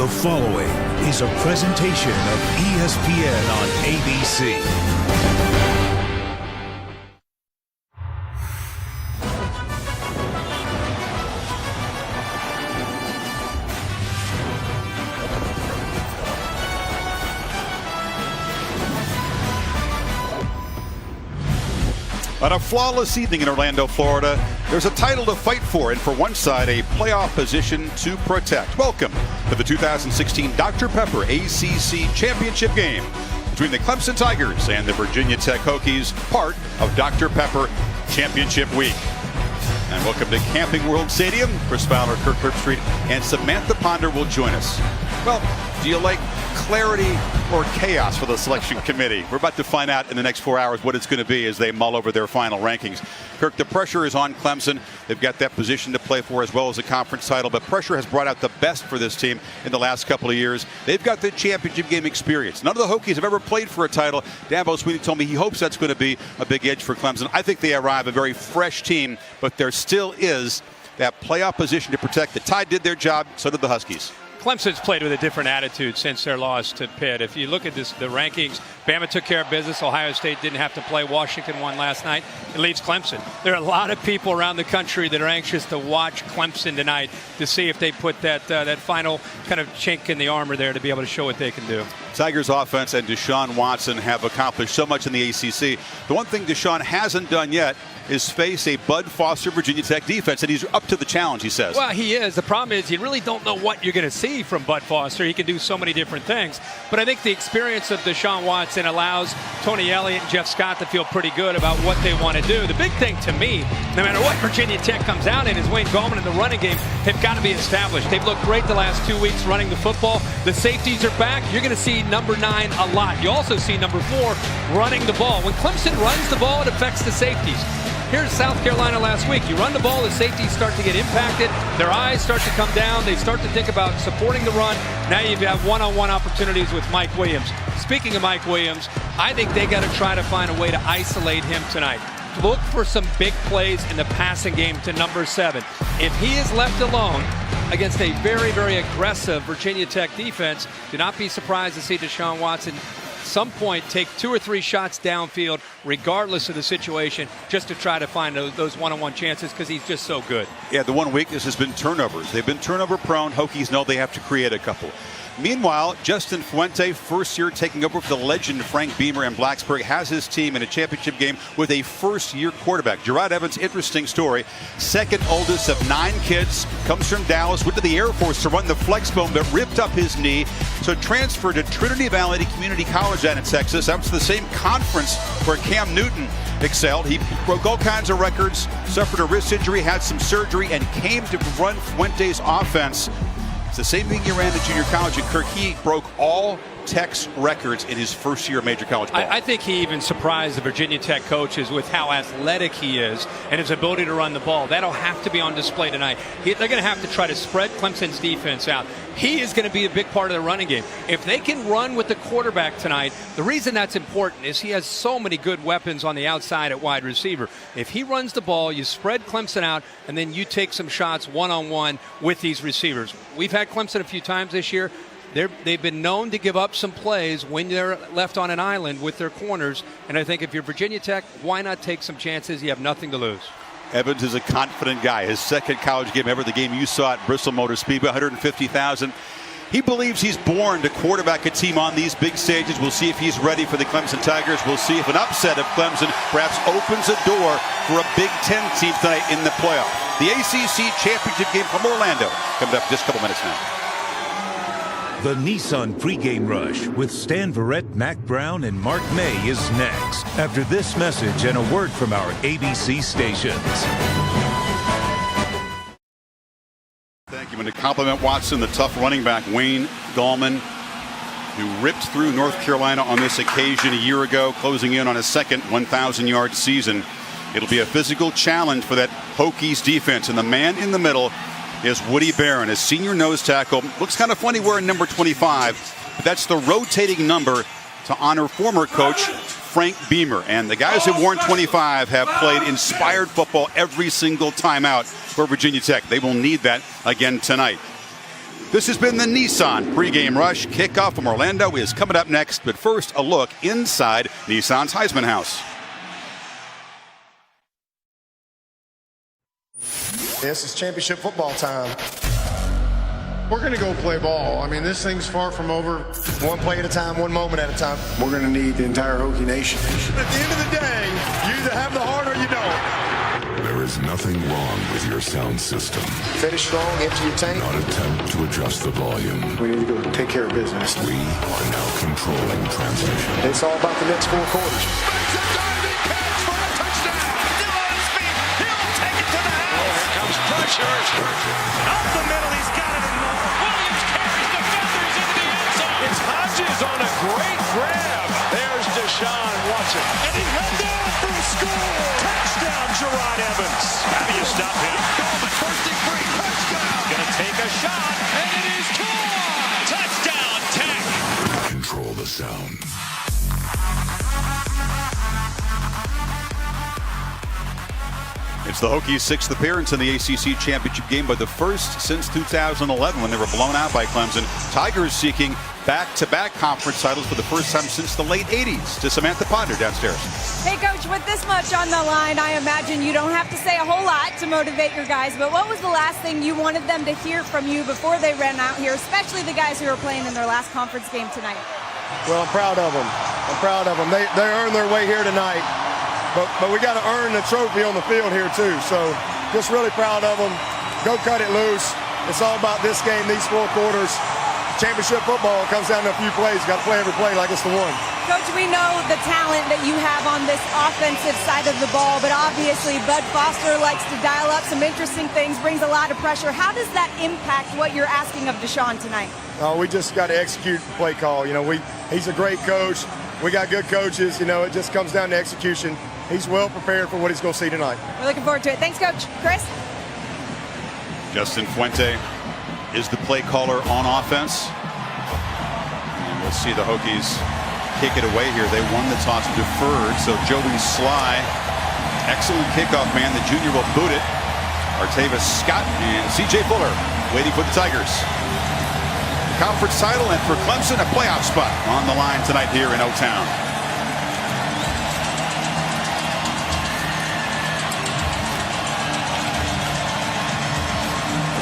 The following is a presentation of ESPN on ABC. On a flawless evening in Orlando, Florida, there's a title to fight for, and for one side, a playoff position to protect. Welcome to the 2016 Dr. Pepper ACC Championship game between the Clemson Tigers and the Virginia Tech Hokies, part of Dr. Pepper Championship Week. And welcome to Camping World Stadium. Chris Fowler, Kirk Herbstreit, and Samantha Ponder will join us. Well, do you like clarity or chaos for the selection committee? We're about to find out in the next 4 hours what it's going to be as they mull over their final rankings. Kirk, the pressure is on Clemson. They've got that position to play for as well as a conference title, but pressure has brought out the best for this team in the last couple of years. They've got the championship game experience. None of the Hokies have ever played for a title. Dabo Swinney told me he hopes that's going to be a big edge for Clemson. I think they arrive a very fresh team, but there still is that playoff position to protect. The Tide did their job, so did the Huskies. Clemson's played with a different attitude since their loss to Pitt. If you look at the rankings, Bama took care of business. Ohio State didn't have to play. Washington won last night. It leaves Clemson. There are a lot of people around the country that are anxious to watch Clemson tonight to see if they put that final kind of chink in the armor there to be able to show what they can do. Tigers offense and Deshaun Watson have accomplished so much in the ACC. The one thing Deshaun hasn't done yet is face a Bud Foster Virginia Tech defense, and he's up to the challenge, he says. Well, he is. The problem is you really don't know what you're going to see from Bud Foster. He can do so many different things. But I think the experience of Deshaun Watson allows Tony Elliott and Jeff Scott to feel pretty good about what they want to do. The big thing to me, no matter what Virginia Tech comes out in, is Wayne Gallman and the running game have got to be established. They've looked great the last 2 weeks running the football. The safeties are back. You're going to see number 9 a lot. You also see number 4 running the ball. When Clemson runs the ball, it affects the safeties. Here's South Carolina last week. You run the ball, the safeties start to get impacted. Their eyes start to come down. They start to think about supporting the run. Now you have one-on-one opportunities with Mike Williams. Speaking of Mike Williams, I think they got to try to find a way to isolate him tonight. Look for some big plays in the passing game to number 7. If he is left alone against a very, very aggressive Virginia Tech defense, do not be surprised to see Deshaun Watson some point take 2 or 3 shots downfield regardless of the situation, just to try to find those one-on-one chances, because he's just so good. Yeah, the one weakness has been turnovers. They've been turnover prone. Hokies know they have to create a couple. Meanwhile, Justin Fuente, first year taking over for the legend Frank Beamer in Blacksburg, has his team in a championship game with a first-year quarterback. Gerard Evans, interesting story. Second oldest of 9 kids, comes from Dallas, went to the Air Force to run the flex bone, but ripped up his knee. So transferred to Trinity Valley Community College down in Texas. That was the same conference where Cam Newton excelled. He broke all kinds of records, suffered a wrist injury, had some surgery, and came to run Fuente's offense. It's the same thing he ran at junior college, and Kirk, he broke all Tech's records in his first year of major college ball. I think he even surprised the Virginia Tech coaches with how athletic he is and his ability to run the ball. That'll have to be on display tonight. They're going to have to try to spread Clemson's defense out. He is going to be a big part of the running game. If they can run with the quarterback tonight, the reason that's important is he has so many good weapons on the outside at wide receiver. If he runs the ball, you spread Clemson out, and then you take some shots one-on-one with these receivers. We've had Clemson a few times this year. They've been known to give up some plays when they're left on an island with their corners. And I think if you're Virginia Tech, why not take some chances? You have nothing to lose. Evans is a confident guy. His second college game ever, the game you saw at Bristol Motor Speedway, 150,000. He believes he's born to quarterback a team on these big stages. We'll see if he's ready for the Clemson Tigers. We'll see if an upset of Clemson perhaps opens a door for a Big Ten team tonight in the playoff. The ACC Championship game from Orlando comes up just a couple minutes now. The Nissan pregame rush with Stan Verrett, Mac Brown, and Mark May is next, after this message and a word from our ABC stations. Thank you. And to compliment Watson, the tough running back, Wayne Gallman, who ripped through North Carolina on this occasion a year ago, closing in on his second 1,000-yard season. It'll be a physical challenge for that Hokies defense, and the man in the middle is Woody Barron, his senior nose tackle. Looks kind of funny wearing number 25, but that's the rotating number to honor former coach Frank Beamer. And the guys who've worn 25 have played inspired football every single time out for Virginia Tech. They will need that again tonight. This has been the Nissan pregame rush. Kickoff from Orlando is coming up next, but first a look inside Nissan's Heisman House. This is championship football time. We're going to go play ball. I mean, this thing's far from over. One play at a time, one moment at a time. We're going to need the entire Hokie Nation. At the end of the day, you either have the heart or you don't. There is nothing wrong with your sound system. Finish strong, empty your tank. Not attempt to adjust the volume. We need to go take care of business. We are now controlling transmission. It's all about the next 4 quarters. Pressure. Up the middle, he's got it. Williams carries defenders into the end zone. It's Hodges on a great grab. There's Deshaun Watson. And he heads down for a score. Touchdown, Gerard Evans. How do you stop him? Coleman, first and free. Touchdown. Gonna take a shot, and it is caught. Touchdown, Tech. Control the sound. It's the Hokies' 6th appearance in the ACC championship game, but the first since 2011 when they were blown out by Clemson. Tigers seeking back-to-back conference titles for the first time since the late 80s. To Samantha Ponder downstairs. Hey, Coach, with this much on the line, I imagine you don't have to say a whole lot to motivate your guys, but what was the last thing you wanted them to hear from you before they ran out here, especially the guys who are playing in their last conference game tonight? Well, I'm proud of them. I'm proud of them. They earned their way here tonight. But we got to earn the trophy on the field here, too. So just really proud of them. Go cut it loose. It's all about this game, these 4 quarters. Championship football comes down to a few plays. Got to play every play like it's the one. Coach, we know the talent that you have on this offensive side of the ball, but obviously Bud Foster likes to dial up some interesting things, brings a lot of pressure. How does that impact what you're asking of Deshaun tonight? We just got to execute the play call. You know, he's a great coach. We got good coaches. You know, it just comes down to execution. He's well prepared for what he's going to see tonight. We're looking forward to it. Thanks, Coach. Chris? Justin Fuente is the play caller on offense. And we'll see the Hokies kick it away here. They won the toss, deferred. So Joey Sly, excellent kickoff man. The junior will boot it. Artavis Scott and C.J. Fuller waiting for the Tigers. The conference title, and for Clemson, a playoff spot on the line tonight here in O-Town.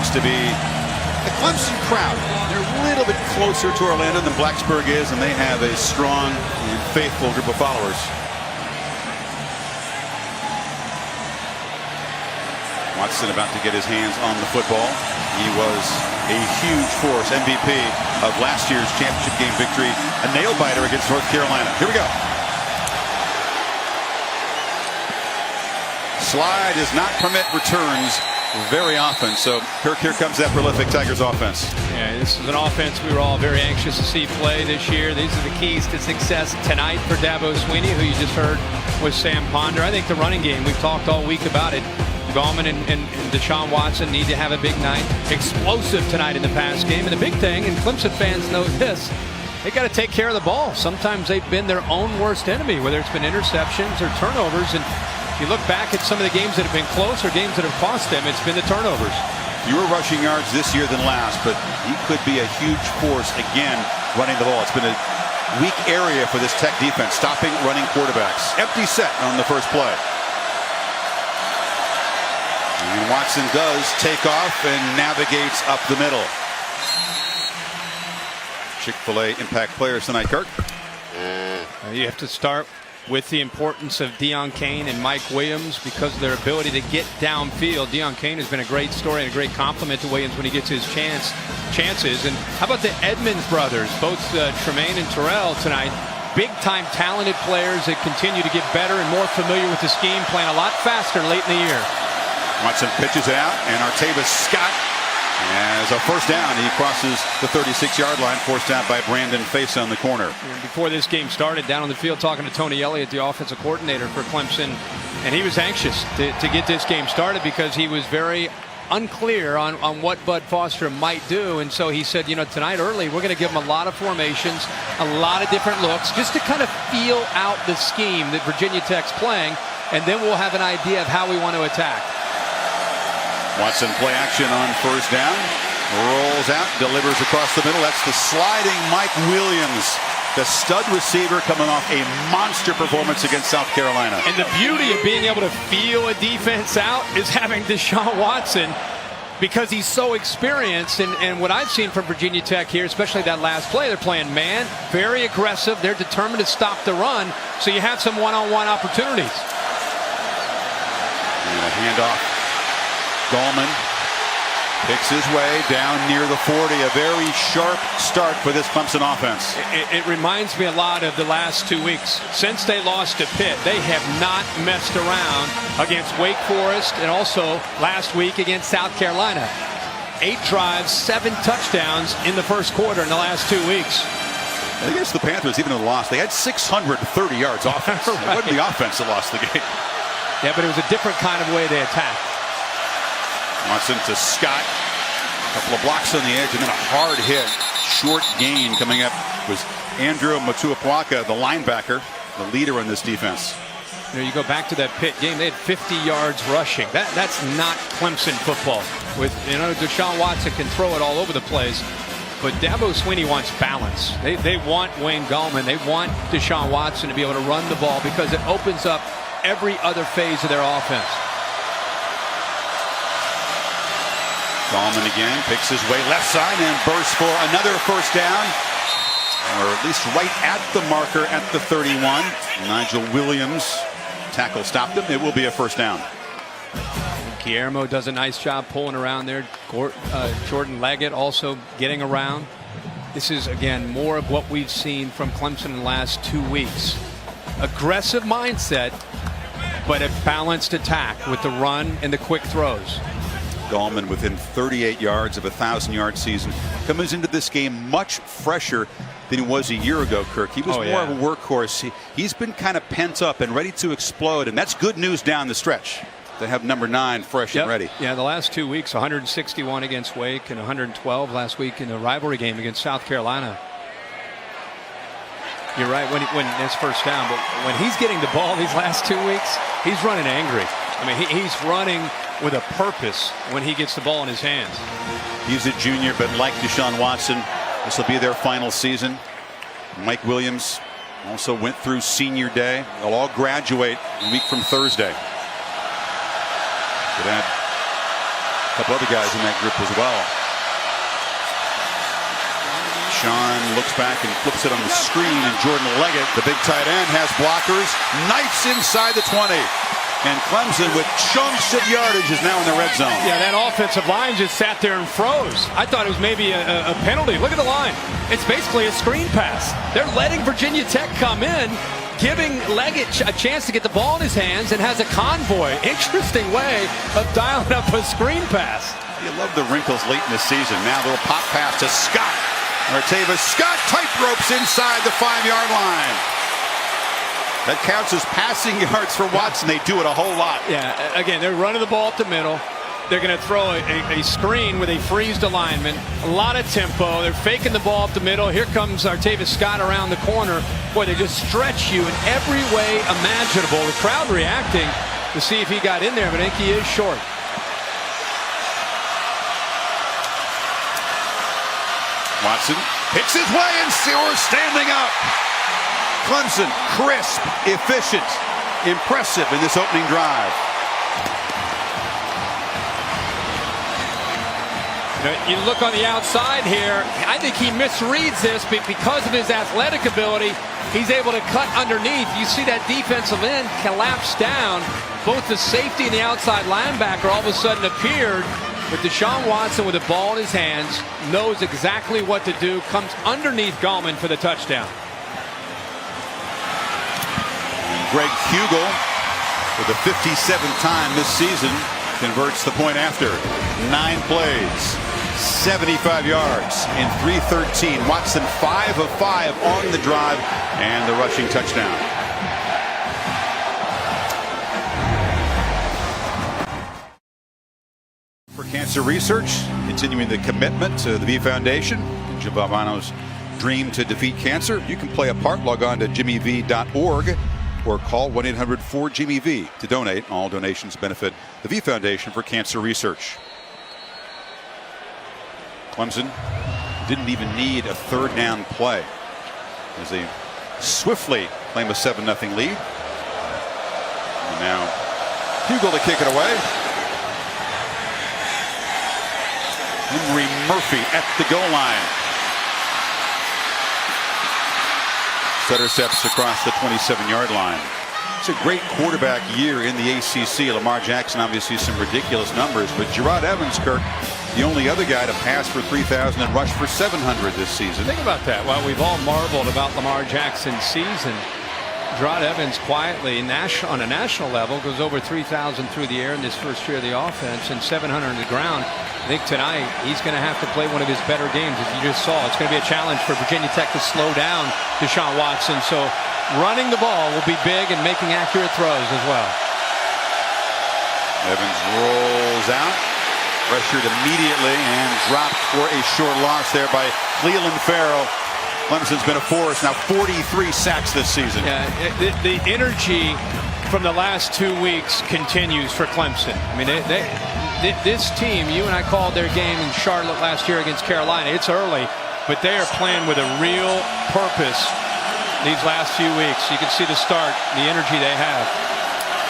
To be the Clemson crowd. They're a little bit closer to Orlando than Blacksburg is, and they have a strong and faithful group of followers. Watson about to get his hands on the football. He was a huge force, MVP of last year's championship game victory, a nail-biter against North Carolina. Here we go. Sly does not permit returns very often, so Kirk, here comes that prolific Tigers offense. Yeah, this is an offense we were all very anxious to see play this year. These are the keys to success tonight for Dabo Swinney, who you just heard with Sam Ponder. I think the running game, we've talked all week about it. Gallman and Deshaun Watson need to have a big night. Explosive tonight in the pass game. And the big thing, and Clemson fans know this, they got to take care of the ball. Sometimes they've been their own worst enemy, whether it's been interceptions or turnovers. And if you look back at some of the games that have been close or games that have cost them, it's been the turnovers. Fewer rushing yards this year than last, but he could be a huge force again running the ball. It's been a weak area for this Tech defense, stopping running quarterbacks. Empty set on the first play. And Watson does take off and navigates up the middle. Chick-fil-A impact players tonight, Kirk. You have to start with the importance of Deon Cain and Mike Williams because of their ability to get downfield. Deon Cain has been a great story and a great compliment to Williams when he gets his chances. And how about the Edmonds brothers, both Tremaine and Terrell tonight? Big-time talented players that continue to get better and more familiar with the scheme, playing a lot faster late in the year. Watson pitches it out, and Artavis Scott has a first down. He crosses the 36-yard line, forced out by Brandon Face on the corner. Before this game started, down on the field talking to Tony Elliott, the offensive coordinator for Clemson, and he was anxious to get this game started because he was very unclear on what Bud Foster might do. And so he said, you know, tonight early, we're going to give him a lot of formations, a lot of different looks, just to kind of feel out the scheme that Virginia Tech's playing, and then we'll have an idea of how we want to attack. Watson play action on first down. Rolls out, delivers across the middle. That's the sliding Mike Williams, the stud receiver coming off a monster performance against South Carolina. And the beauty of being able to feel a defense out is having Deshaun Watson, because he's so experienced. And what I've seen from Virginia Tech here, especially that last play, they're playing man, very aggressive. They're determined to stop the run, so you have some one-on-one opportunities. And a handoff. Gallman picks his way down near the 40. A very sharp start for this Clemson offense. It reminds me a lot of the last 2 weeks. Since they lost to Pitt, they have not messed around against Wake Forest, and also last week against South Carolina. 8 drives, 7 touchdowns in the first quarter in the last 2 weeks. Against the Panthers, even though they lost, they had 630 yards offense. Right. It wasn't the offense that lost the game. Yeah, but it was a different kind of way they attacked. Watson to Scott. A couple of blocks on the edge, and then a hard hit. Short gain coming up was Andrew Matuapuaka, the linebacker, the leader in this defense. You know, you go back to that Pitt game, they had 50 yards rushing. That's not Clemson football. With, you know, Deshaun Watson can throw it all over the place, but Dabo Swinney wants balance. They want Wayne Gallman. They want Deshaun Watson to be able to run the ball, because it opens up every other phase of their offense. Gallman again picks his way left side and bursts for another first down, or at least right at the marker at the 31. Nigel Williams tackle stopped him. It will be a first down. Guillermo does a nice job pulling around there. Jordan Leggett also getting around. This is, again, more of what we've seen from Clemson in the last 2 weeks. Aggressive mindset, but a balanced attack with the run and the quick throws. Gallman within 38 yards of a 1,000-yard season. Comes into this game much fresher than he was a year ago, Kirk. He was more of a workhorse. He's been kind of pent up and ready to explode, and that's good news down the stretch. They have number 9 fresh and ready. Yeah, the last 2 weeks, 161 against Wake and 112 last week in the rivalry game against South Carolina. You're right, when it's first down, but when he's getting the ball these last 2 weeks, he's running angry. I mean, he's running with a purpose when he gets the ball in his hands. He's a junior, but like Deshaun Watson, this will be their final season. Mike Williams also went through senior day. They'll all graduate a week from Thursday. Could add a couple other guys in that group as well. Sean looks back and flips it on the screen, and Jordan Leggett, the big tight end, has blockers. Knifes inside the 20. And Clemson, with chunks of yardage, is now in the red zone. Yeah, that offensive line just sat there and froze. I thought it was maybe a penalty. Look at the line. It's basically a screen pass. They're letting Virginia Tech come in, giving Leggett a chance to get the ball in his hands, and has a convoy. Interesting way of dialing up a screen pass. You love the wrinkles late in the season. Now a little pop pass to Scott. Martavis Scott tight ropes inside the 5-yard line. That counts as passing yards for Watson. They do it a whole lot. Yeah, again, they're running the ball up the middle. They're going to throw a screen with a freezed alignment. A lot of tempo. They're faking the ball up the middle. Here comes Martavis Scott around the corner. Boy, they just stretch you in every way imaginable. The crowd reacting to see if he got in there, but I think he is short. Watson picks his way, and Sears standing up. Clemson, crisp, efficient, impressive in this opening drive. You look on the outside here, I think he misreads this, but because of his athletic ability, he's able to cut underneath. You see that defensive end collapse down. Both the safety and the outside linebacker all of a sudden appeared. But Deshaun Watson, with the ball in his hands, knows exactly what to do, comes underneath Gallman for the touchdown. Greg Hugel, for the 57th time this season, converts the point after. 9 plays, 75 yards in 3:13. Watson 5 of 5 on the drive and the rushing touchdown. For cancer research, continuing the commitment to the V Foundation, Jim Valvano's dream to defeat cancer. You can play a part. Log on to jimmyv.org. or call 1-800-4JIMMY-V to donate. All donations benefit the V Foundation for Cancer Research. Clemson didn't even need a third down play as they swiftly claim a 7-0 lead. And now Hugel to kick it away. Henry Murphy at the goal line. Setter steps across the 27-yard line. It's a great quarterback year in the ACC. Lamar Jackson obviously some ridiculous numbers, but Gerard Evans, Kirk, the only other guy to pass for 3,000 and rush for 700 this season. Think about that. While we've all marveled about Lamar Jackson's season, Gerard Evans quietly on a national level goes over 3,000 through the air in this first year of the offense and 700 on the ground. I think tonight he's going to have to play one of his better games, as you just saw. It's going to be a challenge for Virginia Tech to slow down Deshaun Watson. So running the ball will be big and making accurate throws as well. Evans rolls out, pressured immediately and dropped for a short loss there by Clelin Ferrell. Clemson's been a force, now 43 sacks this season. Yeah, the energy from the last 2 weeks continues for Clemson. I mean, this team, you and I called their game in Charlotte last year against Carolina. It's early, but they are playing with a real purpose these last few weeks. You can see the start, the energy they have.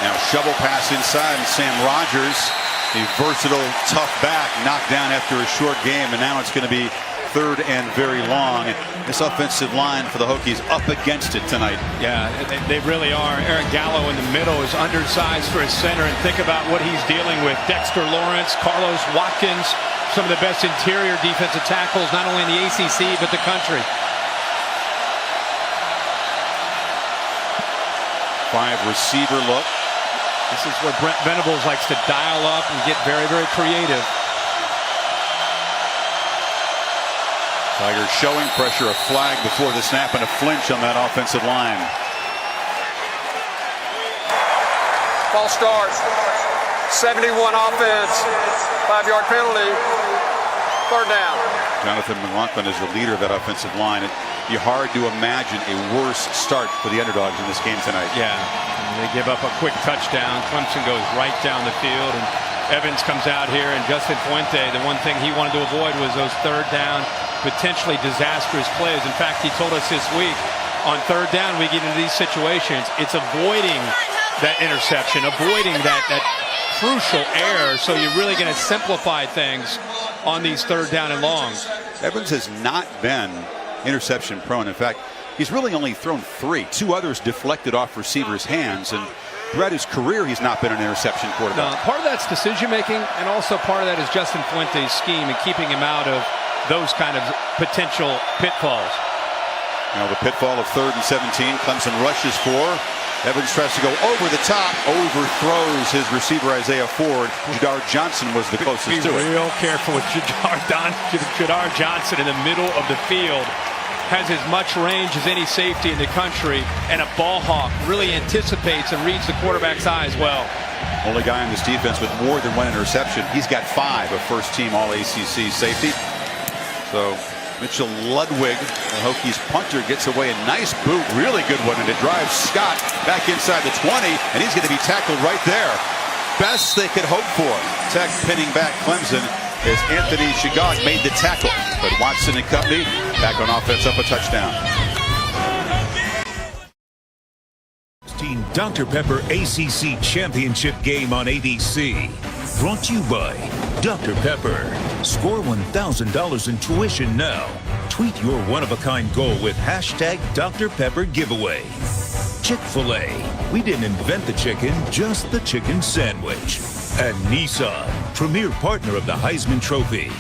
Now shovel pass inside, and Sam Rogers, a versatile, tough back, knocked down after a short game, and now it's going to be third and very long. This offensive line for the Hokies up against it tonight. Yeah, they really are. Eric Gallo in the middle is undersized for a center, and think about what he's dealing with. Dexter Lawrence, Carlos Watkins, some of the best interior defensive tackles, not only in the ACC, but the country. 5-receiver look. This is where Brent Venables likes to dial up and get very, very creative. Tigers showing pressure, a flag before the snap, and a flinch on that offensive line. False start. 71 offense. 5-yard penalty. Third down. Jonathan McLaughlin is the leader of that offensive line. It'd be hard to imagine a worse start for the underdogs in this game tonight. Yeah, and they give up a quick touchdown. Clemson goes right down the field, and Evans comes out here, and Justin Fuente, the one thing he wanted to avoid was those third down, potentially disastrous plays. In fact, he told us this week, on third down, we get into these situations, it's avoiding that interception, avoiding that crucial error, so you're really going to simplify things on these third down and longs. Evans has not been interception prone. In fact, he's really only thrown 3. 2 others deflected off receivers' hands, and throughout his career, he's not been an interception quarterback. No, part of that's decision making, and also part of that is Justin Fuente's scheme and keeping him out of those kind of potential pitfalls. Now the pitfall of 3rd and 17. Clemson rushes 4. Evans tries to go over the top, overthrows his receiver Isaiah Ford. Jadar Johnson was the closest to it. Be real careful with Jadar Johnson in the middle of the field. Has as much range as any safety in the country, and a ball hawk, really anticipates and reads the quarterback's eyes well. Only guy in this defense with more than 1 interception. He's got 5, a first-team All-ACC safety. So Mitchell Ludwig, the Hokies punter, gets away a nice boot, really good one, and it drives Scott back inside the 20, and he's going to be tackled right there. Best they could hope for. Tech pinning back Clemson as Anthony Shigog made the tackle, but Watson and company back on offense, up a touchdown. Dr. Pepper ACC Championship game on ABC. Brought to you by Dr. Pepper. Score $1,000 in tuition now. Tweet your one-of-a-kind goal with hashtag Dr. Pepper giveaway. Chick-fil-A. We didn't invent the chicken, just the chicken sandwich. And Nissan, premier partner of the Heisman Trophy.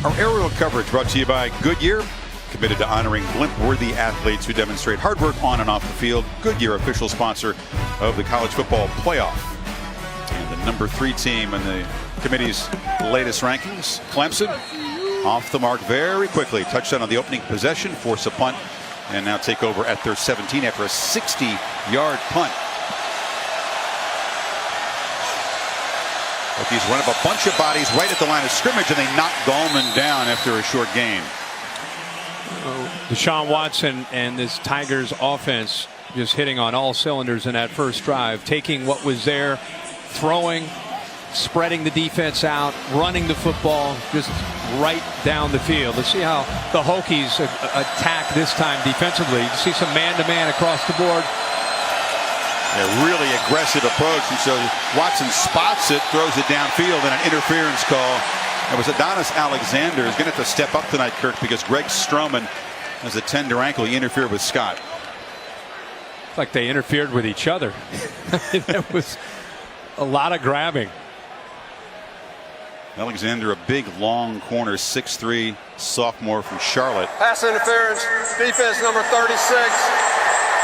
Our aerial coverage brought to you by Goodyear, committed to honoring blimp-worthy athletes who demonstrate hard work on and off the field. Goodyear, official sponsor of the college football playoff. And the number 3 team in the committee's latest rankings, Clemson, off the mark very quickly. Touchdown on the opening possession, force a punt, and now take over at their 17 after a 60-yard punt. Hokies run up a bunch of bodies right at the line of scrimmage, and they knock Gallman down after a short game. Deshaun Watson and this Tigers offense just hitting on all cylinders in that first drive, taking what was there, throwing, spreading the defense out, running the football just right down the field. Let's see how the Hokies attack this time defensively. You see some man-to-man across the board. A really aggressive approach, and so Watson spots it, throws it downfield, and an interference call. It was Adonis Alexander who's going to have to step up tonight, Kirk, because Greg Stroman has a tender ankle. He interfered with Scott. It's like they interfered with each other. There was a lot of grabbing. Alexander, a big, long corner, 6'3", sophomore from Charlotte. Pass interference, defense number 36.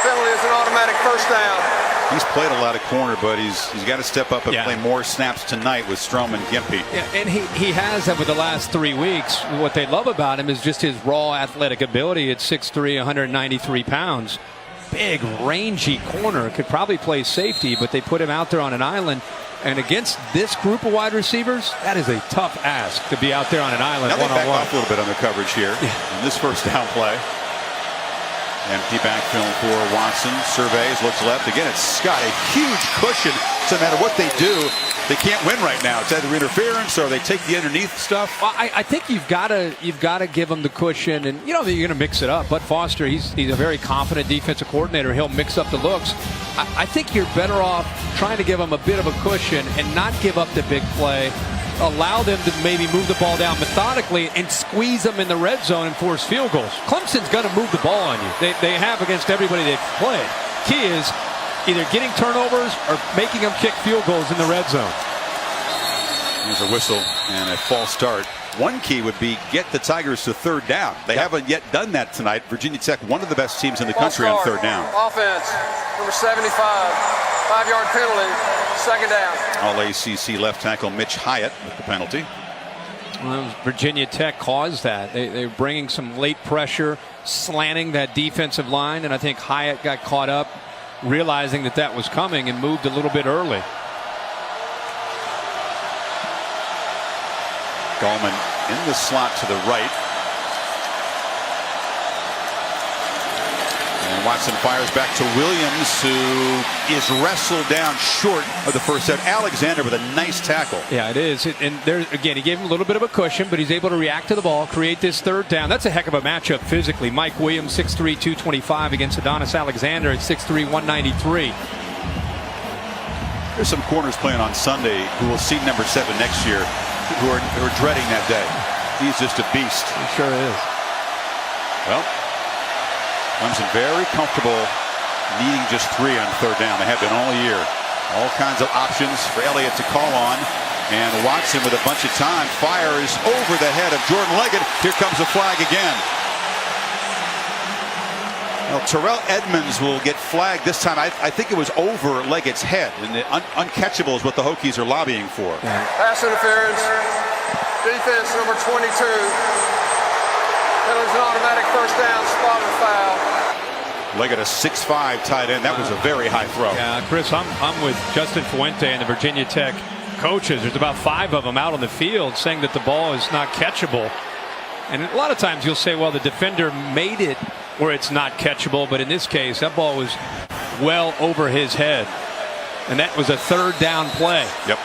Penalty is an automatic first down. He's played a lot of corner, but he's got to step up and Yeah. play more snaps tonight with Stroman Gimpy. Yeah, and he has over the last 3 weeks. What they love about him is just his raw athletic ability at 6'3", 193 pounds. Big, rangy corner. Could probably play safety, but they put him out there on an island. And against this group of wide receivers, that is a tough ask to be out there on an island Now they back one-on-one. off a little bit on the coverage here in this first down play. Empty backfield for Watson. Surveys, looks left. Again, it's Scott. A huge cushion. So no matter what they do, they can't win right now. It's either interference or they take the underneath stuff. Well, I think you've got to give him the cushion, and you're going to mix it up. Bud Foster, he's a very confident defensive coordinator. He'll mix up the looks. I think you're better off trying to give him a bit of a cushion and not give up the big play. Allow them to maybe move the ball down methodically and squeeze them in the red zone and force field goals. Clemson's going to move the ball on you. They have against everybody they've played. Key is either getting turnovers or making them kick field goals in the red zone. There's a whistle and a false start. One key would be get the Tigers to third down. They haven't yet done that tonight. Virginia Tech, one of the best teams in the country on third down. Offense, number 75, 5-yard penalty, second down. All ACC left tackle Mitch Hyatt with the penalty. Well, Virginia Tech caused that. They're bringing some late pressure, slanting that defensive line, and I think Hyatt got caught up, realizing that was coming and moved a little bit early. Gallman in the slot to the right. And Watson fires back to Williams, who is wrestled down short of the first set. Alexander with a nice tackle. Yeah, it is. And there again, he gave him a little bit of a cushion, but he's able to react to the ball, create this third down. That's a heck of a matchup physically. Mike Williams, 6'3", 225 against Adonis Alexander at 6'3", 193. There's some corners playing on Sunday who will see number 7 next year, who are dreading that day. He's just a beast. He sure is. Well, Clemson very comfortable needing just 3 on third down. They have been all year. All kinds of options for Elliott to call on. And Watson with a bunch of time fires over the head of Jordan Leggett. Here comes a flag again. Well, Terrell Edmonds will get flagged this time. I think it was over Leggett's head. And uncatchable is what the Hokies are lobbying for. Pass interference, defense number 22. Penalty is an automatic first down, spot and foul. Leggett, a 6'5" tight end. That was a very high throw. Yeah, Chris, I'm with Justin Fuente and the Virginia Tech coaches. There's about 5 of them out on the field saying that the ball is not catchable. And a lot of times you'll say, well, the defender made it where it's not catchable, but in this case, that ball was well over his head. And that was a third down play. Yep.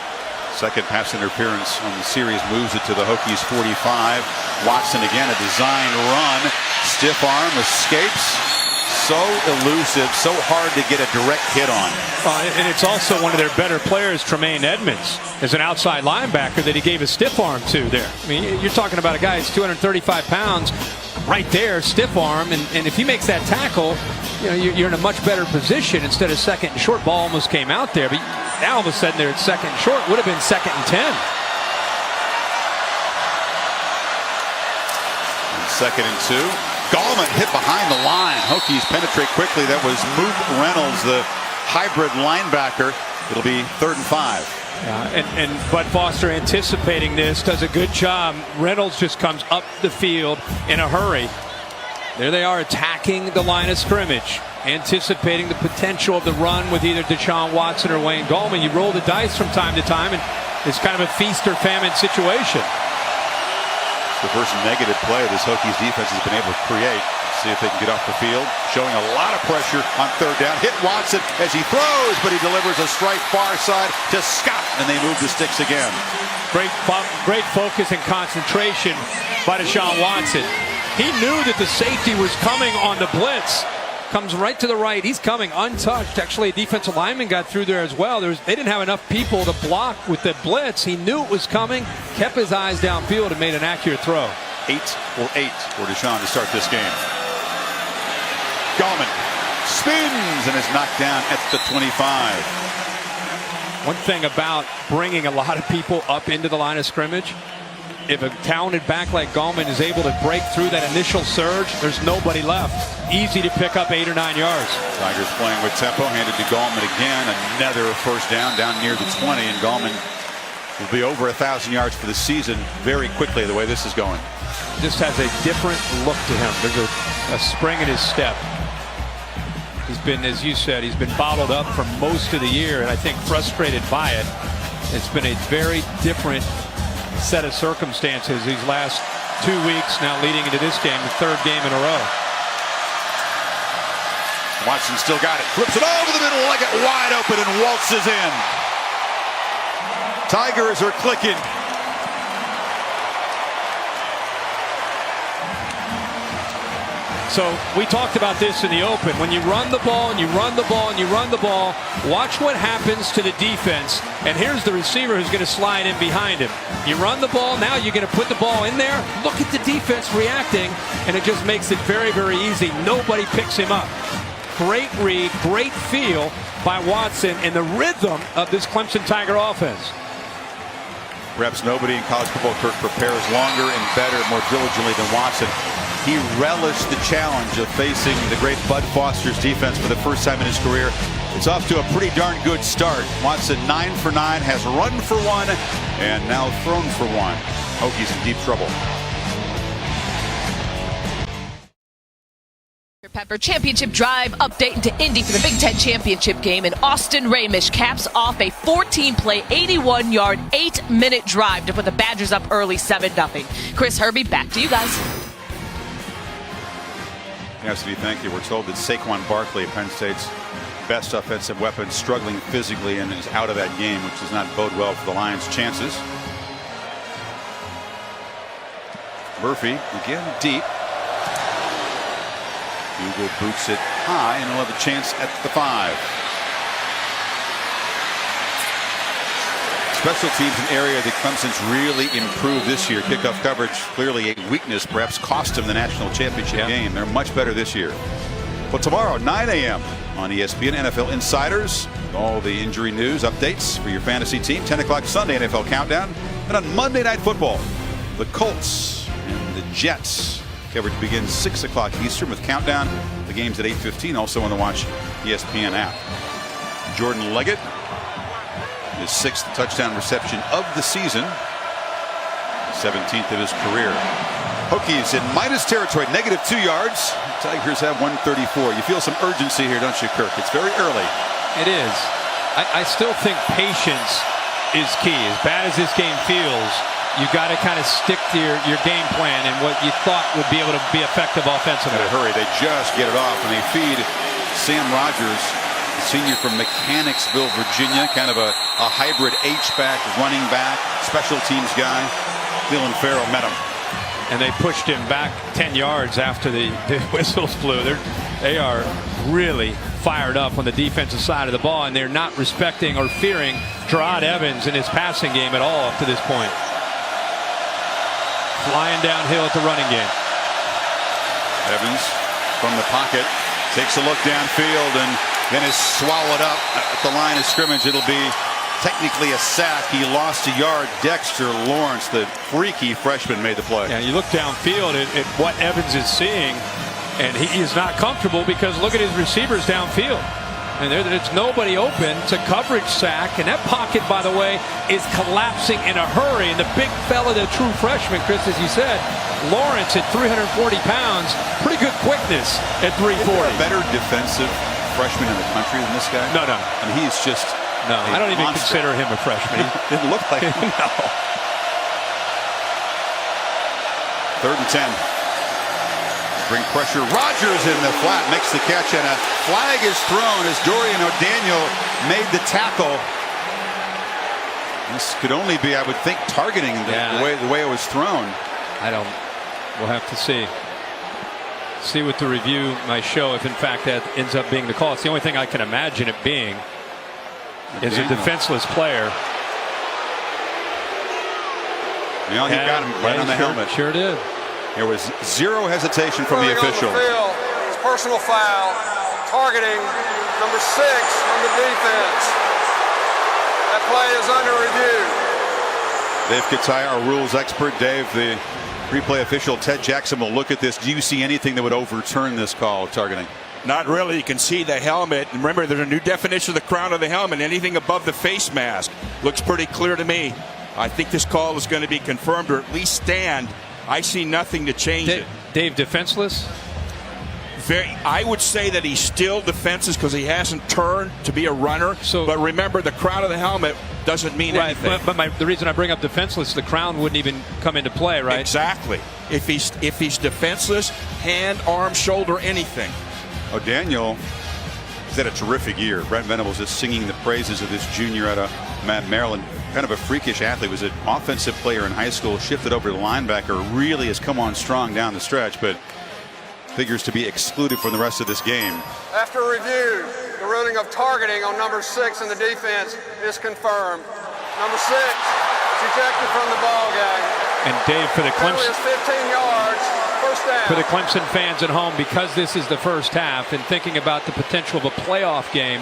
Second pass interference on the series moves it to the Hokies 45. Watson again, a design run. Stiff arm, escapes. So elusive, so hard to get a direct hit on. And it's also one of their better players, Tremaine Edmonds, as an outside linebacker that he gave a stiff arm to there. I mean, you're talking about a guy who's 235 pounds right there, stiff arm, and if he makes that tackle, you're in a much better position instead of second and short. Ball almost came out there, but now all of a sudden they're at second and short. Would have been 2nd and 10. And 2nd and 2. Gallman hit behind the line. Hokies penetrate quickly. That was Moot Reynolds, the hybrid linebacker. It'll be 3rd and 5. Yeah, and Bud Foster anticipating this, does a good job. Reynolds just comes up the field in a hurry. There they are attacking the line of scrimmage, anticipating the potential of the run with either Deshaun Watson or Wayne Gallman. You roll the dice from time to time, and it's kind of a feast or famine situation. The first negative play this Hokies defense has been able to create. See if they can get off the field. Showing a lot of pressure on third down. Hit Watson as he throws, but he delivers a strike far side to Scott, and they move the sticks again. Great focus and concentration by Deshaun Watson. He knew that the safety was coming on the blitz. Comes right to the right. He's coming untouched. Actually, a defensive lineman got through there as well. They didn't have enough people to block with the blitz. He knew it was coming, kept his eyes downfield, and made an accurate throw. 8 for 8 for Deshaun to start this game. Gallman spins and is knocked down at the 25. One thing about bringing a lot of people up into the line of scrimmage, if a talented back like Gallman is able to break through that initial surge, there's nobody left. Easy to pick up 8 or 9 yards. Tigers playing with tempo, handed to Gallman again. Another first down near the 20, and Gallman will be over 1,000 yards for the season very quickly the way this is going. Just has a different look to him. There's a spring in his step. He's been, as you said, he's been bottled up for most of the year, and I think frustrated by it. It's been a very different set of circumstances these last 2 weeks now leading into this game, the third game in a row. Watson still got it. Flips it over the middle, like it wide open, and waltzes in. Tigers are clicking. So we talked about this in the open. When you run the ball and you run the ball and you run the ball, watch what happens to the defense. And here's the receiver who's going to slide in behind him. You run the ball, now you're going to put the ball in there. Look at the defense reacting, and it just makes it very, very easy. Nobody picks him up. Great read, great feel by Watson and the rhythm of this Clemson Tiger offense. Perhaps nobody in college football, Kirk, prepares longer and better, more diligently than Watson. He relished the challenge of facing the great Bud Foster's defense for the first time in his career. It's off to a pretty darn good start. Watson 9 for 9, has run for 1, and now thrown for 1. Hokies in deep trouble. Pepper championship drive update into Indy for the Big Ten championship game, and Austin Ramish caps off a 14-play, 81-yard, 8-minute drive to put the Badgers up early 7-0. Chris Herbie, back to you guys. Yes, thank you. We're told that Saquon Barkley, Penn State's best offensive weapon, struggling physically and is out of that game, which does not bode well for the Lions' chances. Murphy again deep. Hugo boots it high, and he'll have a chance at the 5. Special teams, an area that Clemson's really improved this year. Kickoff coverage, clearly a weakness, perhaps cost them the national championship game. They're much better this year. Well, tomorrow, 9 a.m. on ESPN, NFL Insiders. All the injury news, updates for your fantasy team. 10 o'clock Sunday, NFL Countdown. And on Monday Night Football, the Colts and the Jets. Coverage begins 6 o'clock Eastern with Countdown. The game's at 8:15, also on the Watch ESPN app. Jordan Leggett, his 6th touchdown reception of the season, 17th of his career. Hokies in minus territory, -2 yards. Tigers have 134. You feel some urgency here, don't you, Kirk? It's very early. It is. I still think patience is key. As bad as this game feels, you got to kind of stick to your game plan and what you thought would be able to be effective offensively. In a hurry, they just get it off, and they feed Sam Rogers, the senior from Mechanicsville, Virginia, kind of a hybrid H-back, running back, special teams guy. Cleveland Farrell met him. And they pushed him back 10 yards after the whistles blew. They are really fired up on the defensive side of the ball, and they're not respecting or fearing Gerard Evans in his passing game at all up to this point. Flying downhill at the running game. Evans from the pocket takes a look downfield and then is swallowed up at the line of scrimmage. It'll be technically a sack. He lost a yard. Dexter Lawrence, the freaky freshman, made the play. Yeah, you look downfield at what Evans is seeing, and he is not comfortable because look at his receivers downfield. And it's nobody open. It's a coverage sack. And that pocket, by the way, is collapsing in a hurry. And the big fella, the true freshman, Chris, as you said, Lawrence at 340 pounds, pretty good quickness at 340. Is there a better defensive freshman in the country than this guy? No. I mean, he's just I don't even consider him a freshman. He didn't look like it. No. 3rd and 10. Bring pressure. Rogers in the flat makes the catch, and a flag is thrown as Dorian O'Daniel made the tackle. This could only be, I would think, targeting the way it was thrown. We'll have to see what the review might show if in fact that ends up being the call. It's the only thing I can imagine it being is a defenseless player. You know, he got him right on the helmet. Sure did. There was zero hesitation from the official. On the field, it's personal foul, targeting number 6 on the defense. That play is under review. Dave Katai, our rules expert. Dave, the replay official Ted Jackson will look at this. Do you see anything that would overturn this call of targeting? Not really. You can see the helmet. And remember, there's a new definition of the crown of the helmet. Anything above the face mask looks pretty clear to me. I think this call is going to be confirmed or at least stand. I see nothing to change it. Dave, defenseless? I would say that he's still defenseless because he hasn't turned to be a runner. But remember, the crown of the helmet doesn't mean anything. But the reason I bring up defenseless, the crown wouldn't even come into play, right? Exactly. If he's defenseless, hand, arm, shoulder, anything. O'Daniel has had a terrific year. Brent Venables is singing the praises of this junior out of Maryland. Kind of a freakish athlete. Was an offensive player in high school, shifted over to linebacker, really has come on strong down the stretch, but figures to be excluded from the rest of this game. After review, the ruling of targeting on number 6 in the defense is confirmed. Number 6 is ejected from the ball game. And Dave, for the Clemson, 15 yards, first down. For the Clemson fans at home, because this is the first half and thinking about the potential of a playoff game,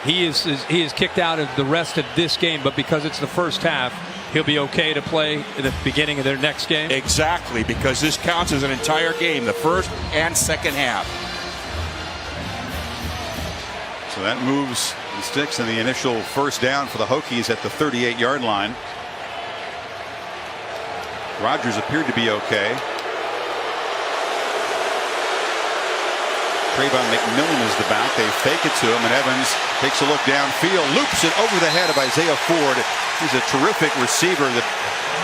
he is kicked out of the rest of this game, but because it's the first half, he'll be okay to play at the beginning of their next game? Exactly, because this counts as an entire game, the first and second half. So that moves the sticks, and the initial first down for the Hokies at the 38-yard line. Rogers appeared to be okay. Trayvon McMillan is the back. They fake it to him, and Evans takes a look downfield, loops it over the head of Isaiah Ford. He's a terrific receiver, the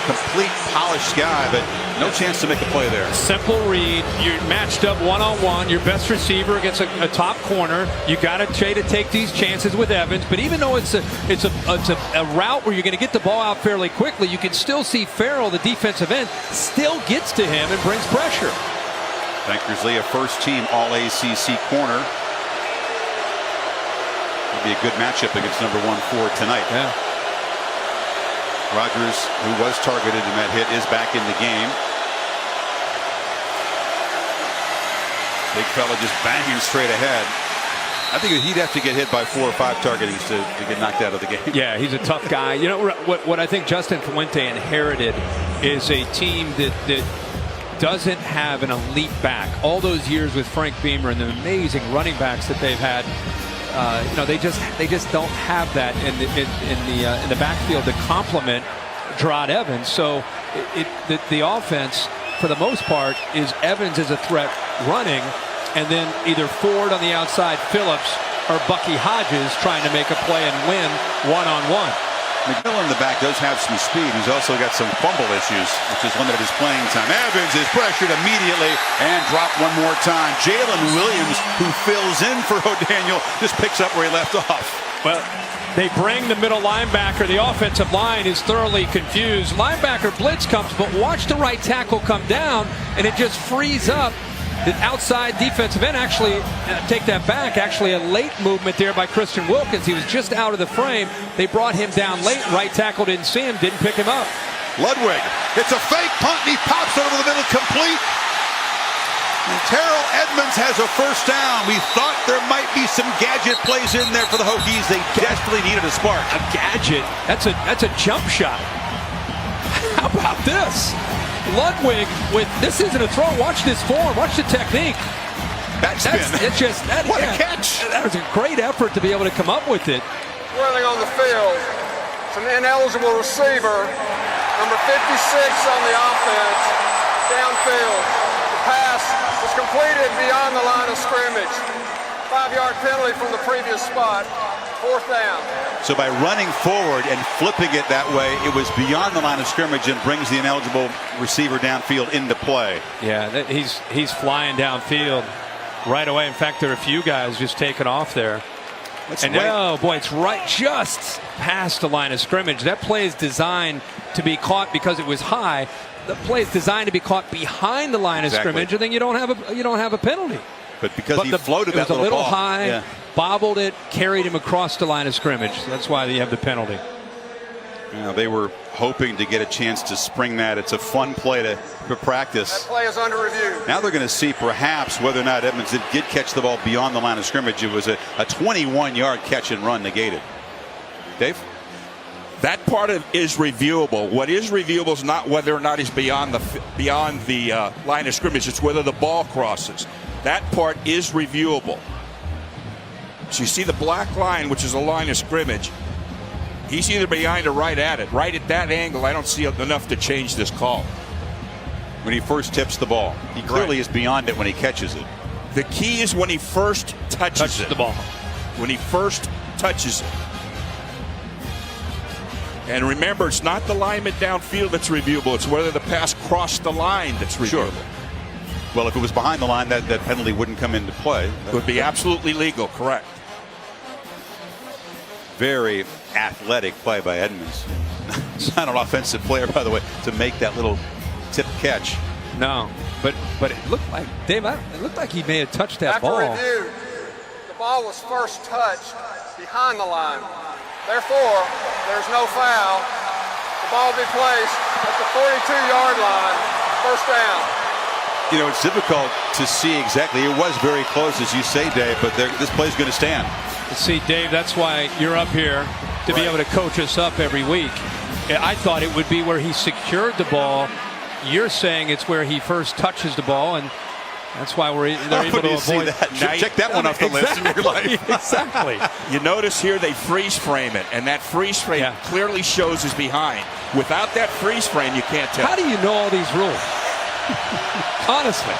complete polished guy, but no chance to make a play there. Simple read. You're matched up one-on-one. Your best receiver against a top corner. You got to try to take these chances with Evans. But even though it's a route where you're going to get the ball out fairly quickly, you can still see Farrell, the defensive end, still gets to him and brings pressure. Bankersley, a first-team All-ACC corner. It'll be a good matchup against number 1 Ford tonight. Yeah. Rogers, who was targeted in that hit, is back in the game. Big fella just banging straight ahead. I think he'd have to get hit by 4 or 5 targetings to get knocked out of the game. Yeah, he's a tough guy. You know what I think Justin Fuente inherited is a team that doesn't have an elite back. All those years with Frank Beamer and the amazing running backs that they've had, they just don't have that in the backfield to complement Gerard Evans. So the offense, for the most part, is Evans as a threat running, and then either Ford on the outside, Phillips, or Bucky Hodges trying to make a play and win one-on-one. McMillan in the back does have some speed. He's also got some fumble issues, which has limited his playing time. Evans is pressured immediately and dropped one more time. Jalen Williams, who fills in for O'Daniel, just picks up where he left off. Well, they bring the middle linebacker. The offensive line is thoroughly confused. Linebacker blitz comes, but watch the right tackle come down, and it just frees up. The outside defensive end actually, take that back, actually a late movement there by Christian Wilkins. He was just out of the frame. They brought him down late. Right tackle didn't see him, didn't pick him up. Ludwig, it's a fake punt, and he pops it over the middle, complete. And Terrell Edmonds has a first down. We thought there might be some gadget plays in there for the Hokies. They desperately needed a spark. A gadget? That's a jump shot. How about this? Ludwig with, this isn't a throw. Watch this form. Watch the technique. Backspin. What a catch. That was a great effort to be able to come up with it. Running on the field. It's an ineligible receiver. Number 56 on the offense. Downfield. The pass was completed beyond the line of scrimmage. 5-yard penalty from the previous spot. 4th down. So by running forward and flipping it that way, it was beyond the line of scrimmage and brings the ineligible receiver downfield into play. Yeah, he's flying downfield right away. In fact, there are a few guys just taking off there. Oh boy, it's right just past the line of scrimmage. That play is designed to be caught because it was high. The play is designed to be caught behind the line of scrimmage, and then you don't have a penalty. But because he floated that little ball, it was a little ball, high, bobbled it, carried him across the line of scrimmage. That's why you have the penalty. They were hoping to get a chance to spring that. It's a fun play to practice. That play is under review. Now they're going to see perhaps whether or not Edmonds did catch the ball beyond the line of scrimmage. It was a 21-yard catch and run negated. Dave? That part is reviewable. What is reviewable is not whether or not he's beyond the line of scrimmage. It's whether the ball crosses. That part is reviewable. So you see the black line, which is a line of scrimmage. He's either behind or right at it. Right at that angle, I don't see enough to change this call. When he first tips the ball, he clearly is beyond it when he catches it. The key is when he first touches the ball. When he first touches it. And remember, it's not the lineman downfield that's reviewable. It's whether the pass crossed the line that's reviewable. Sure. Well, if it was behind the line, that penalty wouldn't come into play. It would be absolutely legal, correct. Very athletic play by Edmonds. It's not an offensive player, by the way, to make that little tip catch. No, but it looked like, Dave, it looked like he may have touched that ball. After review, the ball was first touched behind the line. Therefore, there's no foul. The ball will be placed at the 42-yard line, first down. You know, it's difficult to see exactly. It was very close, as you say, Dave, but this play's going to stand. See, Dave, that's why you're up here to be able to coach us up every week. I thought it would be where he secured the ball. You're saying it's where he first touches the ball, and that's why they're able to avoid that. Check that one off the list in your life. Exactly. You notice here they freeze frame it, and that freeze frame clearly shows he's behind. Without that freeze frame, you can't tell. How do you know all these rules? Honestly.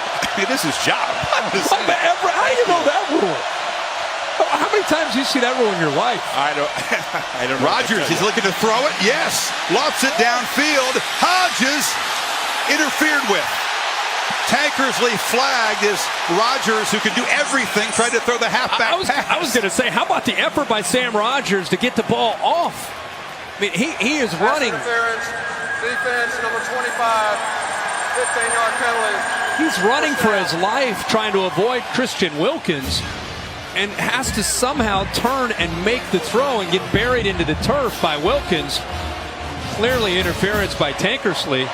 This is job. How do you know that rule? How many times do you see that rule in your life? I don't know. Rodgers, he's looking to throw it. Yes. Lofts it downfield. Hodges interfered with. Tankersley flagged as Rodgers, who can do everything, tried to throw the halfback pass. I was going to say, how about the effort by Sam Rodgers to get the ball off? I mean, he is running. Interference, defense, number 25, 15-yard penalty. He's running for his life, trying to avoid Christian Wilkins, and has to somehow turn and make the throw and get buried into the turf by Wilkins. Clearly interference by Tankersley.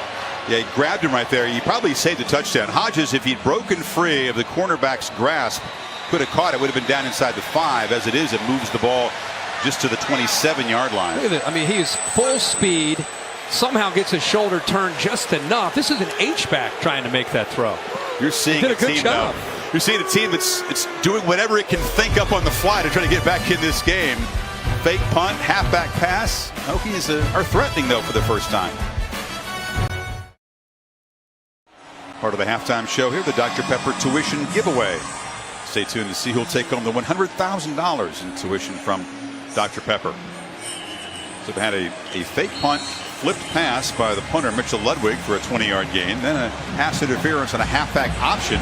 Yeah, he grabbed him right there. He probably saved the touchdown. Hodges, if he'd broken free of the cornerback's grasp, could have caught it. Would have been down inside the 5. As it is, it moves the ball just to the 27-yard line. Look at it. I mean, he's full speed. Somehow gets his shoulder turned just enough. This is an H-back trying to make that throw. You're seeing a team now. You're seeing a team that's doing whatever it can think up on the fly to try to get back in this game. Fake punt, halfback pass. Hokies are threatening, though, for the first time. Part of the halftime show here, the Dr. Pepper tuition giveaway. Stay tuned to see who'll take home the $100,000 in tuition from Dr. Pepper. So they had a fake punt, flipped pass by the punter Mitchell Ludwig for a 20-yard gain, then a pass interference on a halfback option.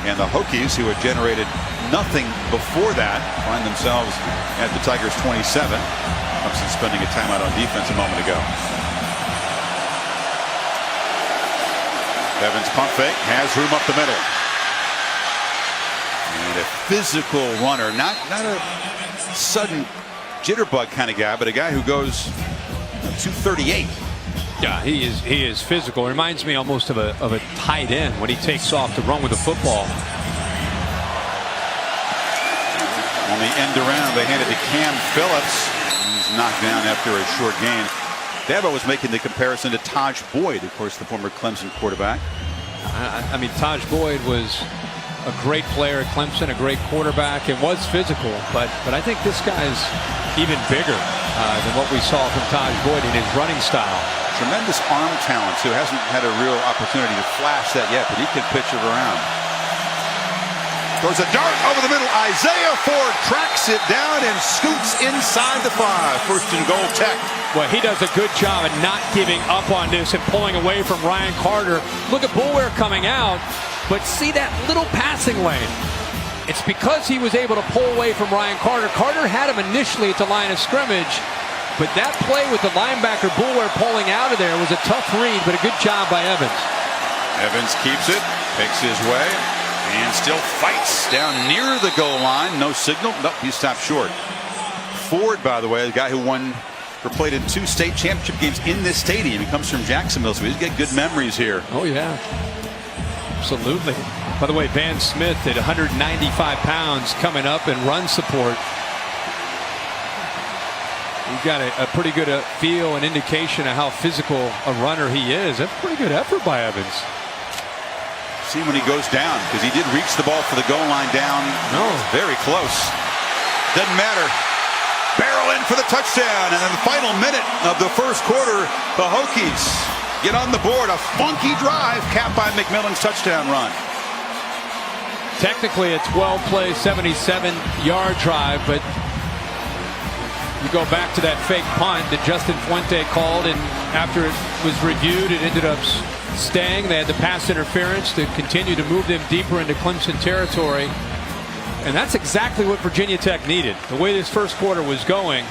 And the Hokies, who had generated nothing before that, find themselves at the Tigers' 27. Clemson spending a timeout on defense a moment ago. Evans pump fake, has room up the middle. And a physical runner, not a sudden jitterbug kind of guy, but a guy who goes 238. Yeah, he is physical. Reminds me almost of a tight end when he takes off to run with the football. On the end around, they handed to Cam Phillips. He's knocked down after a short gain. Dabo was making the comparison to Taj Boyd, of course, the former Clemson quarterback. I mean, Taj Boyd was a great player at Clemson, a great quarterback, and was physical. But I think this guy's even bigger than what we saw from Taj Boyd in his running style. Tremendous arm talent, who hasn't had a real opportunity to flash that yet, but he can pitch it around. Throws a dart over the middle. Isaiah Ford tracks it down and scoots inside the 5. First and goal, Tech. Well, he does a good job at not giving up on this and pulling away from Ryan Carter. Look at Boulware coming out, but see that little passing lane. It's because he was able to pull away from Ryan Carter. Carter had him initially at the line of scrimmage, but that play with the linebacker Boulware pulling out of there was a tough read, but a good job by Evans. Evans keeps it, picks his way, and still fights down near the goal line. No signal. Nope, he stopped short. Ford, by the way, the guy who played in 2 state championship games in this stadium. He comes from Jacksonville, so he's got good memories here. Oh, yeah. Absolutely. By the way, Van Smith at 195 pounds coming up in run support. You've got a pretty good feel and indication of how physical a runner he is. That's a pretty good effort by Evans. See when he goes down, because he did reach the ball for the goal line down. No. Very close. Doesn't matter. Barrel in for the touchdown, and in the final minute of the first quarter, the Hokies get on the board. A funky drive capped by McMillan's touchdown run. Technically a 12-play, 77-yard drive, but you go back to that fake punt that Justin Fuente called, and after it was reviewed, it ended up staying. They had the pass interference to continue to move them deeper into Clemson territory. And that's exactly what Virginia Tech needed. The way this first quarter was going,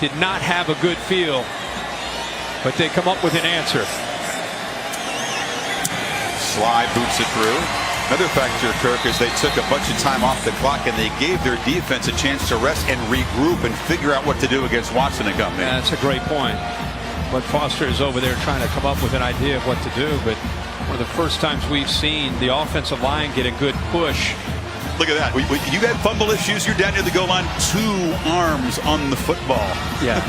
did not have a good feel, but they come up with an answer. Sly boots it through. Another factor, Kirk, is they took a bunch of time off the clock and they gave their defense a chance to rest and regroup and figure out what to do against Watson and company. Yeah, that's a great point. But Foster is over there trying to come up with an idea of what to do. But one of the first times we've seen the offensive line get a good push. Look at that. You had fumble issues. You're down near the goal line. 2 arms on the football. Yeah.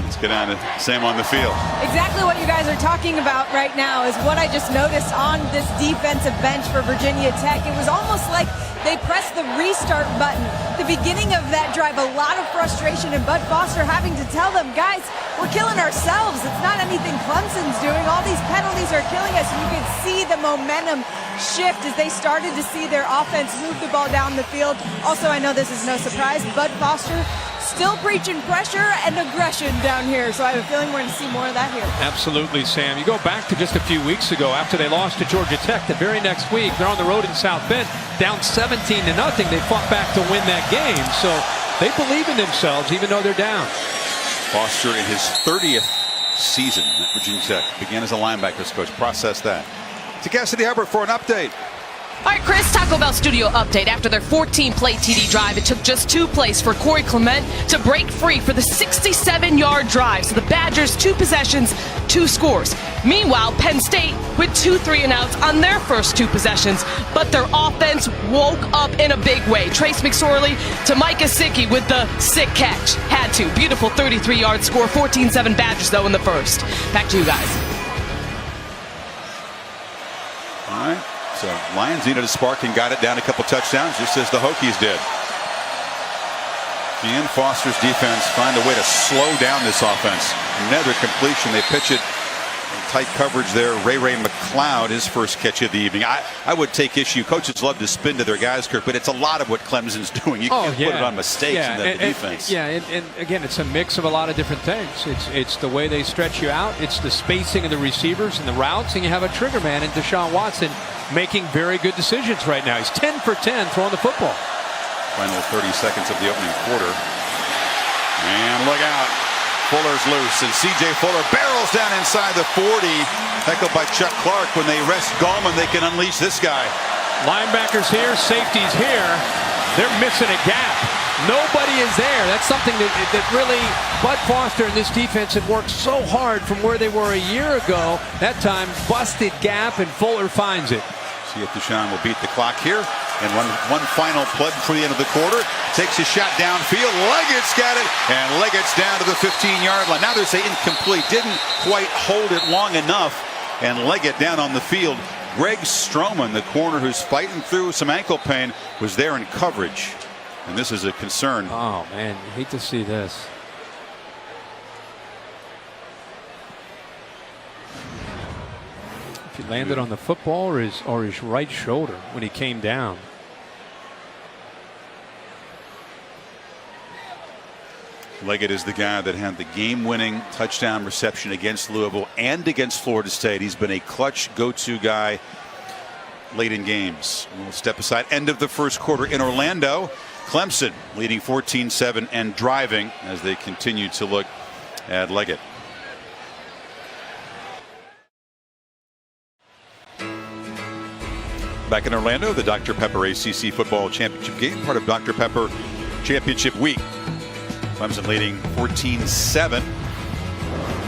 Let's get on to Sam on the field. Exactly what you guys are talking about right now is what I just noticed on this defensive bench for Virginia Tech. It was almost like they pressed the restart button. The beginning of that drive, a lot of frustration, and Bud Foster having to tell them, guys, we're killing ourselves. It's not anything Clemson's doing. All these penalties are killing us. You could see the momentum shift as they started to see their offense move the ball down the field. Also, I know this is no surprise, Bud Foster still preaching pressure and aggression down here, so I have a feeling we're going to see more of that here. Absolutely, Sam. You go back to just a few weeks ago after they lost to Georgia Tech. The very next week, they're on the road in South Bend, down 17-0. They fought back to win that game, so they believe in themselves even though they're down. Foster in his 30th season at Virginia Tech. Began as a linebackers coach. Process that. To Cassidy Hubbard for an update. All right, Chris, Taco Bell studio update. After their 14-play TD drive, it took just 2 plays for Corey Clement to break free for the 67-yard drive. So the Badgers, 2 possessions, 2 scores. Meanwhile, Penn State with 2 3-and-outs on their first 2 possessions, but their offense woke up in a big way. Trace McSorley to Mike Gesicki with the sick catch. Had to. Beautiful 33-yard score. 14-7 Badgers, though, in the first. Back to you guys. All right. So Lions needed a spark and got it down a couple touchdowns, just as the Hokies did. And Foster's defense find a way to slow down this offense. Another completion. They pitch it in tight coverage there. Ray McLeod, his first catch of the evening. I would take issue. Coaches love to spin to their guys, Kirk, but it's a lot of what Clemson's doing. You can't put it on mistakes in the defense. And again, it's a mix of a lot of different things. It's the way they stretch you out. It's the spacing of the receivers and the routes, and you have a trigger man in Deshaun Watson making very good decisions right now. He's 10 for 10 throwing the football. Final 30 seconds of the opening quarter. And look out. Fuller's loose, and C.J. Fuller barrels down inside the 40. Tackled by Chuck Clark. When they rest Gallman, they can unleash this guy. Linebackers here, safeties here. They're missing a gap. Nobody is there. That's something that really Bud Foster and this defense had worked so hard from where they were a year ago. That time, busted gap, and Fuller finds it. See if Deshaun will beat the clock here. And one final play for the end of the quarter. Takes a shot downfield. Leggett's got it. And Leggett's down to the 15-yard line. Now they say incomplete. Didn't quite hold it long enough. And Leggett down on the field. Greg Stroman, the corner who's fighting through some ankle pain, was there in coverage. And this is a concern. Oh, man. You hate to see this. He landed on the football or his right shoulder when he came down. Leggett is the guy that had the game-winning touchdown reception against Louisville and against Florida State. He's been a clutch go-to guy late in games. We'll step aside. End of the first quarter in Orlando. Clemson leading 14-7 and driving as they continue to look at Leggett. Back in Orlando, the Dr. Pepper ACC Football Championship game, part of Dr. Pepper Championship Week. Clemson leading 14-7.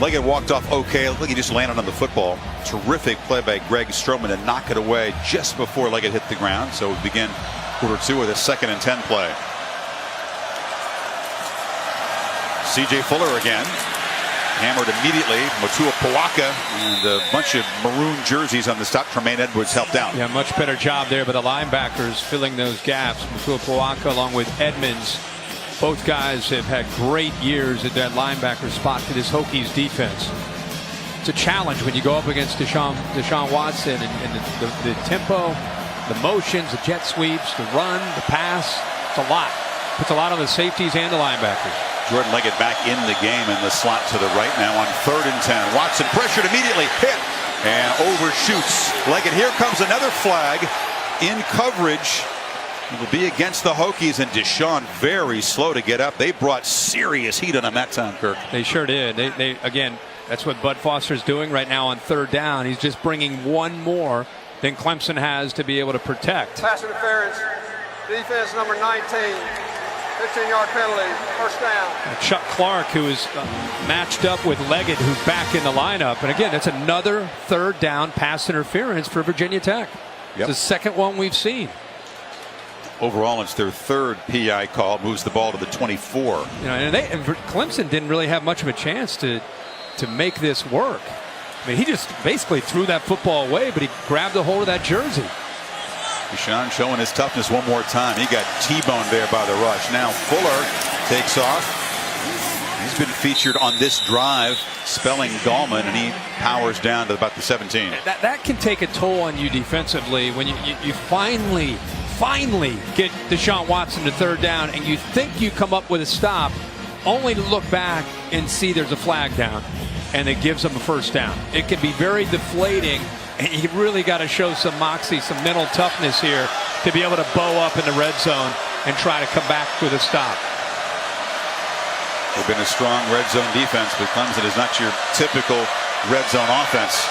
Leggett walked off okay. Look, he just landed on the football. Terrific play by Greg Stroman to knock it away just before Leggett hit the ground. So we begin quarter 2 with a 2nd and 10 play. C.J. Fuller again. Hammered immediately. Motua Pawaka and a bunch of maroon jerseys on the stop. Tremaine Edwards helped out. Yeah, much better job there by the linebackers filling those gaps. Motua Pawaka along with Edmonds. Both guys have had great years at that linebacker spot for this Hokies defense. It's a challenge when you go up against Deshaun Watson and the tempo, the motions, the jet sweeps, the run, the pass. It's a lot. Puts a lot on the safeties and the linebackers. Jordan Leggett back in the game in the slot to the right now on 3rd and 10. Watson pressured immediately, hit and overshoots. Leggett, here comes another flag in coverage. It'll be against the Hokies, and Deshaun very slow to get up. They brought serious heat on him that time, Kirk. They sure did. They again, that's what Bud Foster's doing right now on 3rd down. He's just bringing one more than Clemson has to be able to protect. Pass interference, defense number 19, 15-yard penalty, 1st down. Chuck Clark, who is matched up with Leggett, who's back in the lineup. And again, that's another 3rd down pass interference for Virginia Tech. Yep. It's the 2nd one we've seen. Overall, it's their 3rd PI call. Moves the ball to the 24. You know, and Clemson didn't really have much of a chance to make this work. I mean, he just basically threw that football away, but he grabbed a hold of that jersey. Deshaun showing his toughness one more time. He got T-boned there by the rush. Now Fuller takes off. He's been featured on this drive, spelling Gallman, and he powers down to about the 17. That can take a toll on you defensively when you finally get Deshaun Watson to 3rd down and you think you come up with a stop, only to look back and see there's a flag down and it gives them a 1st down. It can be very deflating, and you really got to show some moxie, some mental toughness here to be able to bow up in the red zone and try to come back with a stop. They've been a strong red zone defense, but Clemson is not your typical red zone offense.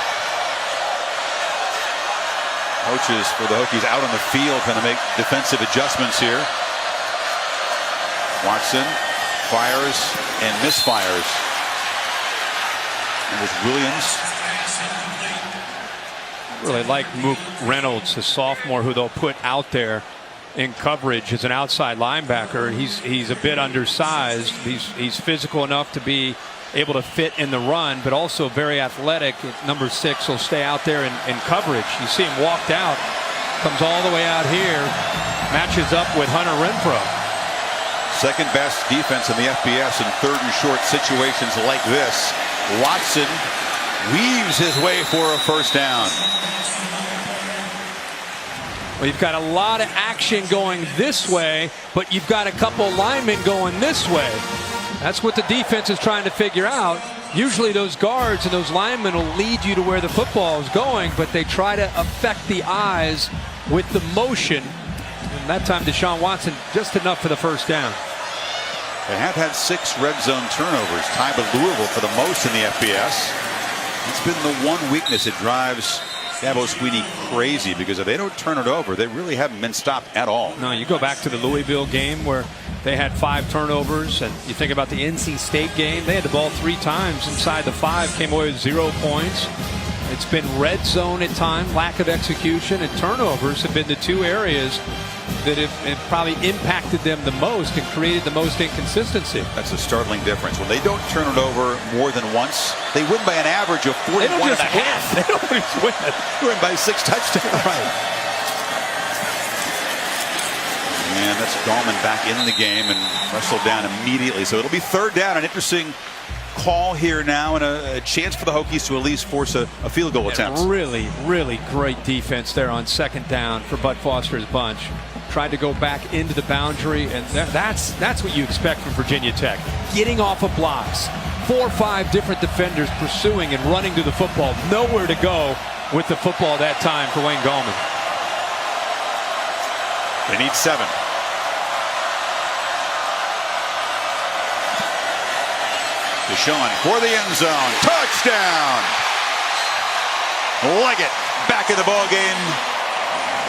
Coaches for the Hokies out on the field going to make defensive adjustments here. Watson fires and misfires. And with Williams. Really like Mook Reynolds, the sophomore, who they'll put out there in coverage as an outside linebacker. He's a bit undersized. He's physical enough to be able to fit in the run, but also very athletic. Number 6 will stay out there in coverage. You see him walked out, comes all the way out here, matches up with Hunter Renfrow. 2nd best defense in the FBS in 3rd and short situations like this. Watson weaves his way for a 1st down. Well, you've got a lot of action going this way, but you've got a couple linemen going this way. That's what the defense is trying to figure out. Usually those guards and those linemen will lead you to where the football is going, but they try to affect the eyes with the motion. And that time Deshaun Watson just enough for the 1st down. They have had 6 red zone turnovers, tied with Louisville for the most in the FBS. It's been the one weakness that drives Dabo Swinney crazy, because if they don't turn it over, they really haven't been stopped at all. No, you go back to the Louisville game where they had 5 turnovers, and you think about the NC State game, they had the ball 3 times inside the 5, came away with 0 points. It's been red zone at times, lack of execution, and turnovers have been the 2 areas that have probably impacted them the most and created the most inconsistency. That's a startling difference. When they don't turn it over more than once, they win by an average of 41 and a half. They don't just win. They win by 6 touchdowns. Right. And that's Gallman back in the game and wrestled down immediately. So it'll be 3rd down. An interesting call here now and a chance for the Hokies to at least force a field goal attempt. Really, really great defense there on second down for Bud Foster's bunch. Tried to go back into the boundary, and that's what you expect from Virginia Tech. Getting off of blocks. 4 or 5 different defenders pursuing and running to the football. Nowhere to go with the football that time for Wayne Gallman. They need 7. Deshaun for the end zone. Touchdown! Leggett back in the ball game.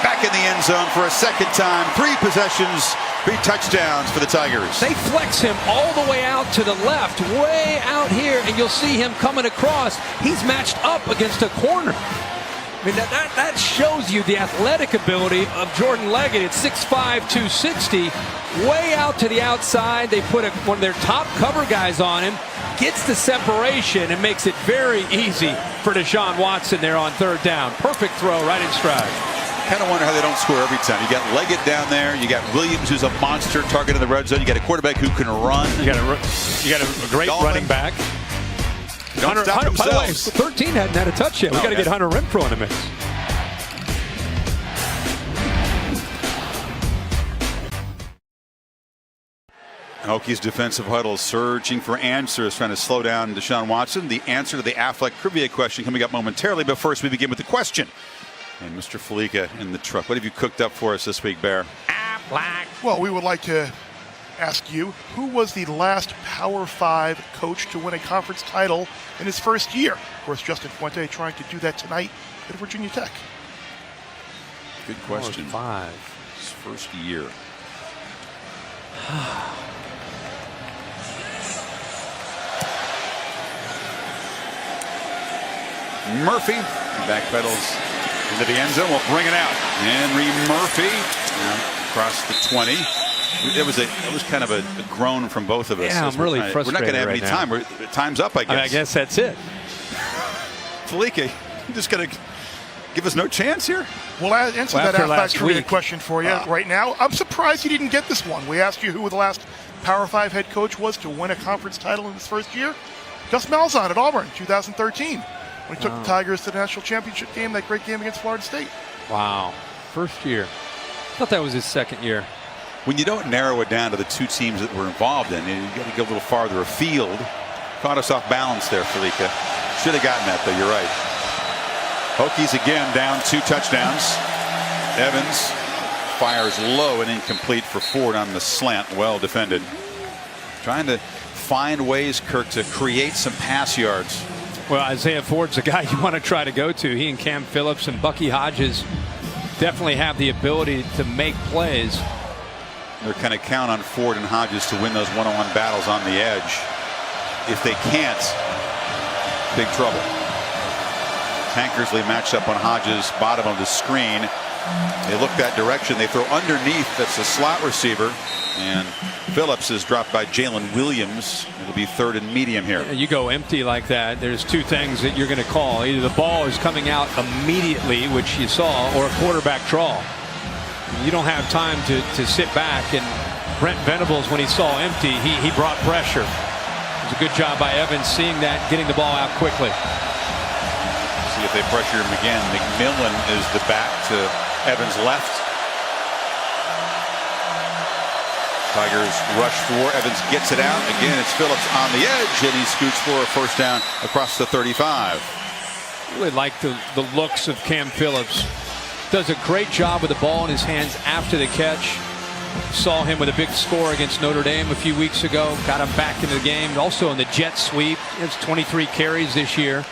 Back in the end zone for a second time. 3 possessions, 3 touchdowns for the Tigers. They flex him all the way out to the left, way out here, and you'll see him coming across. He's matched up against a corner. I mean, that shows you the athletic ability of Jordan Leggett at 6'5", 260. Way out to the outside. They put one of their top cover guys on him. Gets the separation and makes it very easy for Deshaun Watson there on third down. Perfect throw right in stride. Kind of wonder how they don't score every time. You got Leggett down there. You got Williams, who's a monster target in the red zone. You got a quarterback who can run. You got a great Gallman. Running back. Don't stop Hunter, by the way, themselves. 13 hadn't had a touch yet. We got to get Hunter Renfro in the mix. Hokies defensive huddle searching for answers, trying to slow down Deshaun Watson. The answer to the Affleck trivia question coming up momentarily, but first we begin with the question. And Mr. Felica in the truck. What have you cooked up for us this week, Bear? Well, we would like to ask you, who was the last Power 5 coach to win a conference title in his first year? Of course, Justin Fuente trying to do that tonight at Virginia Tech. Good question. Power 5. His first year. Murphy backpedals into the end zone. We'll bring it out. Henry Murphy across the 20. It was kind of a groan from both of us. Yeah, I'm really frustrated. We're not going to have right any time. Time's up, I guess. I guess that's it. Felica, you just going to give us no chance here? We'll answer that Affleck trivia question for you right now. I'm surprised you didn't get this one. We asked you who the last Power 5 head coach was to win a conference title in his first year. Gus Malzahn at Auburn, 2013. When he took the Tigers to the national championship game, that great game against Florida State. Wow. First year. I thought that was his second year. When you don't narrow it down to the 2 teams that were involved in, you got to go a little farther afield. Caught us off balance there, Felica. Should have gotten that, though. You're right. Hokies again down 2 touchdowns. Evans fires low and incomplete for Ford on the slant. Well defended. Trying to find ways, Kirk, to create some pass yards. Well, Isaiah Ford's a guy you want to try to go to. He and Cam Phillips and Bucky Hodges definitely have the ability to make plays. They're kind of count on Ford and Hodges to win those one-on-one battles on the edge. If they can't, big trouble. Tankersley matched up on Hodges, bottom of the screen. They look that direction. They throw underneath. That's a slot receiver. And Phillips is dropped by Jalen Williams. It'll be 3rd and medium here. You go empty like that, there's 2 things that you're going to call. Either the ball is coming out immediately, which you saw, or a quarterback draw. You don't have time to sit back. And Brent Venables, when he saw empty, he brought pressure. It was a good job by Evans seeing that, getting the ball out quickly. See if they pressure him again. McMillan is the back to Evans' left. Tigers rush 4. Evans gets it out. Again, it's Phillips on the edge, and he scoots for a first down across the 35. Really like the looks of Cam Phillips. Does a great job with the ball in his hands after the catch. Saw him with a big score against Notre Dame a few weeks ago. Got him back into the game. Also in the jet sweep. It's 23 carries this year.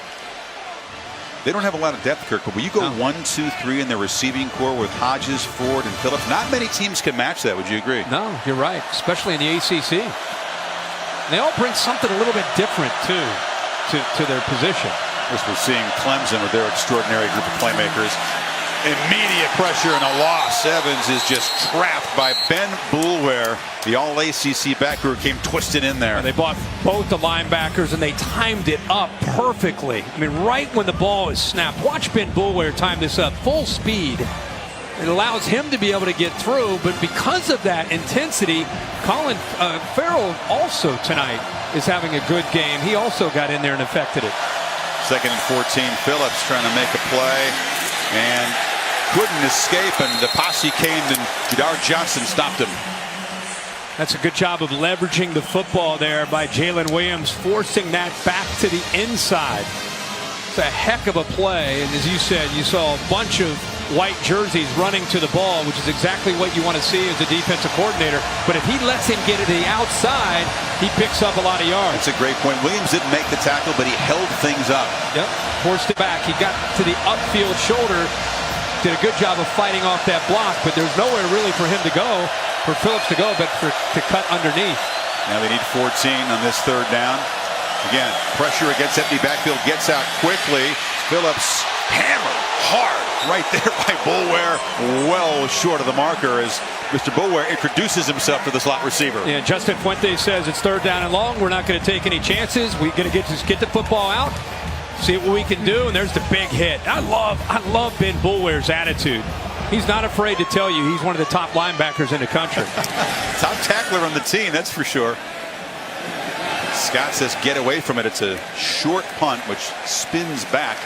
They don't have a lot of depth, Kirk, but when you go 1, 2, 3 in their receiving core with Hodges, Ford, and Phillips, not many teams can match that. Would you agree? No, you're right, especially in the ACC. They all bring something a little bit different, too, to their position. As we're seeing Clemson with their extraordinary group of playmakers. Immediate pressure and a loss. Evans is just trapped by Ben Boulware, the all-ACC back who came twisted in there. And they bought both the linebackers, and they timed it up perfectly. I mean, right when the ball is snapped. Watch Ben Boulware time this up. Full speed. It allows him to be able to get through, but because of that intensity, Colin Farrell also tonight is having a good game. He also got in there and affected it. 2nd and 14. Phillips trying to make a play and couldn't escape, and the posse came and Jadar Johnson stopped him. That's a good job of leveraging the football there by Jalen Williams, forcing that back to the inside. It's a heck of a play, and as you said, you saw a bunch of white jerseys running to the ball, which is exactly what you want to see as a defensive coordinator. But if he lets him get to the outside, he picks up a lot of yards. That's a great point. Williams didn't make the tackle, but he held things up. Yep, forced it back. He got to the upfield shoulder, did a good job of fighting off that block, but there's nowhere really for him to go, for Phillips to go, but to cut underneath. Now they need 14 on this 3rd down. Again, pressure against empty backfield, gets out quickly. Phillips hammered hard right there by Boulware, well short of the marker as Mr. Boulware introduces himself to the slot receiver. Yeah, Justin Fuente says it's 3rd down and long. We're not going to take any chances. We're going to just get the football out, see what we can do, and there's the big hit. I love Ben Boulware's attitude. He's not afraid to tell you he's one of the top linebackers in the country. Top tackler on the team, that's for sure. Scott says get away from it. It's a short punt which spins back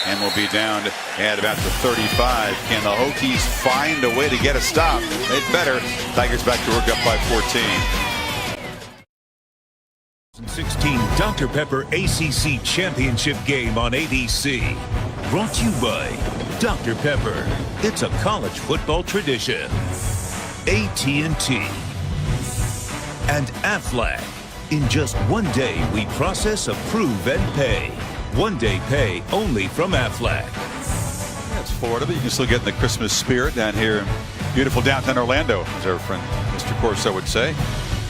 and will be down at about the 35. Can the Hokies find a way to get a stop? They'd better. Tigers back to work, up by 14. 2016 Dr. Pepper ACC Championship game on ABC. Brought to you by Dr. Pepper. It's a college football tradition. AT&T and Aflac. In just one day, we process, approve, and pay. One-day pay only from Aflac. That's Florida, but you can still get in the Christmas spirit down here in beautiful downtown Orlando, as our friend Mr. Corso would say.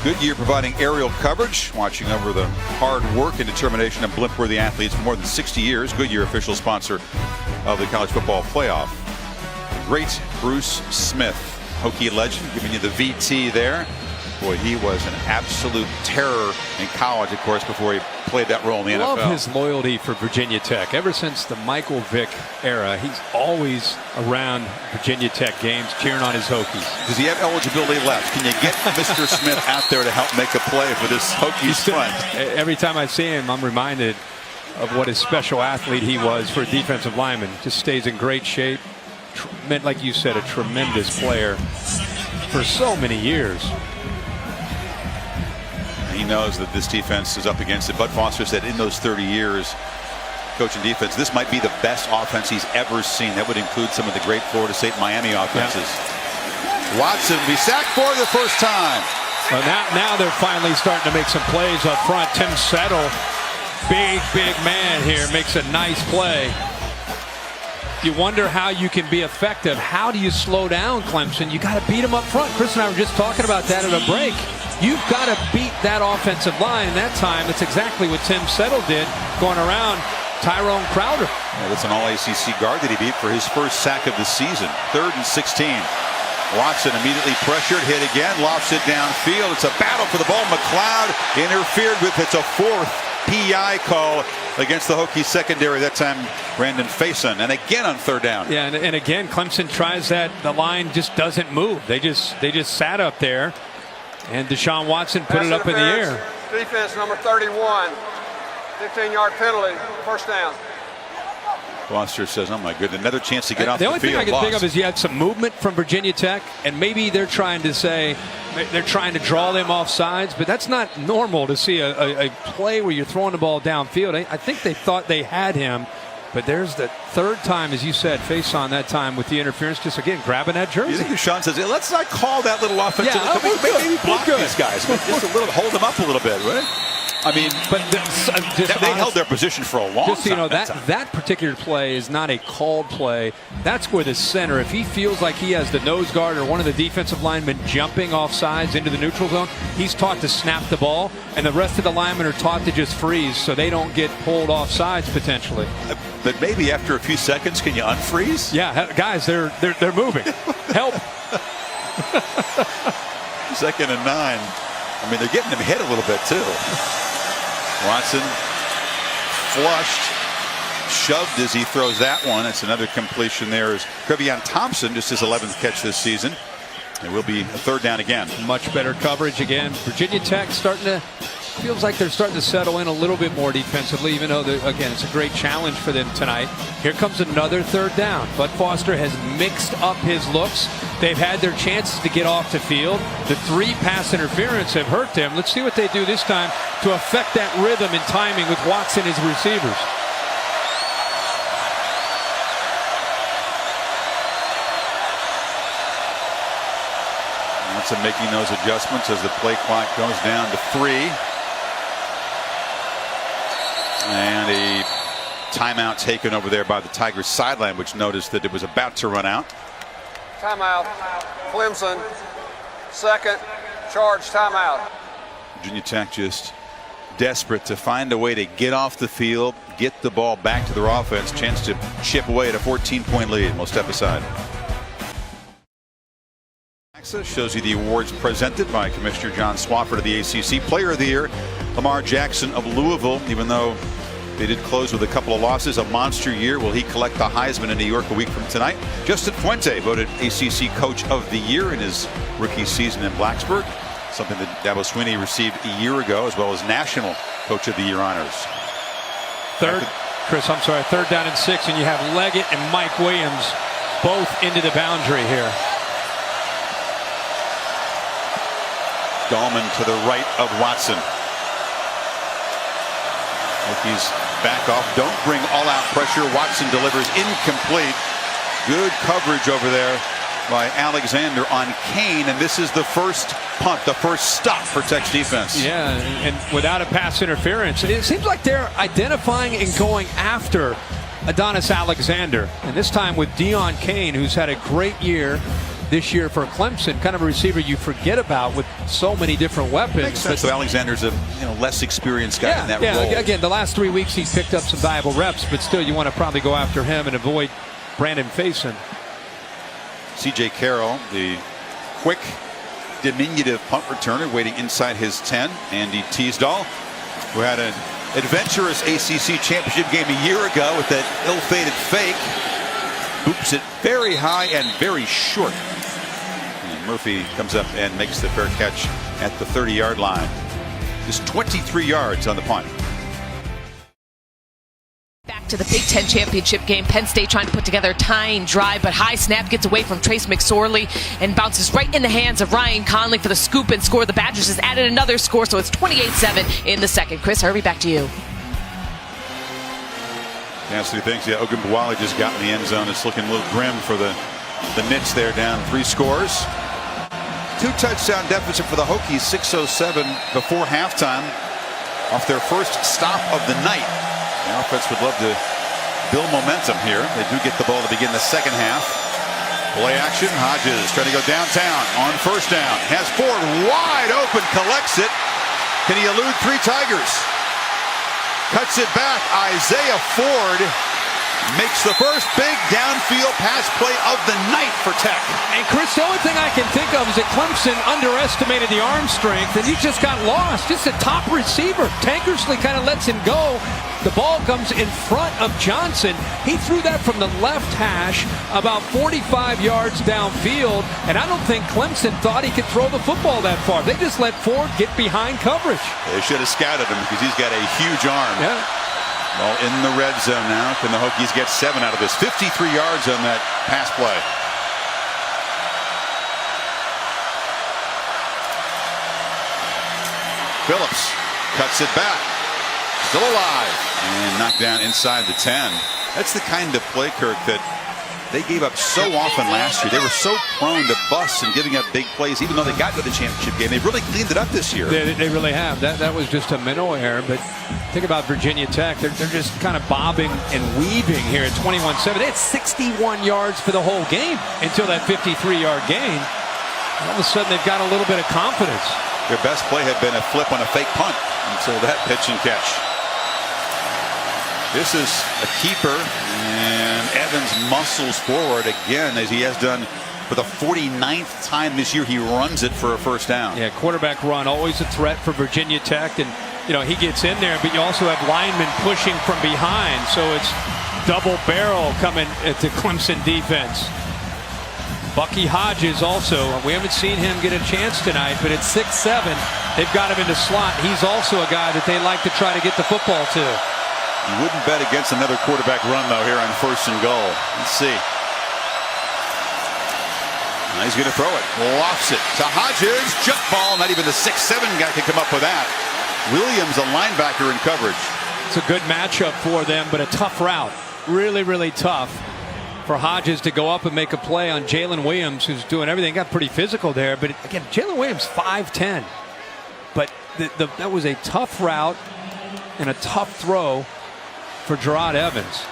Goodyear providing aerial coverage, watching over the hard work and determination of blimp-worthy athletes for more than 60 years. Goodyear, official sponsor of the college football playoff. Great Bruce Smith, Hokie legend, giving you the VT there. Boy, he was an absolute terror in college, of course, before he played that role in the NFL. Love his loyalty for Virginia Tech. Ever since the Michael Vick era, he's always around Virginia Tech games cheering on his Hokies. Does he have eligibility left? Can you get Mr. Smith out there to help make a play for this Hokies front? Every time I see him, I'm reminded of what a special athlete he was for a defensive lineman. Just stays in great shape. Like you said, a tremendous player for so many years. He knows that this defense is up against it. Bud Foster said in those 30 years coaching defense, this might be the best offense he's ever seen. That would include some of the great Florida State and Miami offenses. Yeah. Watson be sacked for the first time. Well, now they're finally starting to make some plays up front. Tim Settle, big man here, makes a nice play. You wonder how you can be effective. How do you slow down Clemson? You got to beat them up front. Chris and I were just talking about that at a break. You've got to beat that offensive line, and that time it's exactly what Tim Settle did, going around Tyrone Crowder. Yeah, that's an all-ACC guard that he beat for his first sack of the season. 3rd and 16. Watson immediately pressured, hit again, lofts it downfield. It's a battle for the ball. McLeod interfered with. It's a 4th PI call against the Hokies secondary. That time Brandon Faison, and again on 3rd down. Yeah, and again Clemson tries that. The line just doesn't move. They just sat up there. And Deshaun Watson put it up in the air. Defense number 31. 15-yard penalty. First down. Foster says, oh my goodness, another chance to get off the field. The only thing I can think of is you had some movement from Virginia Tech, and maybe they're trying to draw them off sides, but that's not normal to see a play where you're throwing the ball downfield. I think they thought they had him. But there's the 3rd time, as you said, face on that time with the interference, just again grabbing that jersey. You think Deshaun says, let's not call that little offensive. Yeah, maybe block these guys. Just a little, hold them up a little bit, right? I mean, but they held their position for a long time. Just so you know, that particular play is not a called play. That's where the center, if he feels like he has the nose guard or one of the defensive linemen jumping off sides into the neutral zone, he's taught to snap the ball, and the rest of the linemen are taught to just freeze so they don't get pulled off sides potentially. But maybe after a few seconds, can you unfreeze? Yeah, guys, they're moving. Help. 2nd and 9. I mean, they're getting him hit a little bit too. Watson flushed, shoved as he throws that one. It's another completion there. Is Crevion Thompson, just his 11th catch this season. It will be a third down again. Much better coverage again. Virginia Tech feels like they're starting to settle in a little bit more defensively, even though, again, it's a great challenge for them tonight. Here comes another third down. Bud Foster has mixed up his looks. They've had their chances to get off the field. The 3 pass interference have hurt them. Let's see what they do this time to affect that rhythm and timing with Watson as receivers. Watson making those adjustments as the play clock goes down to 3. And a timeout taken over there by the Tigers sideline, which noticed that it was about to run out. Timeout. Clemson. Second. Charge timeout. Virginia Tech just desperate to find a way to get off the field, get the ball back to their offense. Chance to chip away at a 14-point lead. We'll step aside. Shows you the awards presented by Commissioner John Swofford of the ACC. Player of the Year, Lamar Jackson of Louisville. Even though they did close with a couple of losses, a monster year. Will he collect the Heisman in New York a week from tonight? Justin Fuente voted ACC Coach of the Year in his rookie season in Blacksburg. Something that Dabo Swinney received a year ago, as well as National Coach of the Year honors. Third down and 6, and you have Leggett and Mike Williams both into the boundary here. Dahlman to the right of Watson. Hokies back off. Don't bring all-out pressure. Watson delivers incomplete. Good coverage over there by Alexander on Kane, and this is the first punt, the first stop for Tech's defense. Yeah, and without a pass interference, it seems like they're identifying and going after Adonis Alexander, and this time with Deon Kane, who's had a great year this year for Clemson, kind of a receiver you forget about with so many different weapons. Makes sense. So Alexander's a less experienced guy in that role. Again, the last 3 weeks he's picked up some valuable reps, but still you want to probably go after him and avoid Brandon Faison. C.J. Carroll, the quick, diminutive punt returner, waiting inside his 10. Andy Teasdall, who had an adventurous ACC championship game a year ago with that ill-fated fake, hoops it very high and very short. And Murphy comes up and makes the fair catch at the 30-yard line. Just 23 yards on the punt. Back to the Big Ten championship game. Penn State trying to put together a tying drive, but high snap gets away from Trace McSorley and bounces right in the hands of Ryan Conley for the scoop and score. The Badgers has added another score, so it's 28-7 in the second. Chris Hervey, back to you. Cassidy thinks, Ogunbowale just got in the end zone. It's looking a little grim for the Knicks there, down 3 scores. 2-touchdown deficit for the Hokies, 6:07 before halftime, off their first stop of the night. The offense would love to build momentum here. They do get the ball to begin the second half. Play action. Hodges trying to go downtown on first down. Has Ford wide open, collects it. Can he elude 3 Tigers? Cuts it back. Isaiah Ford makes the first big downfield pass play of the night for Tech. And Chris, the only thing I can think of is that Clemson underestimated the arm strength and he just got lost. Just a top receiver. Tankersley kind of lets him go. The ball comes in front of Johnson. He threw that from the left hash about 45 yards downfield, and I don't think Clemson thought he could throw the football that far. They just let Ford get behind coverage. They should have scouted him because he's got a huge arm. Yeah. Well, in the red zone now. Can the Hokies get 7 out of this? 53 yards on that pass play. Phillips cuts it back. Still alive. And knocked down inside the 10. That's the kind of play, Kirk, that they gave up so often last year. They were so prone to busts and giving up big plays, even though they got to the championship game. They've really cleaned it up this year. They really have. That was just a mental error. But think about Virginia Tech. They're just kind of bobbing and weaving here at 21-7. They had 61 yards for the whole game until that 53-yard gain. All of a sudden, they've got a little bit of confidence. Their best play had been a flip on a fake punt until that pitch and catch. This is a keeper, and Evans muscles forward again, as he has done for the 49th time this year. He runs it for a first down. Yeah, quarterback run, always a threat for Virginia Tech, and you know, he gets in there, but you also have linemen pushing from behind, so it's double barrel coming at the Clemson defense. Bucky Hodges also, we haven't seen him get a chance tonight, but at 6'7", they've got him in the slot. He's also a guy that they like to try to get the football to. You wouldn't bet against another quarterback run, though, here on 1st and goal. Let's see. Now he's going to throw it. Lofts it to Hodges. Jump ball. Not even the 6'7" guy can come up with that. Williams, a linebacker in coverage. It's a good matchup for them, but a tough route. Really, really tough for Hodges to go up and make a play on Jalen Williams, who's doing everything. Got pretty physical there, but again, Jalen Williams 5'10". But that was a tough route and a tough throw for Gerard Evans.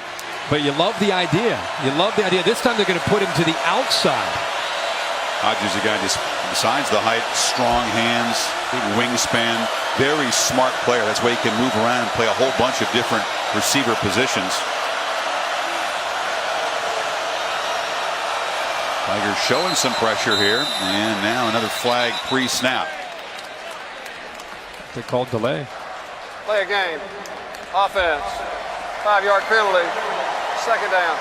But you love the idea. You love the idea. This time they're going to put him to the outside. Hodges, a guy just besides the height, strong hands, big wingspan, very smart player. That's why he can move around and play a whole bunch of different receiver positions. Tigers showing some pressure here, and now another flag pre-snap. They called delay. Play a game. Offense. 5-yard penalty. 2nd down.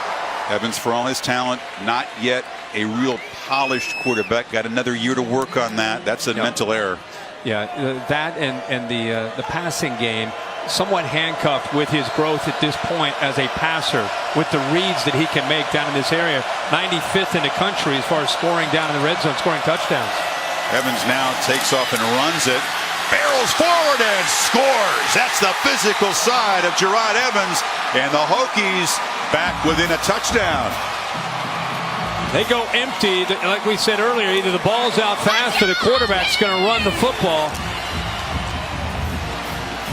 Evans, for all his talent, not yet a real polished quarterback. Got another year to work on that. That's a mental error. Yeah, that and the passing game somewhat handcuffed with his growth at this point as a passer, with the reads that he can make down in this area. 95th in the country as far as scoring down in the red zone, scoring touchdowns. Evans now takes off and runs it. Barrels forward and scores. That's the physical side of Gerard Evans, and the Hokies back within a touchdown. They go empty, like we said earlier. Either the ball's out fast or the quarterback's going to run the football.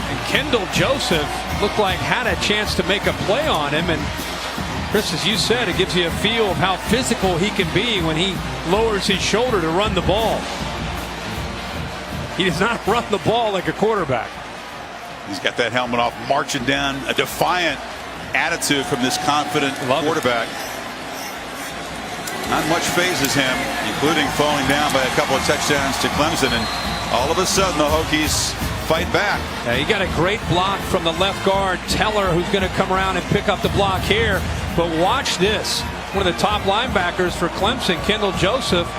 And Kendall Joseph looked like had a chance to make a play on him. And Chris, as you said, it gives you a feel of how physical he can be when he lowers his shoulder to run the ball. He does not run the ball like a quarterback. He's got that helmet off, marching down, a defiant attitude from this confident quarterback. Not much phases him, including falling down by a couple of touchdowns to Clemson, and all of a sudden the Hokies fight back. Yeah, he got a great block from the left guard, Teller, who's going to come around and pick up the block here. But watch this. One of the top linebackers for Clemson, Kendall Joseph,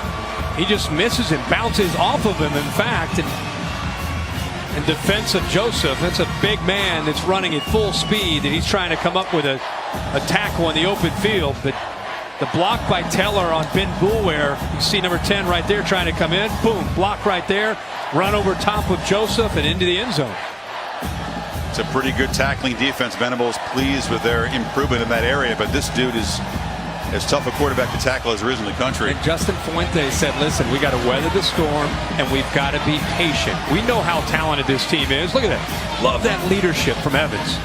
he just misses him, bounces off of him, in fact. And in defense of Joseph, that's a big man that's running at full speed, and he's trying to come up with a tackle in the open field. But the block by Teller on Ben Boulware, you see number 10 right there trying to come in. Boom, block right there. Run over top of Joseph and into the end zone. It's a pretty good tackling defense. Venables pleased with their improvement in that area, but this dude is as tough a quarterback to tackle as there is in the country. And Justin Fuente said, listen, we got to weather the storm and we've got to be patient. We know how talented this team is. Look at that. Love that leadership from Evans.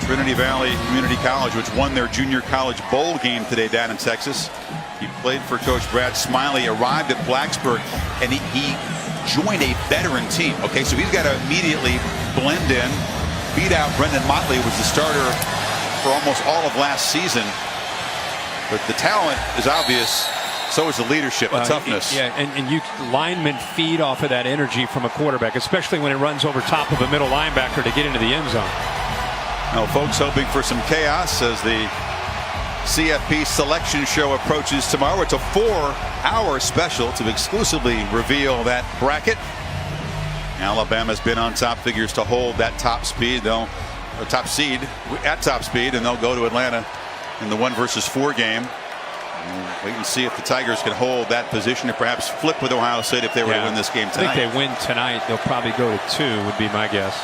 Trinity Valley Community College, which won their junior college bowl game today down in Texas. He played for Coach Brad Smiley, arrived at Blacksburg, and he joined a veteran team. Okay, so he's got to immediately blend in, beat out Brendan Motley, who was the starter for almost all of last season. But the talent is obvious. So is the leadership, the toughness. Yeah, and you linemen feed off of that energy from a quarterback, especially when it runs over top of a middle linebacker to get into the end zone. Now, folks hoping for some chaos as the CFP selection show approaches tomorrow. It's a 4-hour special to exclusively reveal that bracket. Alabama's been on top, figures to hold that top seed, at top speed, and they'll go to Atlanta in the 1 versus 4 game. We'll wait and see if the Tigers can hold that position, or perhaps flip with Ohio State if they were to win this game tonight. I think they win tonight, they'll probably go to 2, would be my guess.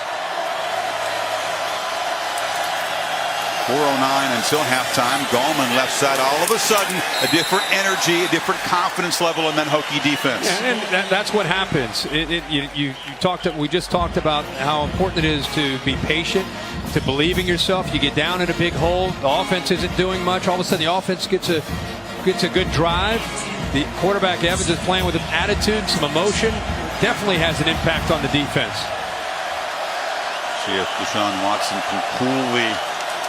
4:09 until halftime. Gallman left side. All of a sudden, a different energy, a different confidence level in that Hokie defense. Yeah, and that's what happens. We just talked about how important it is to be patient, to believe in yourself. You get down in a big hole. The offense isn't doing much. All of a sudden, the offense gets a good drive. The quarterback Evans is playing with an attitude, some emotion. Definitely has an impact on the defense. See if Deshaun Watson can coolly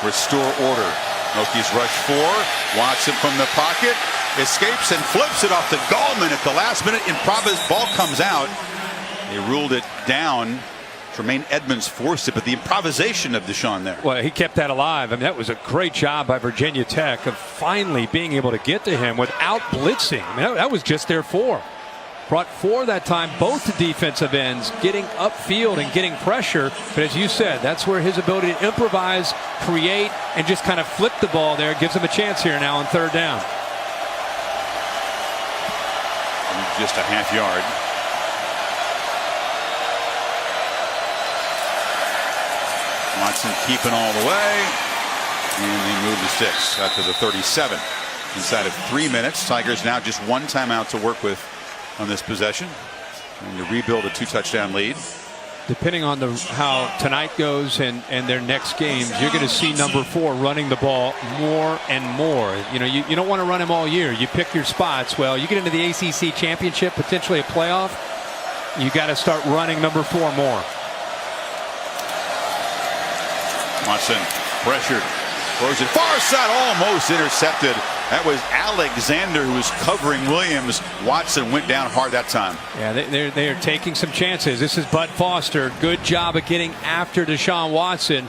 restore order. Hokies rush 4. Watson from the pocket escapes and flips it off to Gallman at the last minute. Improvised ball comes out. They ruled it down. Tremaine Edmonds forced it, but the improvisation of Deshaun there. Well, he kept that alive. I mean, that was a great job by Virginia Tech of finally being able to get to him without blitzing. I mean, that was just their 4. Brought 4 that time, both the defensive ends getting upfield and getting pressure. But as you said, that's where his ability to improvise, create, and just kind of flip the ball there gives him a chance here now on 3rd down. Just a half yard. Watson keeping all the way, and they move the sticks out to the 37 inside of 3 minutes. Tigers now just 1 timeout to work with on this possession, and to rebuild a 2-touchdown lead. Depending on how tonight goes and their next games, you're going to see number 4 running the ball more and more. You know, you don't want to run him all year. You pick your spots. Well, you get into the ACC championship, potentially a playoff, you got to start running number 4 more. Watson pressured, throws it far side, almost intercepted. That was Alexander who was covering Williams. Watson went down hard that time. Yeah, they are taking some chances. This is Bud Foster. Good job at getting after Deshaun Watson.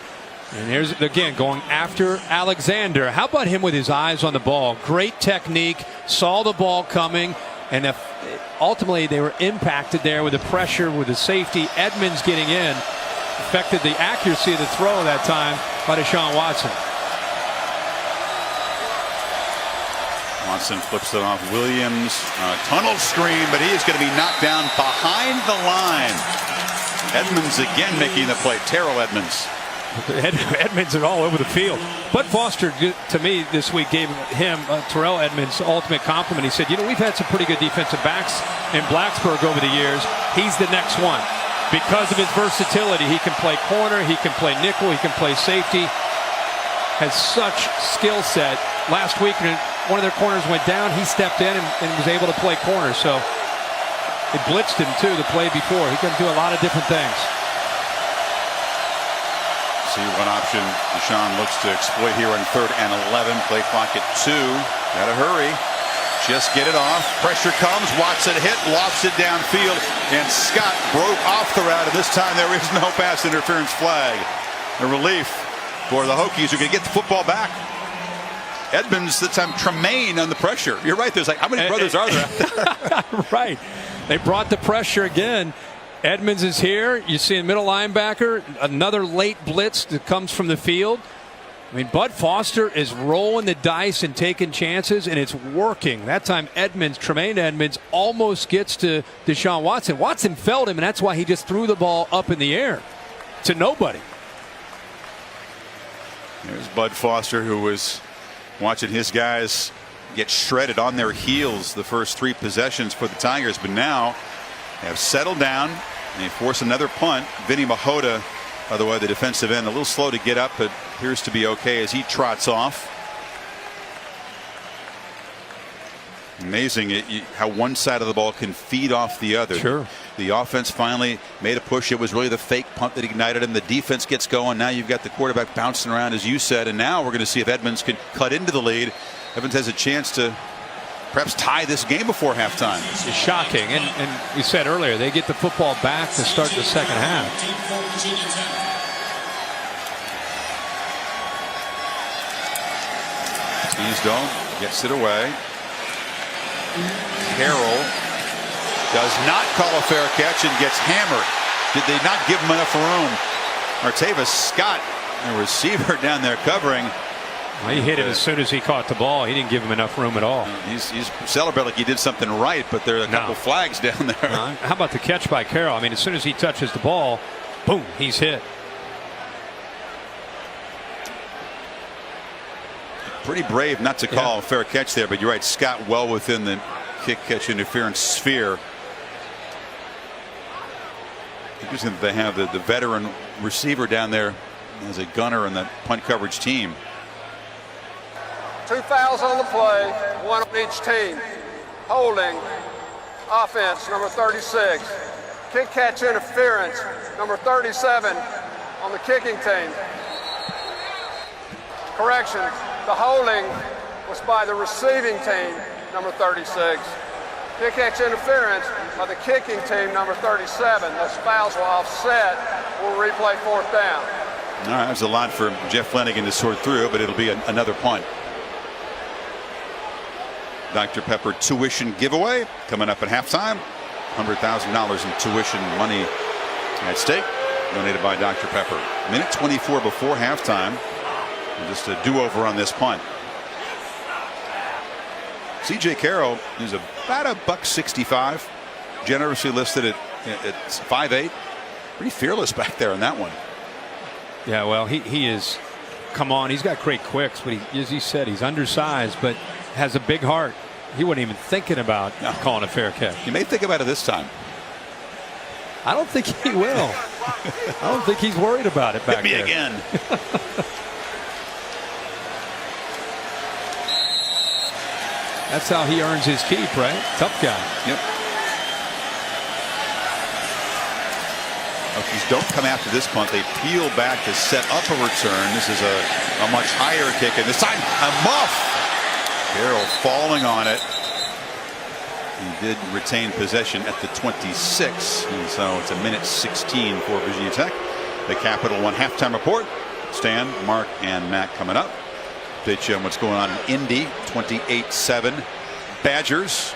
And here's again going after Alexander. How about him with his eyes on the ball? Great technique. Saw the ball coming, and ultimately they were impacted there with the pressure, with the safety. Edmonds getting in affected the accuracy of the throw that time by Deshaun Watson. Watson flips it off Williams. Tunnel screen, but he is going to be knocked down behind the line. Edmonds again making the play. Terrell Edmonds. Edmonds are all over the field. Bud Foster, to me, this week gave him Terrell Edmonds' ultimate compliment. He said, you know, we've had some pretty good defensive backs in Blacksburg over the years. He's the next one. Because of his versatility, he can play corner, he can play nickel, he can play safety. Has such skill set. Last week, one of their corners went down. He stepped in and was able to play corner. So it blitzed him, too, the play before. He can do a lot of different things. See what option Deshaun looks to exploit here on 3rd and 11. Play clock at 2. Gotta hurry. Just get it off. Pressure comes. Watson hit, lofts it downfield, and Scott broke off the route. And this time there is no pass interference flag. A relief for the Hokies who can get the football back. Edmonds, this time Tremaine on the pressure. You're right. There's like, how many brothers are there? Right. They brought the pressure again. Edmonds is here. You see a middle linebacker. Another late blitz that comes from the field. I mean, Bud Foster is rolling the dice and taking chances, and it's working. That time, Tremaine Edmonds, almost gets to Deshaun Watson. Watson felled him, and that's why he just threw the ball up in the air to nobody. There's Bud Foster, who was watching his guys get shredded on their heels the first 3 possessions for the Tigers, but now have settled down, and they force another punt. Vinny Mahota, by the way, the defensive end, a little slow to get up, but appears to be okay as he trots off. Amazing how one side of the ball can feed off the other. Sure. The offense finally made a push. It was really the fake punt that ignited him. The defense gets going. Now you've got the quarterback bouncing around, as you said, and now we're going to see if Edmonds can cut into the lead. Edmonds has a chance to perhaps tie this game before halftime. It's shocking. And we said earlier, they get the football back to start the second half. Teasdale gets it away. Carroll does not call a fair catch and gets hammered. Did they not give him enough room? Martavis Scott, the receiver down there covering. Well, he hit it as soon as he caught the ball. He didn't give him enough room at all. He's celebrating like he did something right, but there are a couple flags down there. How about the catch by Carroll? I mean, as soon as he touches the ball, boom, he's hit. Pretty brave not to call a fair catch there, but you're right, Scott well within the kick catch interference sphere. Interesting that they have the veteran receiver down there as a gunner in that punt coverage team. 2 fouls on the play, 1 on each team. Holding, offense, number 36. Kick catch interference, number 37 on the kicking team. Correction, the holding was by the receiving team, number 36. Kick catch interference by the kicking team, number 37. Those fouls will offset We'll replay 4th down. All right, there's a lot for Jeff Flanagan to sort through, but it'll be another punt. Dr. Pepper tuition giveaway coming up at halftime. $100,000 in tuition money at stake, donated by Dr. Pepper. Minute 24 before halftime. And just a do-over on this punt. C.J. Carroll is about $165, generously listed at 5'8". Pretty fearless back there in that one. Yeah, well, he is. Come on, he's got great quicks, but as he said, he's undersized, but has a big heart. He wasn't even thinking about calling a fair catch. He may think about it this time. I don't think he will. I don't think he's worried about it back there. Hit me again. That's how he earns his keep, right? Tough guy. Yep. Hokies don't come after this punt. They peel back to set up a return. This is a much higher kick, and this time a muff. Carroll falling on it. He did retain possession at the 26, and so it's a minute 16 for Virginia Tech. The Capital One halftime report. Stan, Mark, and Matt coming up. Update you on what's going on in Indy. 28-7 Badgers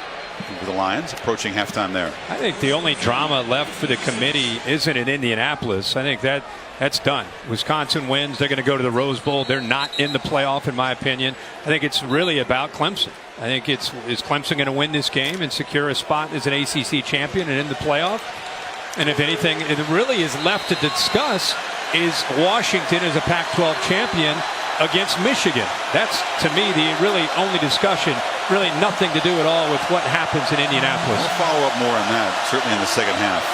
over the Lions, approaching halftime there. I think the only drama left for the committee isn't in Indianapolis. I think that's done. Wisconsin wins. They're going to go to the Rose Bowl. They're not in the playoff, in my opinion. I think it's really about Clemson. I think is Clemson going to win this game and secure a spot as an ACC champion and in the playoff? And if anything, it really is left to discuss is Washington as a Pac-12 champion against Michigan. That's, to me, the really only discussion. Really nothing to do at all with what happens in Indianapolis. We'll follow up more on that, certainly in the second half.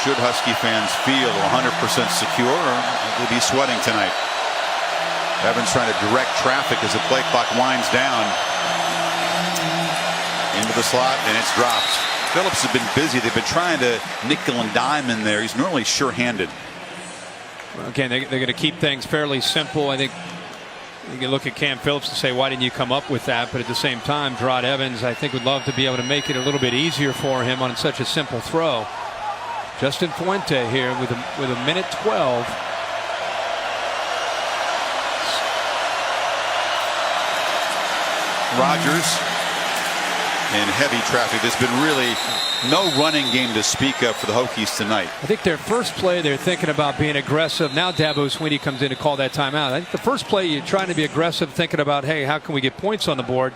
Should Husky fans feel 100% secure, or will they be sweating tonight? Evans trying to direct traffic as the play clock winds down. Into the slot, and it's dropped. Phillips has been busy. They've been trying to nickel and dime in there. He's normally sure-handed. Again, they're going to keep things fairly simple. I think you can look at Cam Phillips and say, why didn't you come up with that? But at the same time, Gerard Evans, I think, would love to be able to make it a little bit easier for him on such a simple throw. Justin Fuente here with a minute 12. Rodgers in heavy traffic. There's been really no running game to speak of for the Hokies tonight. I think their first play, they're thinking about being aggressive. Now Dabo Swinney comes in to call that timeout. I think the first play, you're trying to be aggressive, thinking about, hey, how can we get points on the board?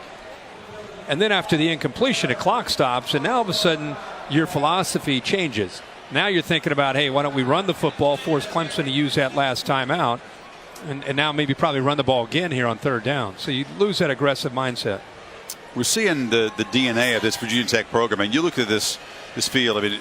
And then after the incompletion, a clock stops, and now all of a sudden your philosophy changes. Now you're thinking about, hey, why don't we run the football, force Clemson to use that last timeout, and now maybe probably run the ball again here on third down. So you lose that aggressive mindset. We're seeing the DNA of this Virginia Tech program, and you look at this field. I mean,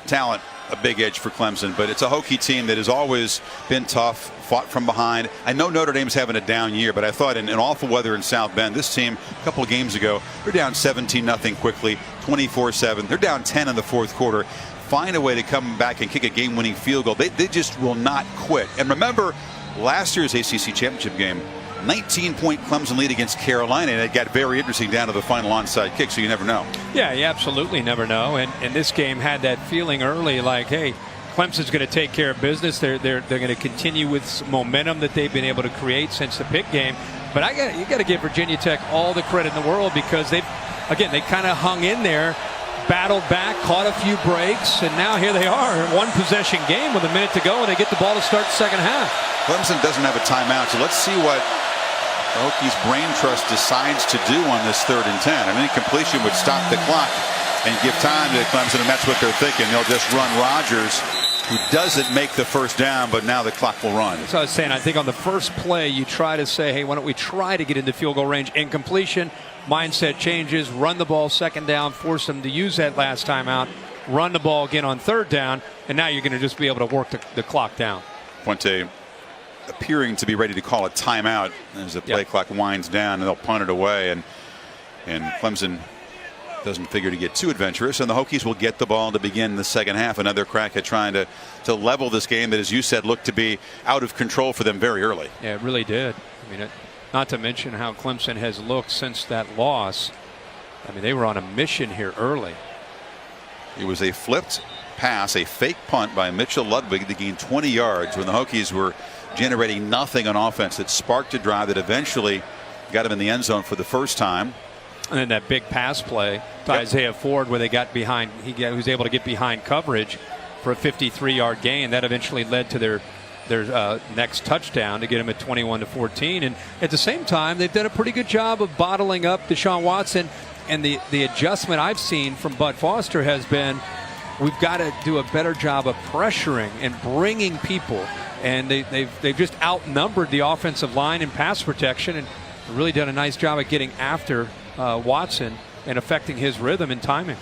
talent, a big edge for Clemson, but it's a Hokie team that has always been tough, fought from behind. I know Notre Dame's having a down year, but I thought in awful weather in South Bend, this team a couple of games ago, they're down 17-0 quickly, 24-7. They're down 10 in the fourth quarter. Find a way to come back and kick a game-winning field goal. They just will not quit. And remember, last year's ACC championship game, 19-point Clemson lead against Carolina, and it got very interesting down to the final onside kick, so you never know. Yeah, you absolutely never know. And this game had that feeling early like, hey, Clemson's going to take care of business. They're going to continue with momentum that they've been able to create since the Pitt game. But you got to give Virginia Tech all the credit in the world because they kind of hung in there, battled back, caught a few breaks, and now here they are, one possession game with a minute to go, and they get the ball to start the second half. Clemson doesn't have a timeout, so let's see what Hokies brain trust decides to do on this 3rd and 10. I mean, completion would stop the clock and give time to Clemson, and that's what they're thinking. They'll just run Rodgers, who doesn't make the first down, but now the clock will run. That's what I was saying. I think on the first play, you try to say, hey, why don't we try to get into field goal range? Incompletion, mindset changes, run the ball second down, force them to use that last timeout, run the ball again on third down, and now you're going to just be able to work the clock down. Fuente appearing to be ready to call a timeout as the play clock winds down, and they'll punt it away, and Clemson doesn't figure to get too adventurous, and the Hokies will get the ball to begin the second half. Another crack at trying to level this game that, as you said, looked to be out of control for them very early. Yeah, it really did. I mean, not to mention how Clemson has looked since that loss. I mean, they were on a mission here early. It was a flipped pass, a fake punt by Mitchell Ludwig that gained 20 yards when the Hokies were generating nothing on offense. That sparked a drive that eventually got him in the end zone for the first time. And then that big pass play to Isaiah Ford where they got behind, he was able to get behind coverage for a 53-yard gain. That eventually led to their next touchdown to get him at 21-14. And at the same time, they've done a pretty good job of bottling up Deshaun Watson. And the adjustment I've seen from Bud Foster has been, we've got to do a better job of pressuring and bringing people. And they've just outnumbered the offensive line in pass protection and really done a nice job of getting after Watson and affecting his rhythm and timing.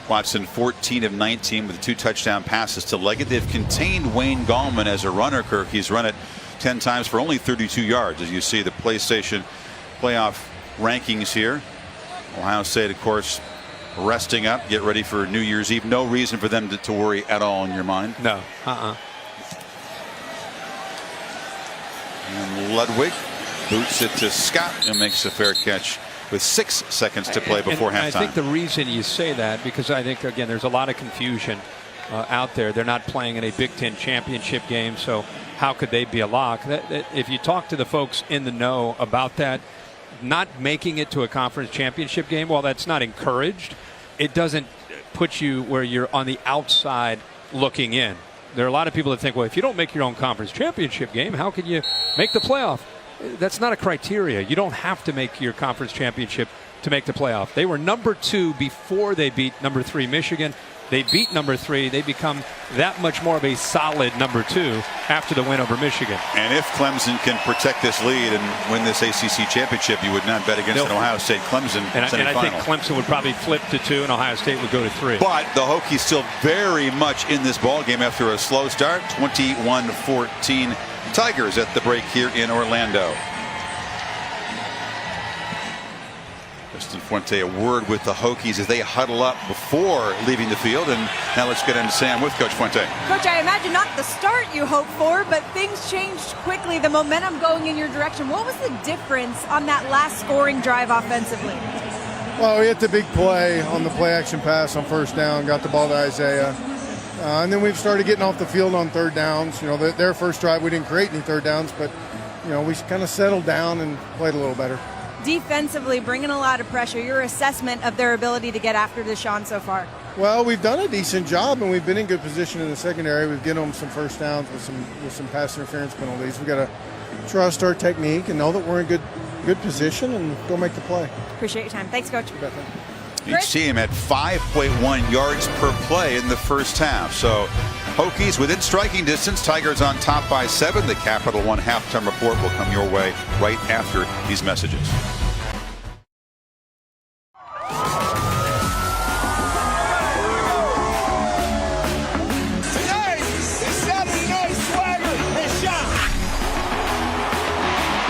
Watson 14 of 19 with 2 touchdown passes to Leggett. They've contained Wayne Gallman as a runner, Kirk. He's run it 10 times for only 32 yards. As you see the PlayStation playoff rankings here. Ohio State, of course, resting up, get ready for New Year's Eve. No reason for them to worry at all in your mind. No. And Ludwig boots it to Scott and makes a fair catch with 6 seconds to play before halftime. I think the reason you say that, because I think, again, there's a lot of confusion out there. They're not playing in a Big Ten championship game, so how could they be a lock? If you talk to the folks in the know about that, not making it to a conference championship game, while that's not encouraged, it doesn't put you where you're on the outside looking in. There are a lot of people that think, well, if you don't make your own conference championship game, how can you make the playoff? That's not a criteria. You don't have to make your conference championship to make the playoff. They were number 2 before they beat number 3 Michigan. They beat number 3. They become that much more of a solid number 2 after the win over Michigan. And if Clemson can protect this lead and win this ACC championship, you would not bet against an Ohio State Clemson semifinal. And I think Clemson would probably flip to 2 and Ohio State would go to 3. But the Hokies still very much in this ball game after a slow start. 21-14 Tigers at the break here in Orlando. Justin Fuente, a word with the Hokies as they huddle up before leaving the field. And now let's get into Sam with Coach Fuente. Coach, I imagine not the start you hoped for, but things changed quickly. The momentum going in your direction. What was the difference on that last scoring drive offensively? Well, we hit the big play on the play action pass on first down, got the ball to Isaiah. And then we've started getting off the field on third downs. You know, their first drive, we didn't create any third downs, but, you know, we kind of settled down and played a little better. Defensively, bringing a lot of pressure. Your assessment of their ability to get after Deshaun so far? Well, we've done a decent job, and we've been in good position in the secondary. We've given them some first downs with some pass interference penalties. We've got to trust our technique and know that we're in good position and go make the play. Appreciate your time. Thanks, Coach. Each team at 5.1 yards per play in the first half. So Hokies within striking distance. Tigers on top by 7. The Capital One halftime report will come your way right after these messages.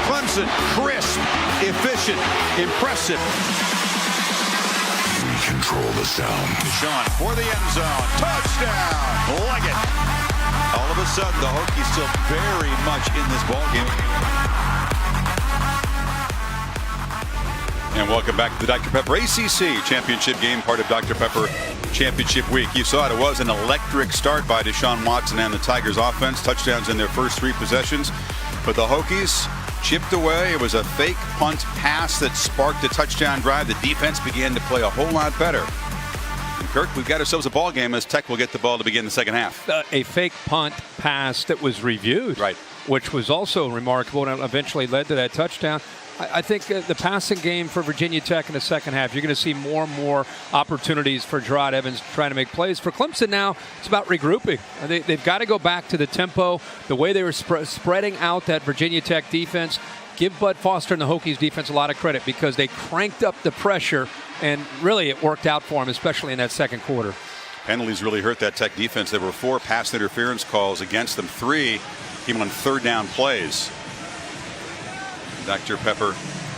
Clemson, crisp, efficient, impressive. Control the sound. Deshaun for the end zone. Touchdown. Leggett. All of a sudden, the Hokies still very much in this ballgame. And welcome back to the Dr. Pepper ACC championship game, part of Dr. Pepper Championship Week. You saw it was an electric start by Deshaun Watson and the Tigers offense. Touchdowns in their first 3 possessions. But the Hokies chipped away. It was a fake punt pass that sparked a touchdown drive. The defense began to play a whole lot better. And Kirk, we've got ourselves a ball game as Tech will get the ball to begin the second half. A fake punt pass that was reviewed, right, which was also remarkable and eventually led to that touchdown. I think the passing game for Virginia Tech in the second half, you're going to see more and more opportunities for Gerard Evans trying to make plays. For Clemson now, it's about regrouping. They've got to go back to the tempo, the way they were spreading out that Virginia Tech defense. Give Bud Foster and the Hokies defense a lot of credit because they cranked up the pressure, and really it worked out for them, especially in that second quarter. Penalties really hurt that Tech defense. There were 4 pass interference calls against them, 3 even on third down plays. Dr. Pepper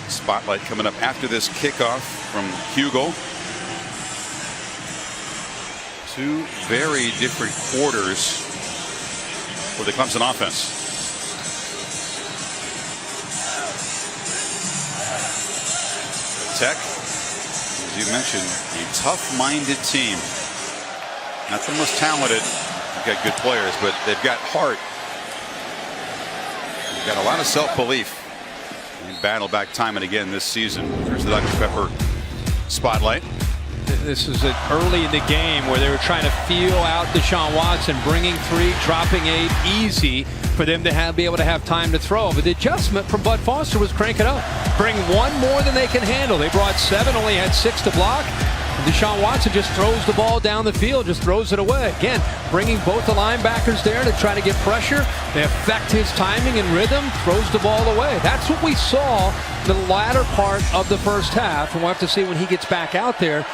spotlight coming up after this kickoff from Hugel. 2 very different quarters for the Clemson offense. Tech, as you mentioned, a tough-minded team. Not the most talented. They've got good players, but they've got heart. They've got a lot of self-belief. They battle back time and again this season. Here's the Dr. Pepper spotlight. This is early in the game where they were trying to feel out Deshaun Watson, bringing 3, dropping 8, easy for them to be able to have time to throw. But the adjustment from Bud Foster was crank it up. Bring 1 more than they can handle. They brought 7, only had 6 to block. And Deshaun Watson just throws the ball down the field, just throws it away. Again, bringing both the linebackers there to try to get pressure. They affect his timing and rhythm, throws the ball away. That's what we saw the latter part of the first half. And we'll have to see when he gets back out there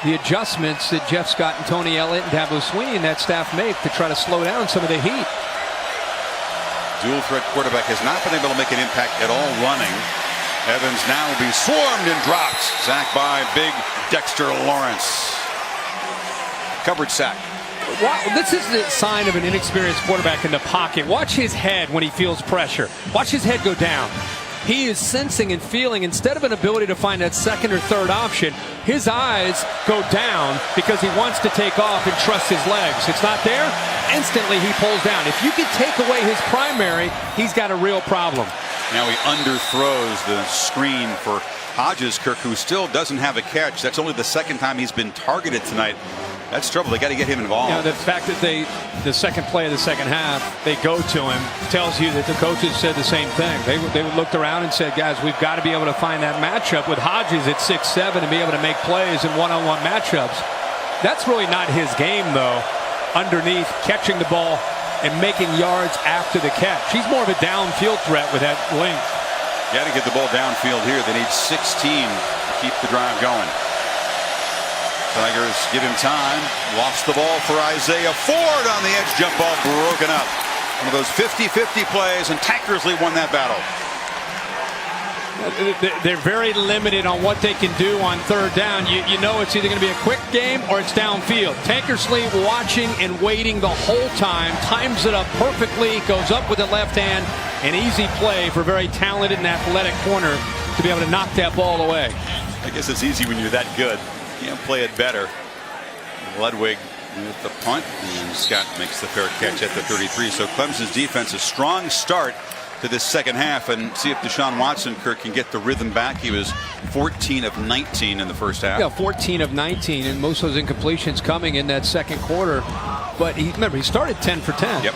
the adjustments that Jeff Scott and Tony Elliott and Dabo Swinney and that staff make to try to slow down some of the heat. Dual threat quarterback has not been able to make an impact at all running. Evans now will be swarmed and dropped. Sacked by big Dexter Lawrence. Coverage sack. Wow, this is the sign of an inexperienced quarterback in the pocket. Watch his head when he feels pressure. Watch his head go down. He is sensing and feeling, instead of an ability to find that second or third option, his eyes go down because he wants to take off and trust his legs. It's not there. Instantly he pulls down. If you can take away his primary, he's got a real problem. Now he underthrows the screen for Hodges, Kirk, who still doesn't have a catch. That's only the second time he's been targeted tonight. That's trouble. They got to get him involved. You know, the fact that the second play of the second half, they go to him, tells you that the coaches said the same thing. They looked around and said, guys, we've got to be able to find that matchup with Hodges at 6'7" and be able to make plays in one-on-one matchups. That's really not his game, though. Underneath, catching the ball and making yards after the catch. He's more of a downfield threat with that length. Got to get the ball downfield here. They need 16 to keep the drive going. Tigers give him time. Lost the ball for Isaiah Ford on the edge. Jump ball broken up. One of those 50-50 plays, and Tankersley won that battle. They're very limited on what they can do on third down. You know it's either going to be a quick game or it's downfield. Tankersley watching and waiting the whole time. Times it up perfectly. Goes up with the left hand. An easy play for a very talented and athletic corner to be able to knock that ball away. I guess it's easy when you're that good. You can't play it better. Ludwig with the punt, and Scott makes the fair catch at the 33. So Clemson's defense, a strong start to this second half, and see if Deshaun Watson, Kirk, can get the rhythm back. He was 14 of 19 in the first half. Yeah, 14 of 19, and most of those incompletions coming in that second quarter. But remember, he started 10 for 10. Yep.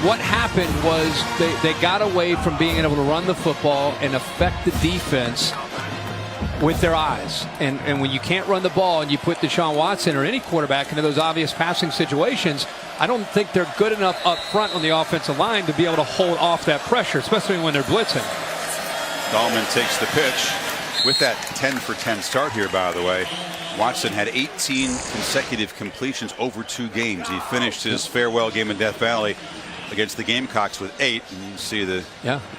What happened was they got away from being able to run the football and affect the defense with their eyes. And when you can't run the ball and you put Deshaun Watson or any quarterback into those obvious passing situations, I don't think they're good enough up front on the offensive line to be able to hold off that pressure, especially when they're blitzing. Dahlman takes the pitch with that 10 for 10 start here, by the way. Watson had 18 consecutive completions over 2 games. He finished his farewell game in Death Valley against the Gamecocks with 8. And you see the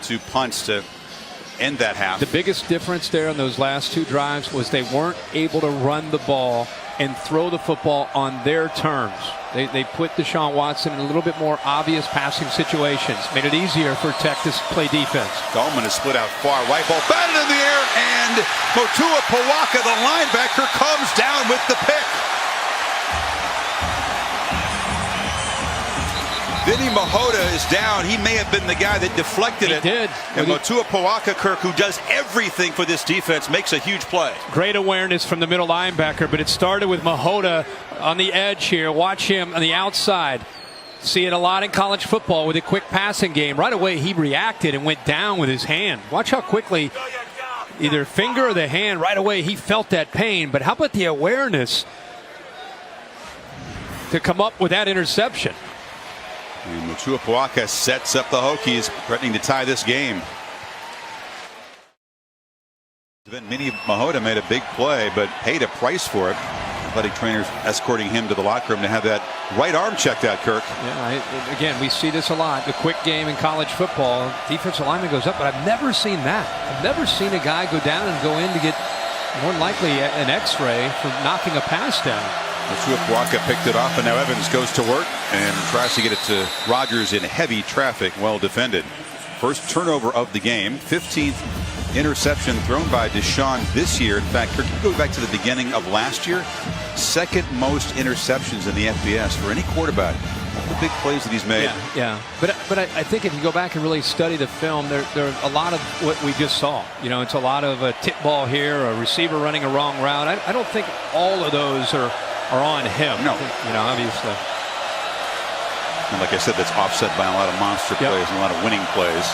2 punts to end that half. The biggest difference there in those last 2 drives was they weren't able to run the ball and throw the football on their terms. They put Deshaun Watson in a little bit more obvious passing situations, made it easier for Tech to play defense. Dahlman is split out far right, ball batted in the air, and Motua Pawaka, the linebacker, comes down with the pick. Vinny Mahota is down. He may have been the guy that deflected it. He did. And Motua Pawaka, Kirk, who does everything for this defense, makes a huge play. Great awareness from the middle linebacker, but it started with Mahota on the edge here. Watch him on the outside. See it a lot in college football with a quick passing game. Right away, he reacted and went down with his hand. Watch how quickly, either finger or the hand, right away he felt that pain. But how about the awareness to come up with that interception? And Motua Pawaka sets up the Hokies, threatening to tie this game. Vinny Mahota made a big play, but paid a price for it. Athletic trainers escorting him to the locker room to have that right arm checked out, Kirk. Yeah, again, we see this a lot. The quick game in college football, defensive lineman goes up, but I've never seen that. I've never seen a guy go down and go in to get, more than likely, an X-ray for knocking a pass down. Waka picked it off, and now Evans goes to work and tries to get it to Rodgers in heavy traffic. Well defended. First turnover of the game, 15th interception thrown by Deshaun this year. In fact, Kirk, you go back to the beginning of last year, second most interceptions in the FBS for any quarterback. All the big plays that he's made. Yeah. But I think if you go back and really study the film, there are a lot of what we just saw. You know, it's a lot of a tip ball here, a receiver running a wrong route. I don't think all of those are on him. No. You know, obviously. And like I said, that's offset by a lot of monster plays and a lot of winning plays.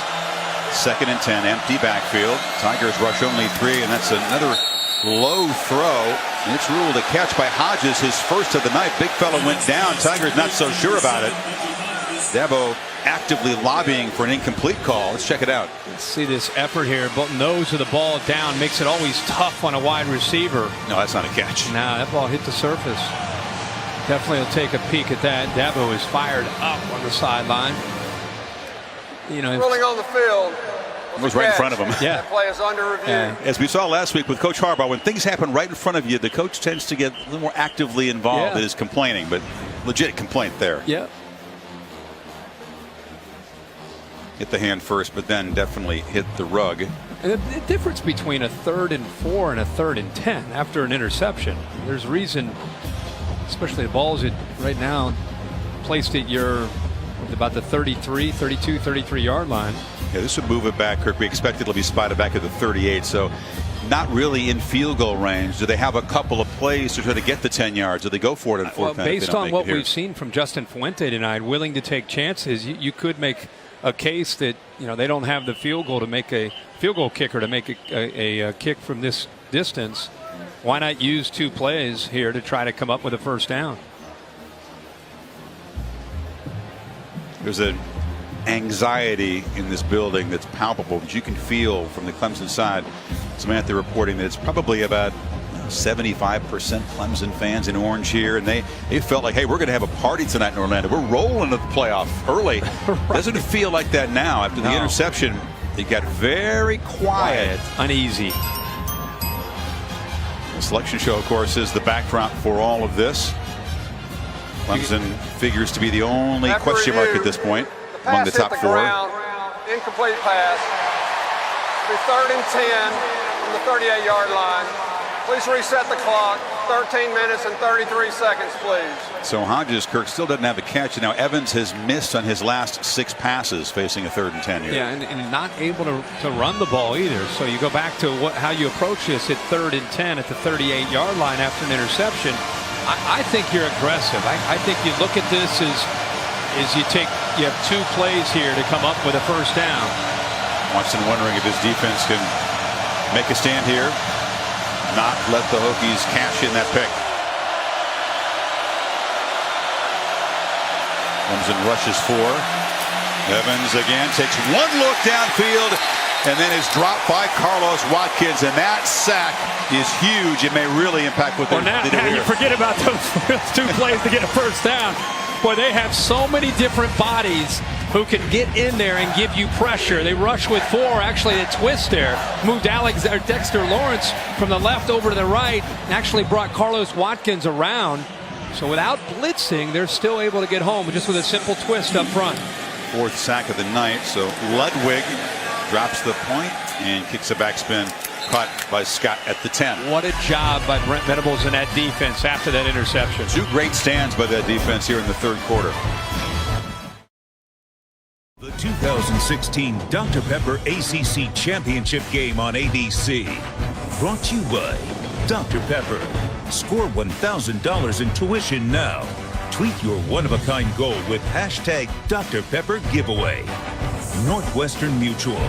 2nd and 10, empty backfield. Tigers rush only 3, and that's another low throw. And it's ruled a catch by Hodges, his first of the night. Big fella went down. Tigers not so sure about it. Dabo actively lobbying for an incomplete call. Let's check it out. Let's see this effort here. Both nose of the ball down makes it always tough on a wide receiver. No, that's not a catch. No, that ball hit the surface. Definitely will take a peek at that. Dabo is fired up on the sideline. You know, rolling on the field. It was right in front of him. Yeah. That play is under review. Yeah. As we saw last week with Coach Harbaugh, when things happen right in front of you, the coach tends to get a little more actively involved than is complaining, but legit complaint there. Yeah. Hit the hand first, but then definitely hit the rug. And the difference between a 3rd and 4 and a 3rd and 10 after an interception, there's reason, especially the balls that right now placed at your about the 33, 32, 33 yard line. Yeah, this would move it back, Kirk. We expect it'll be spotted back at the 38, so not really in field goal range. Do they have a couple of plays to try to get the 10 yards? Do they go for it in 4th? Well, based on what we've seen from Justin Fuente tonight, willing to take chances, you could make a case that, you know, they don't have the field goal kicker to make a kick from this distance. Why not use 2 plays here to try to come up with a first down? There's an anxiety in this building that's palpable, that you can feel from the Clemson side. Samantha reporting that it's probably about 75% Clemson fans in orange here, and they felt like, hey, we're going to have a party tonight in Orlando. We're rolling to the playoff early. Right. Doesn't feel like that now after the interception. It got very quiet. Uneasy. The selection show, of course, is the backdrop for all of this. Clemson figures to be the only question mark at this point among the top 4. Incomplete pass. It'll be 3rd and 10 from the 38-yard line. Please reset the clock. 13 minutes and 33 seconds, please. So Hodges, Kirk, still doesn't have a catch. Now Evans has missed on his last 6 passes facing a 3rd and 10 here. Yeah, and not able to run the ball either. So you go back to how you approach this at 3rd and 10 at the 38-yard line after an interception. I think you're aggressive. I think you look at this as you have 2 plays here to come up with a first down. Watson wondering if his defense can make a stand here, not let the Hokies cash in that pick. Clemson rushes 4. Evans again takes 1 look downfield and then is dropped by Carlos Watkins, and that sack is huge. It may really impact what they do here. You forget about those 2 plays to get a first down. Boy, they have so many different bodies who can get in there and give you pressure. They rush with 4. Actually, a twist there. Moved Dexter Lawrence from the left over to the right and actually brought Carlos Watkins around. So without blitzing, they're still able to get home just with a simple twist up front. 4th sack of the night. So Ludwig drops the point and kicks a backspin, caught by Scott at the 10. What a job by Brent Venables in that defense after that interception. 2 great stands by that defense here in the 3rd quarter. The 2016 Dr. Pepper ACC Championship game on ABC. Brought to you by Dr. Pepper. Score $1,000 in tuition now. Tweet your one-of-a-kind goal with hashtag Dr. Pepper giveaway. Northwestern Mutual.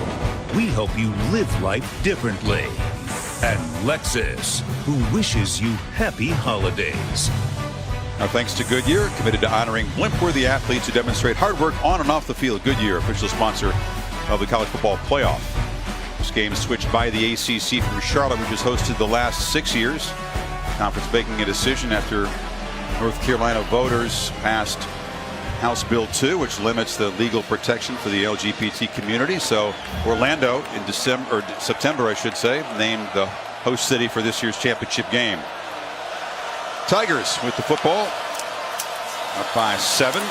We help you live life differently. And Lexus, who wishes you happy holidays. Our thanks to Goodyear, committed to honoring blimp-worthy athletes who demonstrate hard work on and off the field. Goodyear, official sponsor of the college football playoff. This game switched by the ACC from Charlotte, which has hosted the last 6 years. Conference making a decision after North Carolina voters passed House Bill 2, which limits the legal protection for the LGBT community. So Orlando in September, I should say, named the host city for this year's championship game. Tigers with the football, up by 7.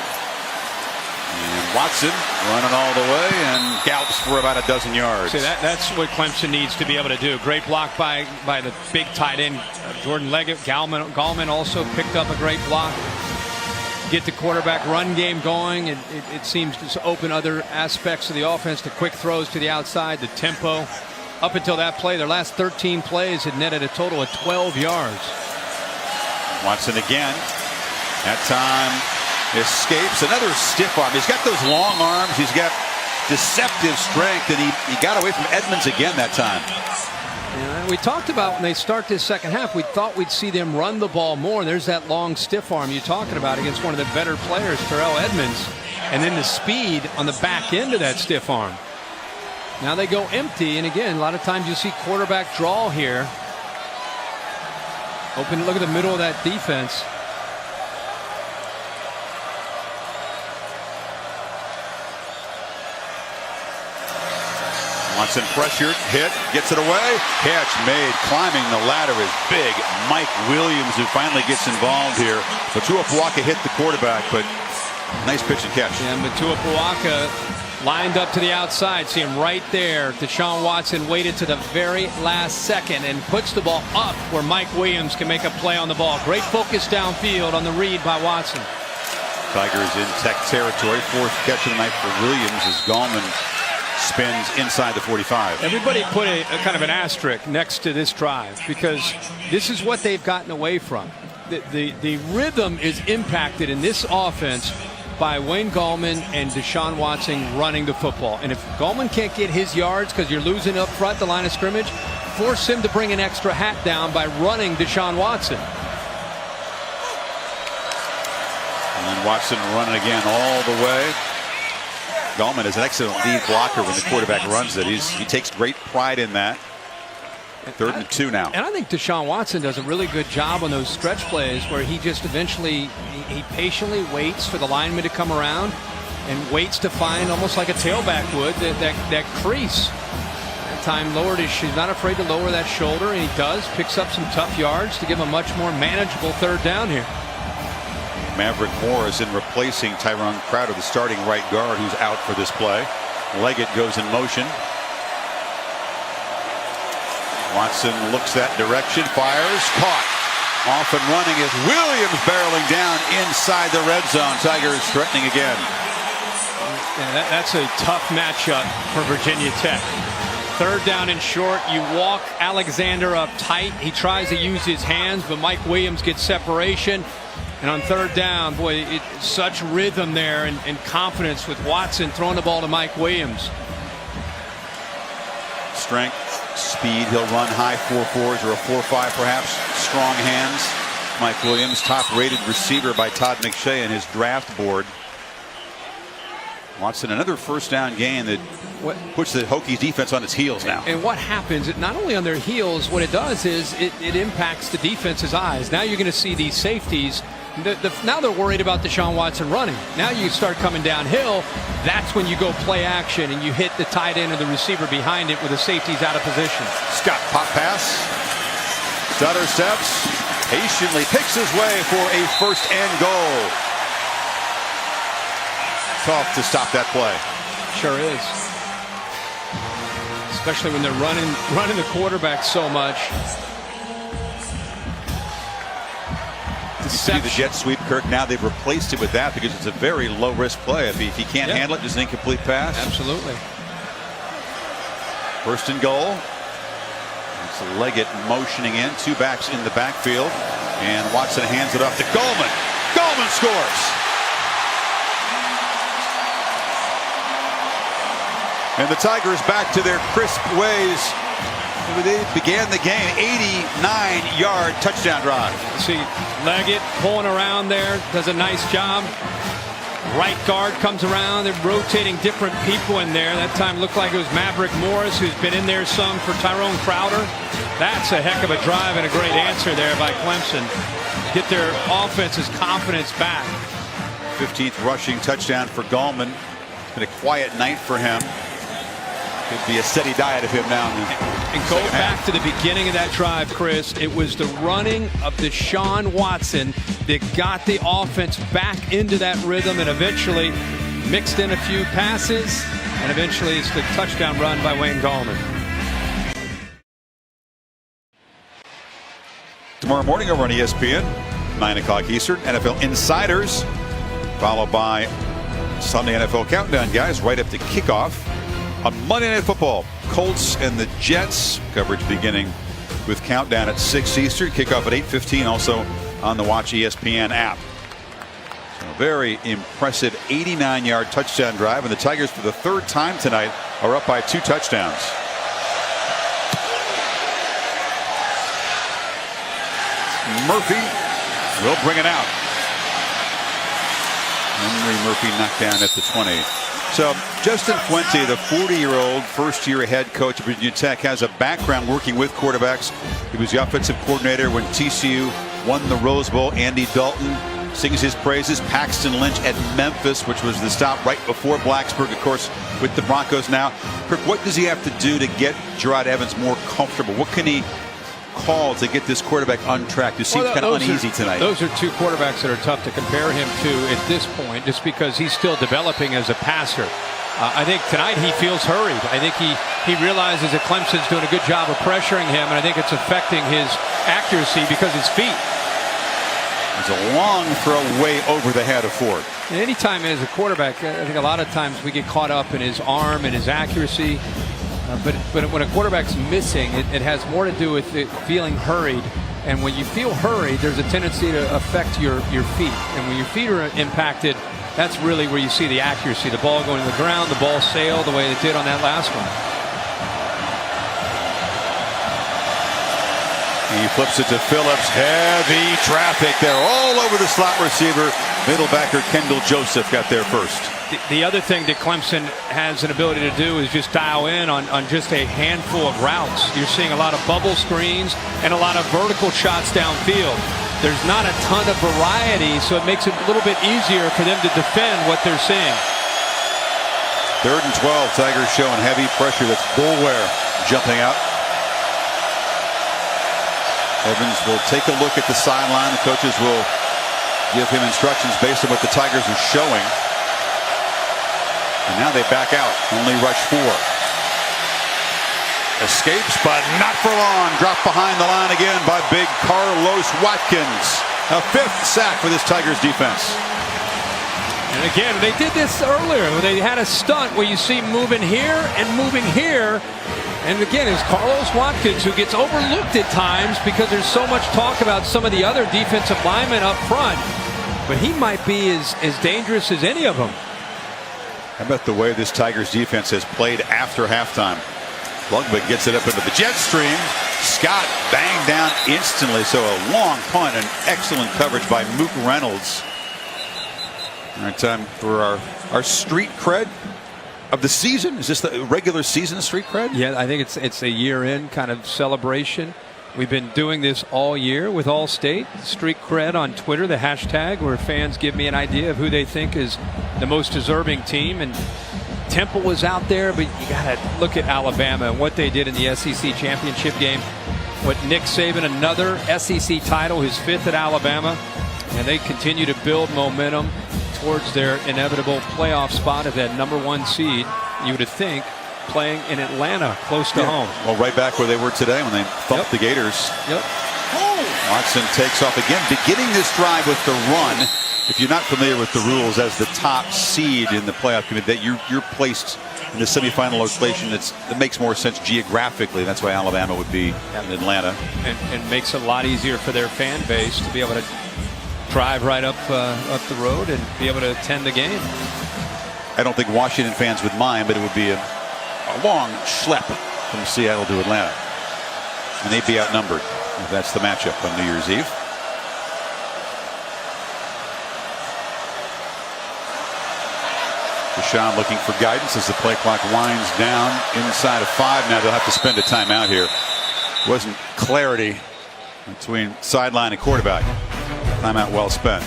And Watson running all the way and gallops for about a dozen yards. See, that's what Clemson needs to be able to do. Great block by the big tight end, Jordan Leggett. Gallman also picked up a great block. Get the quarterback run game going. It seems to open other aspects of the offense. The quick throws to the outside, the tempo. Up until that play, their last 13 plays had netted a total of 12 yards. Watson again. That time escapes. Another stiff arm. He's got those long arms. He's got deceptive strength, and he got away from Edmonds again that time. Yeah, we talked about when they start this second half, we thought we'd see them run the ball more. And there's that long stiff arm you're talking about against one of the better players, Terrell Edmonds. And then the speed on the back end of that stiff arm. Now they go empty, and again, a lot of times you see quarterback draw here. Open, look at the middle of that defense. Watson pressured, hit, gets it away. Catch made. Climbing the ladder is big Mike Williams, who finally gets involved here. Tuipuaka hit the quarterback, but nice pitch and catch. And Tuipuaka lined up to the outside. See him right there. Deshaun Watson waited to the very last second and puts the ball up where Mike Williams can make a play on the ball. Great focus downfield on the read by Watson. Tigers in Tech territory. Fourth catch of the night for Williams as Gallman spins inside the 45. Everybody put a kind of an asterisk next to this drive because this is what they've gotten away from. The rhythm is impacted in this offense by Wayne Gallman and Deshaun Watson running the football. And if Gallman can't get his yards because you're losing up front the line of scrimmage, force him to bring an extra hat down by running Deshaun Watson. And then Watson running again all the way. Gallman is an excellent lead blocker when the quarterback runs it. He takes great pride in that. 3rd and 2 now. And I think Deshaun Watson does a really good job on those stretch plays where he just eventually he patiently waits for the lineman to come around and waits to find, almost like a tailback would, that crease. That time lowered his, he's not afraid to lower that shoulder, and he does. Picks up some tough yards to give him a much more manageable 3rd down here. Maverick Morris in replacing Tyrone Crowder, the starting right guard, who's out for this play. Leggett goes in motion. Watson looks that direction, fires, caught. Off and running is Williams, barreling down inside the red zone. Tigers threatening again. Yeah, that's a tough matchup for Virginia Tech. 3rd down and short. You walk Alexander up tight. He tries to use his hands, but Mike Williams gets separation. And on 3rd down, boy, such rhythm there and confidence with Watson throwing the ball to Mike Williams. Strength, speed. He'll run high 4.4s or a 4.5 perhaps. Strong hands. Mike Williams, top-rated receiver by Todd McShay in his draft board. Watson, another 1st down gain that puts the Hokies defense on its heels now. And what happens, not only on their heels, what it does is it impacts the defense's eyes. Now you're going to see these safeties. Now they're worried about Deshaun Watson running. Now you start coming downhill. That's when you go play action and you hit the tight end or the receiver behind it with the safeties out of position. Scott pop pass. Stutter steps. Patiently picks his way for a 1st and goal. Tough to stop that play. Sure is. Especially when they're running the quarterback so much. You see the jet sweep, Kirk. Now they've replaced it with that because it's a very low-risk play. If he can't handle it, just an incomplete pass. Absolutely. 1st and goal. It's Leggett motioning in. 2 backs in the backfield. And Watson hands it off to Gallman. Gallman scores. And the Tigers back to their crisp ways. They began the game 89-yard touchdown drive. See Leggett pulling around there, does a nice job. Right guard comes around. They're rotating different people in there. That time looked like it was Maverick Morris, who's been in there some for Tyrone Crowder. That's a heck of a drive and a great answer there by Clemson. Get their offense's confidence back. 15th rushing touchdown for Gallman. It's been a quiet night for him. Could be a steady diet of him now. And go back to the beginning of that drive, Chris. It was the running of Deshaun Watson that got the offense back into that rhythm and eventually mixed in a few passes, and eventually it's the touchdown run by Wayne Gallman. Tomorrow morning over on ESPN, 9 o'clock Eastern, NFL Insiders, followed by Sunday NFL Countdown, guys, right up to kickoff. On Monday Night Football, Colts and the Jets, coverage beginning with Countdown at 6 Eastern, kickoff at 8:15, also on the Watch ESPN app. So a very impressive 89-yard touchdown drive, and the Tigers for the third time tonight are up by 2 touchdowns. Murphy will bring it out. Henry Murphy knocked down at the 20. So Justin Fuente, the 40-year-old first-year head coach of Virginia Tech, has a background working with quarterbacks. He was the offensive coordinator when TCU won the Rose Bowl. Andy Dalton sings his praises. Paxton Lynch at Memphis, which was the stop right before Blacksburg, of course, with the Broncos now. Kirk, what does he have to do to get Gerard Evans more comfortable? What can he call to get this quarterback on track? It seems kind of uneasy tonight. Those are 2 quarterbacks that are tough to compare him to at this point, just because he's still developing as a passer. I think tonight he feels hurried. I think he realizes that Clemson's doing a good job of pressuring him, and I think it's affecting his accuracy because his feet. There's a long throw way over the head of Ford. And anytime as a quarterback, I think a lot of times we get caught up in his arm and his accuracy. But when a quarterback's missing, it has more to do with it feeling hurried. And when you feel hurried, there's a tendency to affect your feet. And when your feet are impacted, that's really where you see the accuracy. The ball going to the ground, the ball sailed the way it did on that last one. He flips it to Phillips. Heavy traffic there all over the slot receiver. Middle backer Kendall Joseph got there first. The other thing that Clemson has an ability to do is just dial in on just a handful of routes. You're seeing a lot of bubble screens and a lot of vertical shots downfield. There's not a ton of variety, so it makes it a little bit easier for them to defend what they're seeing. 3rd and 12, Tigers showing heavy pressure. That's Boulware jumping out. Evans will take a look at the sideline. The coaches will give him instructions based on what the Tigers are showing. And now they back out. Only rush 4. Escapes, but not for long. Dropped behind the line again by big Carlos Watkins. A 5th sack for this Tigers defense. And again, they did this earlier. They had a stunt where you see moving here and moving here. And again, it's Carlos Watkins who gets overlooked at times because there's so much talk about some of the other defensive linemen up front. But he might be as dangerous as any of them. How about the way this Tigers defense has played after halftime? Lundberg gets it up into the jet stream. Scott banged down instantly. So a long punt and excellent coverage by Mook Reynolds. All right, time for our street cred of the season. Is this the regular season street cred? Yeah, I think it's a year-end kind of celebration. We've been doing this all year with Allstate. Street cred on Twitter, the hashtag, where fans give me an idea of who they think is the most deserving team. And Temple was out there, but you got to look at Alabama and what they did in the SEC championship game. What Nick Saban, another SEC title, his 5th at Alabama. And they continue to build momentum towards their inevitable playoff spot of that #1 seed. You would think playing in Atlanta, close to home. Well, right back where they were today when they thumped the Gators. Watson takes off again, beginning this drive with the run. If you're not familiar with the rules, as the top seed in the playoff committee, that you're placed in the semifinal location that makes more sense geographically. That's why Alabama would be in Atlanta. And makes it a lot easier for their fan base to be able to drive right up the road and be able to attend the game. I don't think Washington fans would mind, but it would be a long schlep from Seattle to Atlanta. And they'd be outnumbered if that's the matchup on New Year's Eve. Deshaun looking for guidance as the play clock winds down inside of 5. Now they'll have to spend a timeout here. Wasn't clarity between sideline and quarterback. Timeout well spent.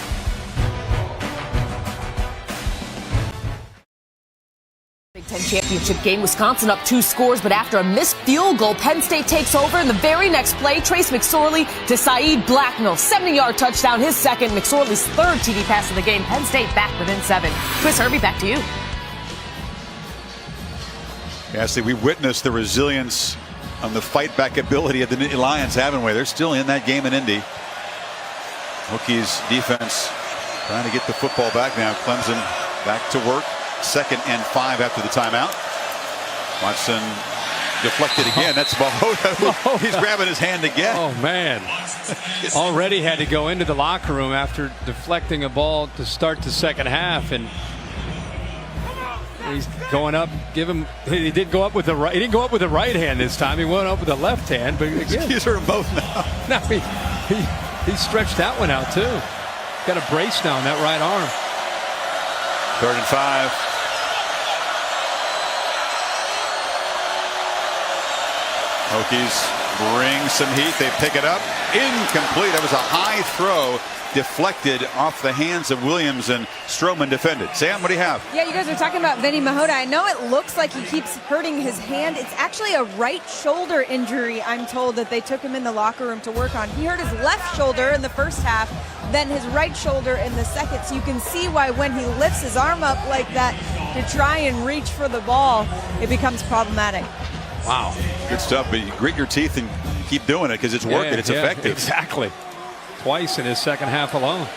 Big Ten championship game, Wisconsin up 2 scores, but after a missed field goal, Penn State takes over. In the very next play, Trace McSorley to Saeed Blacknell. 70-yard touchdown, his second. McSorley's third TD pass of the game. Penn State back within 7. Chris Hervey, back to you. Yeah, see, we witnessed the resilience on the fight-back ability of the Nittany Lions, haven't we? They're still in that game in Indy. Hokies defense trying to get the football back now. Clemson back to work. 2nd and 5 after the timeout. Watson deflected again. That's Mahota. He's grabbing his hand again. Oh, man. Already had to go into the locker room after deflecting a ball to start the second half. And he's going up. He didn't go up with the right. He didn't go up with the right hand this time. He went up with the left hand. But again, he's hurt them both now. No, he stretched that one out too. Got a brace now on that right arm. 3rd and 5. Hokies bring some heat. They pick it up. Incomplete. That was a high throw. Deflected off the hands of Williams, and Stroman defended. Sam, what do you have? Yeah, you guys are talking about Vinny Mahota. I know it looks like he keeps hurting his hand. It's actually a right shoulder injury, I'm told, that they took him in the locker room to work on. He hurt his left shoulder in the first half, then his right shoulder in the second. So you can see why when he lifts his arm up like that to try and reach for the ball, it becomes problematic. Wow. Good stuff, but you grit your teeth and keep doing it because it's working. It's effective. Exactly. Twice in his second half alone.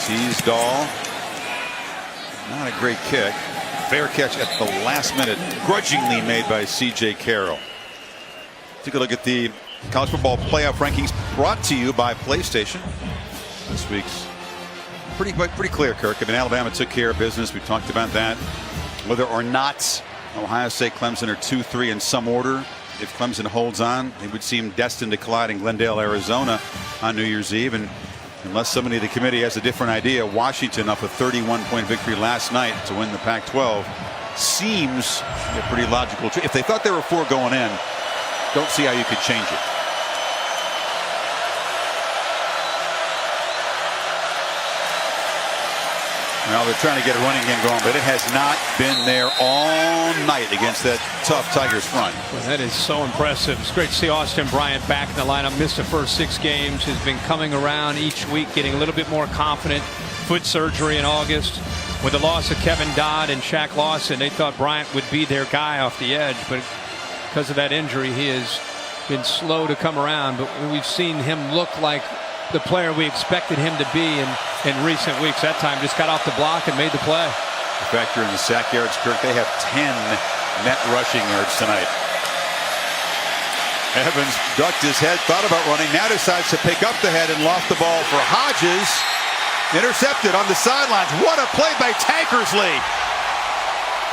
Teasdall. Not a great kick. Fair catch at the last minute, grudgingly made by C.J. Carroll. Take a look at the college football playoff rankings brought to you by PlayStation. This week's pretty clear, Kirk. I mean, Alabama took care of business. We talked about that. Whether or not Ohio State, Clemson are 2-3 in some order. If Clemson holds on, they would seem destined to collide in Glendale, Arizona on New Year's Eve. And unless somebody in the committee has a different idea, Washington off a 31-point victory last night to win the Pac-12 seems a pretty logical. If they thought there were 4 going in, don't see how you could change it. Well, they're trying to get a running game going, but it has not been there all night against that tough Tigers front. Well, that is so impressive. It's great to see Austin Bryant back in the lineup. Missed the first 6 games. Has been coming around each week, getting a little bit more confident. Foot surgery in August. With the loss of Kevin Dodd and Shaq Lawson, they thought Bryant would be their guy off the edge, but because of that injury, he has been slow to come around. But we've seen him look like the player we expected him to be in recent weeks. That time just got off the block and made the play. Factor in the sack yards, Kirk. They have 10 net rushing yards tonight. Evans ducked his head, thought about running, now decides to pick up the head and loft the ball for Hodges. Intercepted on the sidelines. What a play by Tankersley,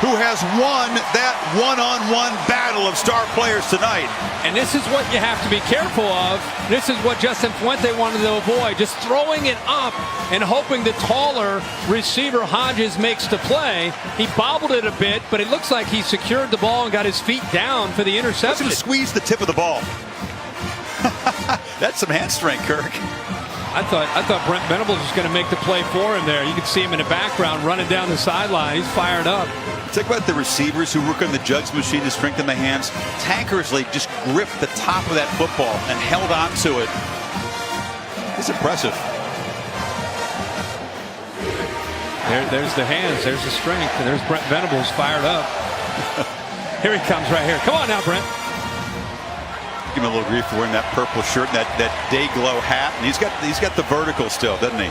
who has won that one-on-one battle of star players tonight. And this is what you have to be careful of. This is what Justin Fuente wanted to avoid. Just throwing it up and hoping the taller receiver Hodges makes the play. He bobbled it a bit, but it looks like he secured the ball and got his feet down for the interception. Just squeeze the tip of the ball. That's some hand strength, Kirk. I thought Brent Venables was going to make the play for him there. You could see him in the background running down the sideline. He's fired up. Talk about the receivers who work on the jugs machine to strengthen the hands. Tankersley just gripped the top of that football and held on to it. It's impressive. There's the hands. There's the strength. And there's Brent Venables fired up. Here he comes right here. Come on now, Brent. Give him a little grief for wearing that purple shirt and that day glow hat. And he's got the vertical still, doesn't he?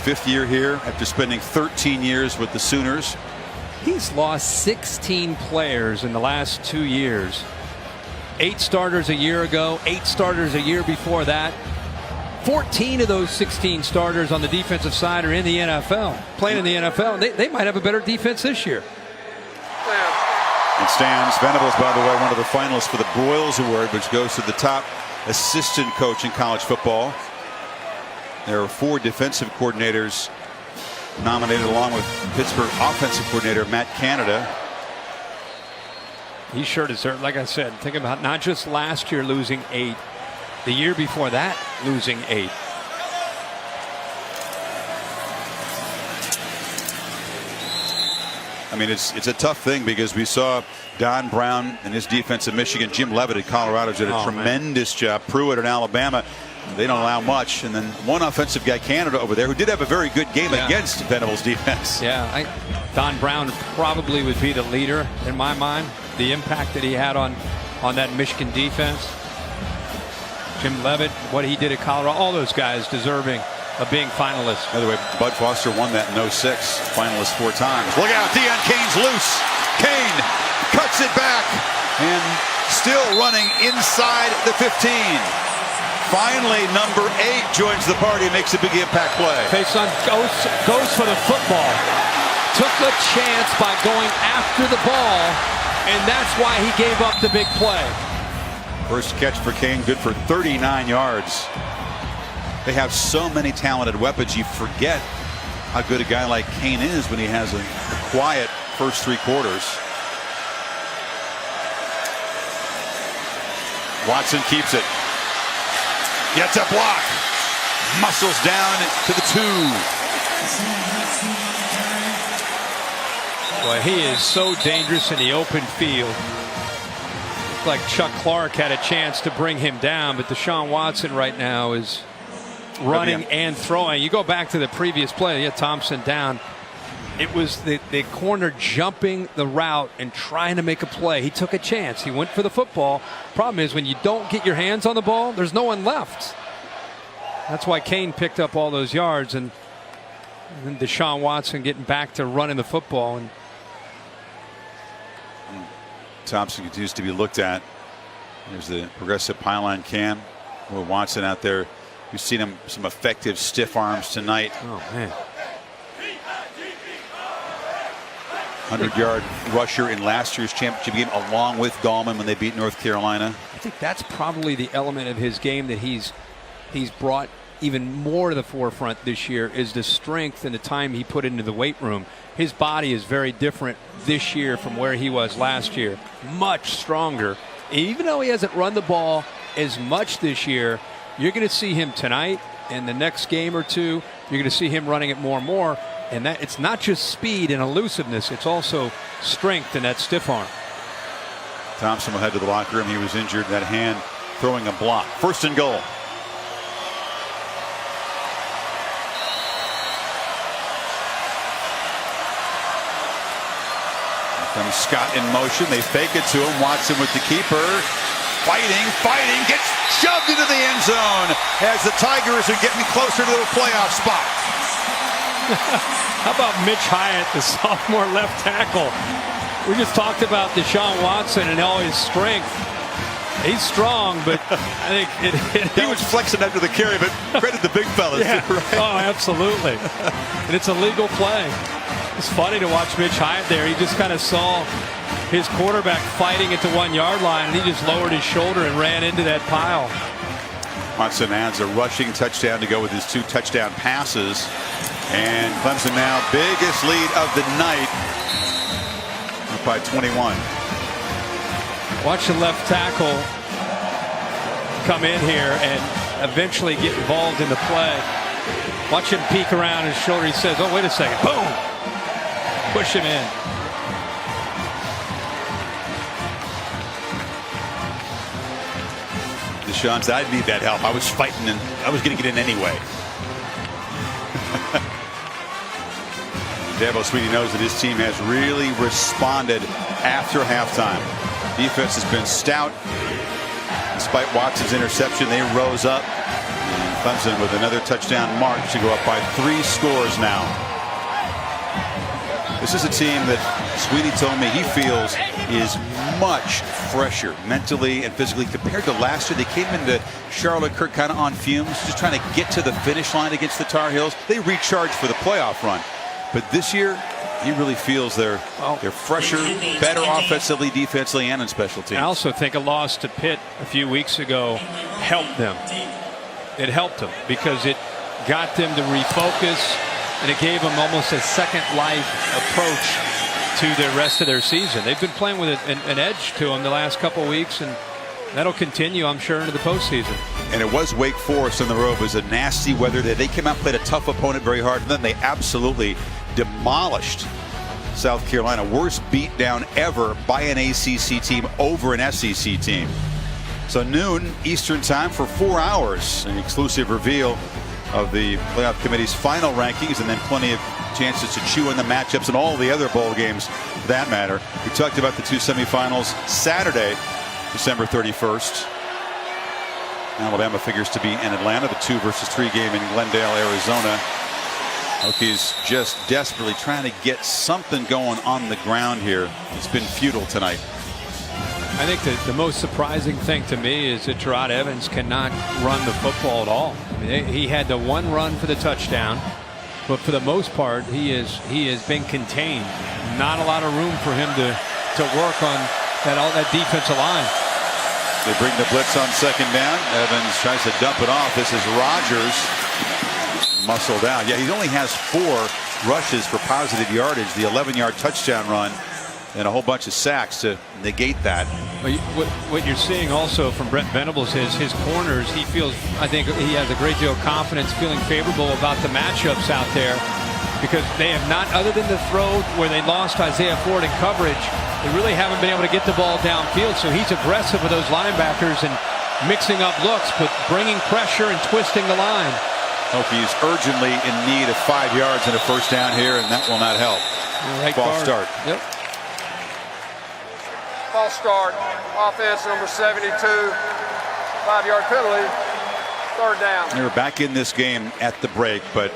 5th year here after spending 13 years with the Sooners. He's lost 16 players in the last 2 years. 8 starters a year ago, 8 starters a year before that. 14 of those 16 starters on the defensive side are in the NFL, playing in the NFL. They might have a better defense this year. It stands. Venables, by the way, one of the finalists for the Broyles Award, which goes to the top assistant coach in college football. There are 4 defensive coordinators nominated, along with Pittsburgh offensive coordinator Matt Canada. He sure deserved, like I said, think about not just last year losing 8, the year before that losing 8. I mean, it's a tough thing because we saw Don Brown and his defense at Michigan, Jim Leavitt at Colorado did a tremendous job. Pruitt at Alabama, they don't allow much. And then one offensive guy, Canada, over there, who did have a very good game against Venables' defense. Yeah, Don Brown probably would be the leader in my mind. The impact that he had on that Michigan defense. Jim Leavitt, what he did at Colorado, all those guys deserving of being finalists. By the way, Bud Foster won that in 06, finalist 4 times. Look out, Deion Kane's loose. Kane cuts it back and still running inside the 15. Finally, number 8 joins the party and makes a big impact play. Faison goes for the football. Took a chance by going after the ball, and that's why he gave up the big play. First catch for Kane, good for 39 yards. They have so many talented weapons, you forget how good a guy like Kane is when he has a quiet first 3 quarters. Watson keeps it. Gets a block. Muscles down to the 2. Boy, he is so dangerous in the open field. Looked like Chuck Clark had a chance to bring him down, but Deshaun Watson right now is running and throwing. You go back to the previous play, Thompson down. It was the corner jumping the route and trying to make a play. He took a chance. He went for the football. Problem is, when you don't get your hands on the ball, there's no one left. That's why Kane picked up all those yards, and then Deshaun Watson getting back to running the football. And Thompson continues to be looked at. There's the progressive pylon cam with Watson out there. We've seen him some effective stiff arms tonight. Oh, man. 100-yard rusher in last year's championship game, along with Gallman when they beat North Carolina. I think that's probably the element of his game that he's brought even more to the forefront this year, is the strength and the time he put into the weight room. His body is very different this year from where he was last year. Much stronger. Even though he hasn't run the ball as much this year, you're going to see him tonight and the next game or two. You're going to see him running it more and more. And that it's not just speed and elusiveness, it's also strength in that stiff arm. Thompson will head to the locker room. He was injured. That hand throwing a block. 1st and goal. From Scott in motion. They fake it to him. Watson with the keeper. Fighting, gets shoved into the end zone as the Tigers are getting closer to the playoff spot. How about Mitch Hyatt, the sophomore left tackle? We just talked about Deshaun Watson and all his strength. He's strong, but I think he was flexing after the carry, but credit the big fellas. Yeah. Too, right? Oh, absolutely. And it's a legal play. It's funny to watch Mitch Hyatt there. He just kind of saw his quarterback fighting at the 1-yard line, and he just lowered his shoulder and ran into that pile. Watson adds a rushing touchdown to go with his 2 touchdown passes. And Clemson now biggest lead of the night, up by 21. Watch the left tackle come in here and eventually get involved in the play. Watch him peek around his shoulder. He says, oh, wait a second. Boom! Push him in. Deshaun said, I need that help. I was fighting and I was going to get in anyway. Dabo Sweetie knows that his team has really responded after halftime. Defense has been stout. Despite Watson's interception, they rose up. And Clemson with another touchdown march to go up by 3 scores now. This is a team that Sweetie told me he feels is much fresher mentally and physically compared to last year. They came into Charlotte Kirk kind of on fumes, just trying to get to the finish line against the Tar Heels. They recharged for the playoff run. But this year, he really feels they're fresher, better offensively, defensively, and in special teams. I also think a loss to Pitt a few weeks ago helped them. It helped them because it got them to refocus, and it gave them almost a second life approach to the rest of their season. They've been playing with an edge to them the last couple of weeks, and that'll continue, I'm sure, into the postseason. And it was Wake Forest on the road. It was a nasty weather day. They came out, played a tough opponent very hard, and then they absolutely demolished South Carolina. Worst beatdown ever by an ACC team over an SEC team. So noon Eastern time for 4 hours. An exclusive reveal of the playoff committee's final rankings, and then plenty of chances to chew on the matchups and all the other bowl games for that matter. We talked about the 2 semifinals Saturday, December 31st. Alabama figures to be in Atlanta. The 2-3 game in Glendale, Arizona. Hokies just desperately trying to get something going on the ground here. It's been futile tonight. I think the most surprising thing to me is that Gerard Evans cannot run the football at all. I mean, he had the one run for the touchdown, but for the most part, he has been contained. Not a lot of room for him to work on that defensive line. They bring the blitz on second down. Evans tries to dump it off. This is Rodgers. Muscled out. Yeah, he only has 4 rushes for positive yardage. The 11-yard touchdown run and a whole bunch of sacks to negate that. What you're seeing also from Brent Venables is his corners. I think he has a great deal of confidence, feeling favorable about the matchups out there, because they have not, other than the throw where they lost Isaiah Ford in coverage, they really haven't been able to get the ball downfield. So he's aggressive with those linebackers and mixing up looks, but bringing pressure and twisting the line. Hokies urgently in need of 5 yards and a first down here, and that will not help. False start. Yep. False start. Offense number 72. 5-yard penalty. 3rd down. They were back in this game at the break, but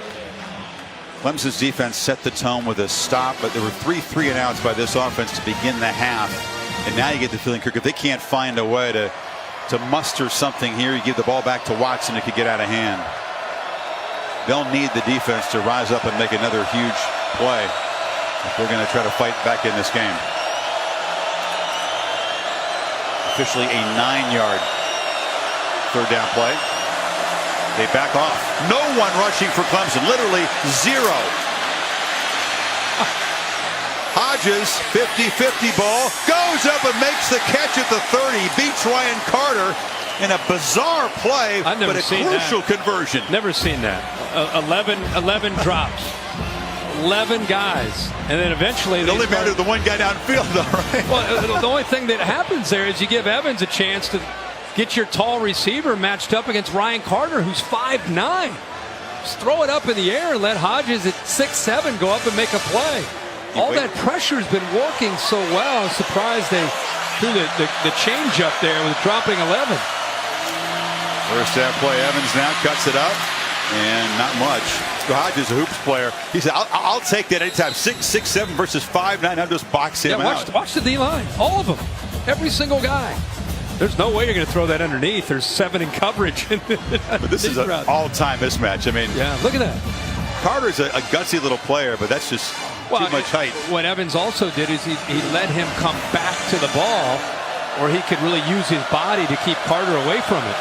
Clemson's defense set the tone with a stop, but there were 3 3-and-outs by this offense to begin the half. And now you get the feeling, Kirk, if they can't find a way to muster something here, you give the ball back to Watson, it could get out of hand. They'll need the defense to rise up and make another huge play if they're going to try to fight back in this game. Officially a 9-yard 3rd down play. They back off. No one rushing for Clemson. Literally 0. Hodges, 50-50 ball, goes up and makes the catch at the 30. Beats Ryan Carter in a bizarre play, but a crucial conversion. Never seen that. 11 drops. 11 guys, and then eventually it only mattered the one guy downfield, though, right? Well, the only thing that happens there is you give Evans a chance to get your tall receiver matched up against Ryan Carter, who's 5'9". Just throw it up in the air and let Hodges at 6'7" go up and make a play. All that pressure has been working so well. I'm surprised they threw the change up there with dropping 11. First half play, Evans now cuts it up, and not much. Hodges, a hoops player, he said, I'll take that anytime. 6'7" versus 5'9". I'll just box him out. Watch the D-line. All of them. Every single guy. There's no way you're going to throw that underneath. There's 7 in coverage. But this is an all-time mismatch. I mean, yeah, look at that. Carter's a gutsy little player, but that's just too much height. What Evans also did is he let him come back to the ball, or he could really use his body to keep Carter away from it.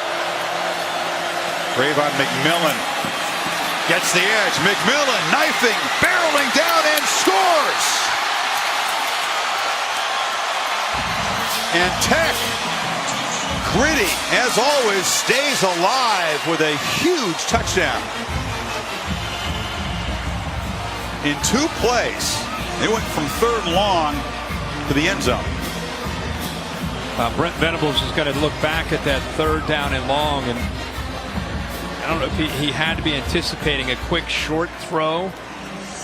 Trayvon McMillan gets the edge. McMillan knifing, barreling down, and scores. And Tech, gritty as always, stays alive with a huge touchdown. In 2 plays, they went from 3rd and long to the end zone. Brent Venables is going to look back at that 3rd down and long, and I don't know if he had to be anticipating a quick short throw,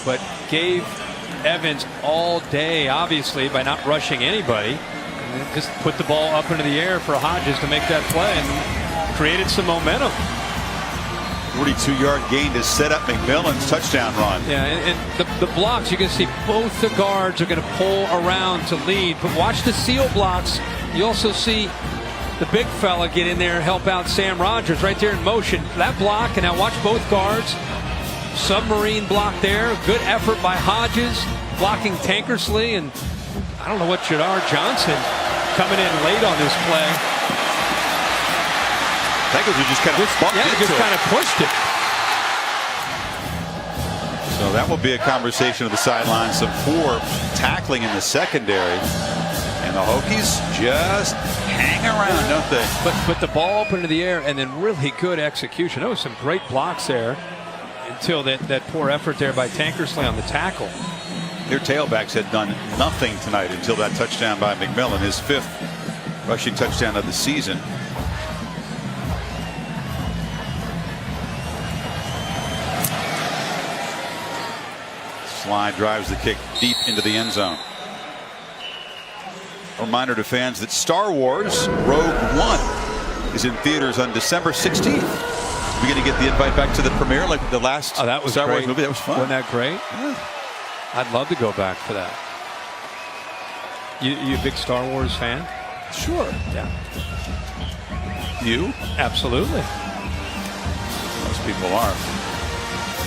but gave Evans all day, obviously, by not rushing anybody. And just put the ball up into the air for Hodges to make that play and created some momentum. 42-yard gain to set up McMillan's touchdown run. Yeah, and the blocks, you can see both the guards are going to pull around to lead, but watch the seal blocks. You also see the big fella get in there and help out Sam Rodgers right there in motion. That block, and now watch both guards. Submarine block there. Good effort by Hodges, blocking Tankersley, and I don't know what Jadar Johnson coming in late on this play. Tankersley just kind of pushed it. So that will be a conversation of the sidelines. Some poor tackling in the secondary. And the Hokies just hang around, don't they? But the ball up into the air, and then really good execution. There was some great blocks there until that poor effort there by Tankersley on the tackle. Their tailbacks had done nothing tonight until that touchdown by McMillan, his 5th rushing touchdown of the season. Slide drives the kick deep into the end zone. A reminder to fans that Star Wars Rogue One is in theaters on December 16th. We're going to get the invite back to the premiere like the last that was Star great. Wars movie. That was fun. Wasn't that great? Yeah. I'd love to go back for that. You a big Star Wars fan? Sure. Yeah. You? Absolutely. Most people are.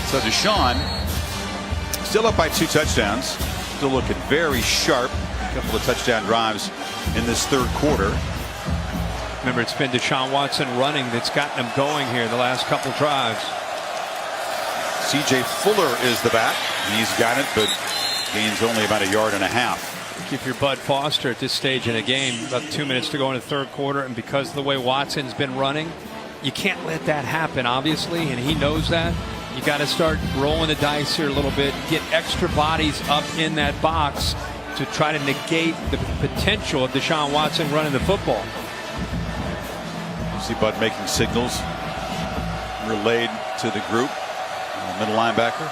So Deshaun still up by 2 touchdowns. Still looking very sharp. A couple of touchdown drives in this 3rd quarter. Remember, it's been Deshaun Watson running that's gotten him going here the last couple drives. C.J. Fuller is the back. He's got it, but gains only about 1.5 yards. If you're Bud Foster at this stage in a game, about 2 minutes to go in the 3rd quarter, and because of the way Watson's been running, you can't let that happen, obviously, and he knows that. You got to start rolling the dice here a little bit, get extra bodies up in that box to try to negate the potential of Deshaun Watson running the football. You see Bud making signals relayed to the group. Middle linebacker.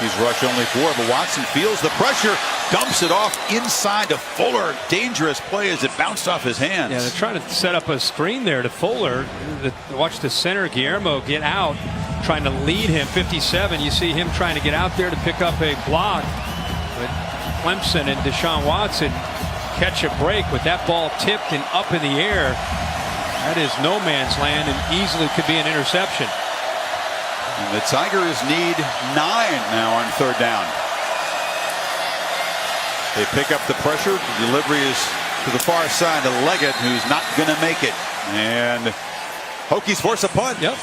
He's rush only 4, but Watson feels the pressure, dumps it off inside to Fuller. Dangerous play as it bounced off his hands. Yeah, they're trying to set up a screen there to Fuller. Watch the center, Guillermo, get out, trying to lead him. 57, you see him trying to get out there to pick up a block. But Clemson and Deshaun Watson catch a break with that ball tipped and up in the air. That is no man's land and easily could be an interception. And the Tigers need 9 now on 3rd down. They pick up the pressure. The delivery is to the far side to Leggett, who's not going to make it. And Hokies force a punt. Yep.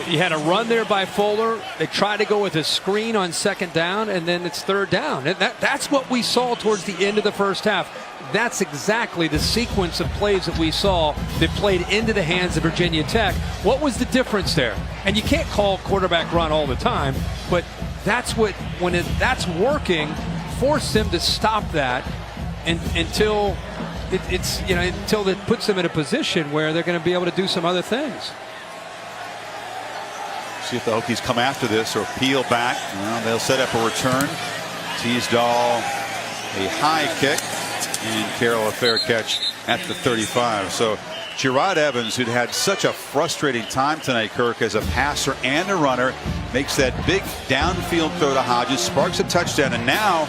You had a run there by Fuller. They tried to go with a screen on 2nd down, and then it's 3rd down. That's what we saw towards the end of the first half. That's exactly the sequence of plays that we saw that played into the hands of Virginia Tech. What was the difference there? And you can't call quarterback run all the time, but that's what, that's working, force them to stop that until until it puts them in a position where they're going to be able to do some other things. See if the Hokies come after this or peel back. Well, they'll set up a return. Teasdall a high kick, and Carroll a fair catch at the 35. So Gerard Evans, who'd had such a frustrating time tonight, Kirk, as a passer and a runner, makes that big downfield throw to Hodges, sparks a touchdown, and now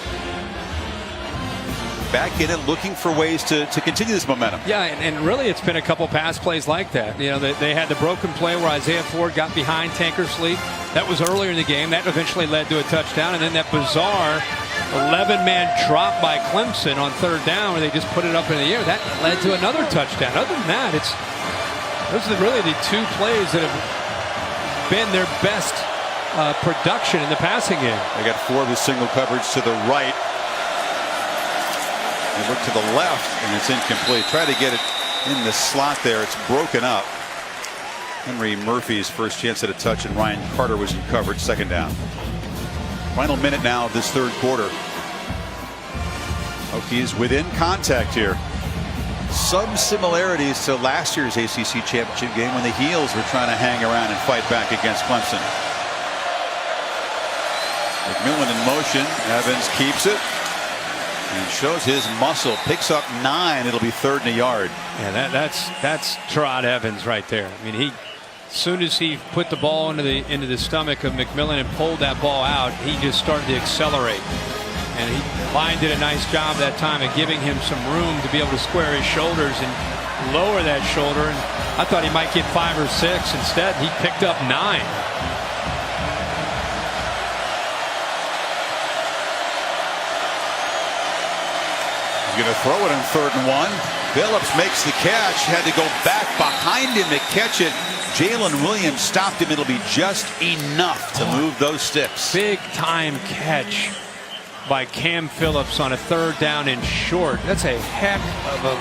back in it looking for ways to continue this momentum. Yeah, and really it's been a couple pass plays like that. You know, they had the broken play where Isaiah Ford got behind Tankersley. That was earlier in the game. That eventually led to a touchdown. And then that bizarre 11-man drop by Clemson on 3rd down where they just put it up in the air. That led to another touchdown. Other than that, those are really the 2 plays that have been their best production in the passing game. They got 4 of the single coverage to the right. They look to the left, and it's incomplete. Try to get it in the slot there. It's broken up. Henry Murphy's first chance at a touch, and Ryan Carter was in coverage. 2nd down. Final minute now of this 3rd quarter. Hokies within contact here. Some similarities to last year's ACC championship game when the Heels were trying to hang around and fight back against Clemson. McMillan in motion. Evans keeps it and shows his muscle. Picks up 9. It'll be 3rd and a yard. Yeah, that's Terod Evans right there. I mean, as soon as he put the ball into the stomach of McMillan and pulled that ball out, he just started to accelerate. And Line did a nice job that time of giving him some room to be able to square his shoulders and lower that shoulder. And I thought he might get 5 or 6. Instead, he picked up 9. He's going to throw it on 3rd and 1. Phillips makes the catch. Had to go back behind him to catch it. Jalen Williams stopped him. It'll be just enough to move those sticks. Big time catch by Cam Phillips on a 3rd down and short. That's a heck of a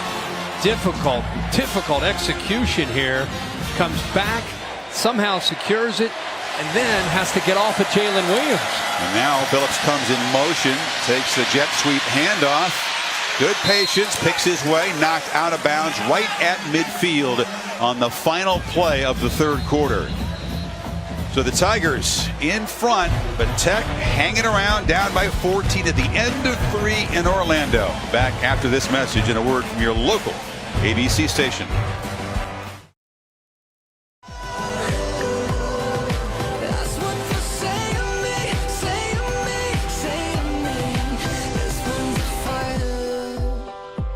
difficult execution here. Comes back, somehow secures it, and then has to get off of Jalen Williams. And now Phillips comes in motion, takes the jet sweep handoff. Good patience, picks his way, knocked out of bounds right at midfield on the final play of the third quarter. So the Tigers in front, but Tech hanging around, down by 14 at the end of 3 in Orlando. Back after this message and a word from your local ABC station.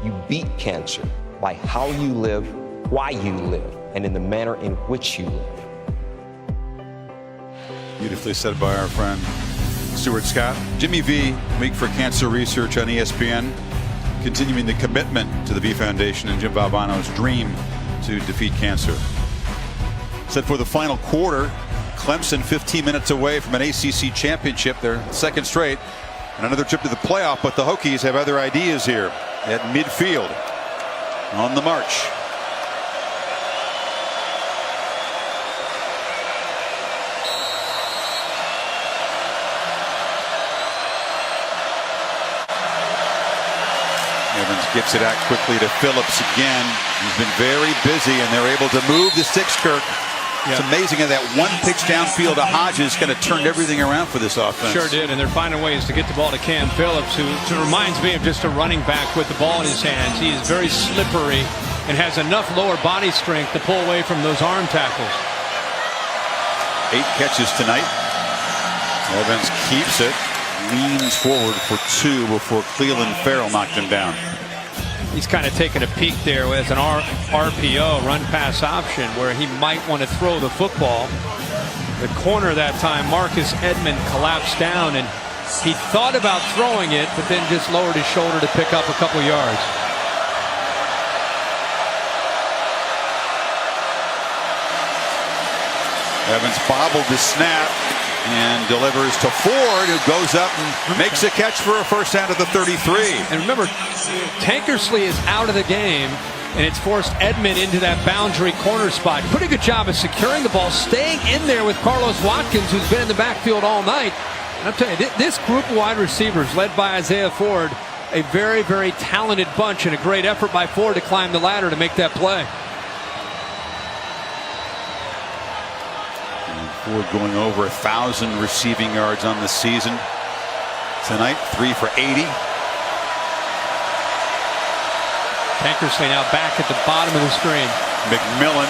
You beat cancer by how you live, why you live, and in the manner in which you live. Beautifully said by our friend Stuart Scott. Jimmy V, Week for Cancer Research on ESPN, continuing the commitment to the V Foundation and Jim Valvano's dream to defeat cancer. Set for the final quarter, Clemson 15 minutes away from an ACC championship, their second straight, and another trip to the playoff, but the Hokies have other ideas here at midfield on the march. Evans gets it out quickly to Phillips again. He's been very busy, and they're able to move the sticks, Kirk. It's amazing how that one pitch downfield to Hodges kind of turned everything around for this offense. Sure did, and they're finding ways to get the ball to Cam Phillips, who reminds me of just a running back with the ball in his hands. He is very slippery and has enough lower body strength to pull away from those arm tackles. 8 catches tonight. Evans keeps it, leans forward for 2 before Cleveland Farrell knocked him down. He's kind of taking a peek there with an RPO, run pass option, where he might want to throw the football. The corner that time, Marcus Edmond, collapsed down, and he thought about throwing it, but then just lowered his shoulder to pick up a couple yards. Evans bobbled the snap and delivers to Ford, who goes up and makes a catch for a first down at the 33. And remember, Tankersley is out of the game, and it's forced Edmond into that boundary corner spot. Pretty good job of securing the ball, staying in there with Carlos Watkins, who's been in the backfield all night. And I'm telling you, this group of wide receivers, led by Isaiah Ford, a very, very talented bunch, and a great effort by Ford to climb the ladder to make that play. Ford going over 1,000 receiving yards on the season. Tonight, 3 for 80. Tankersley now back at the bottom of the screen. McMillan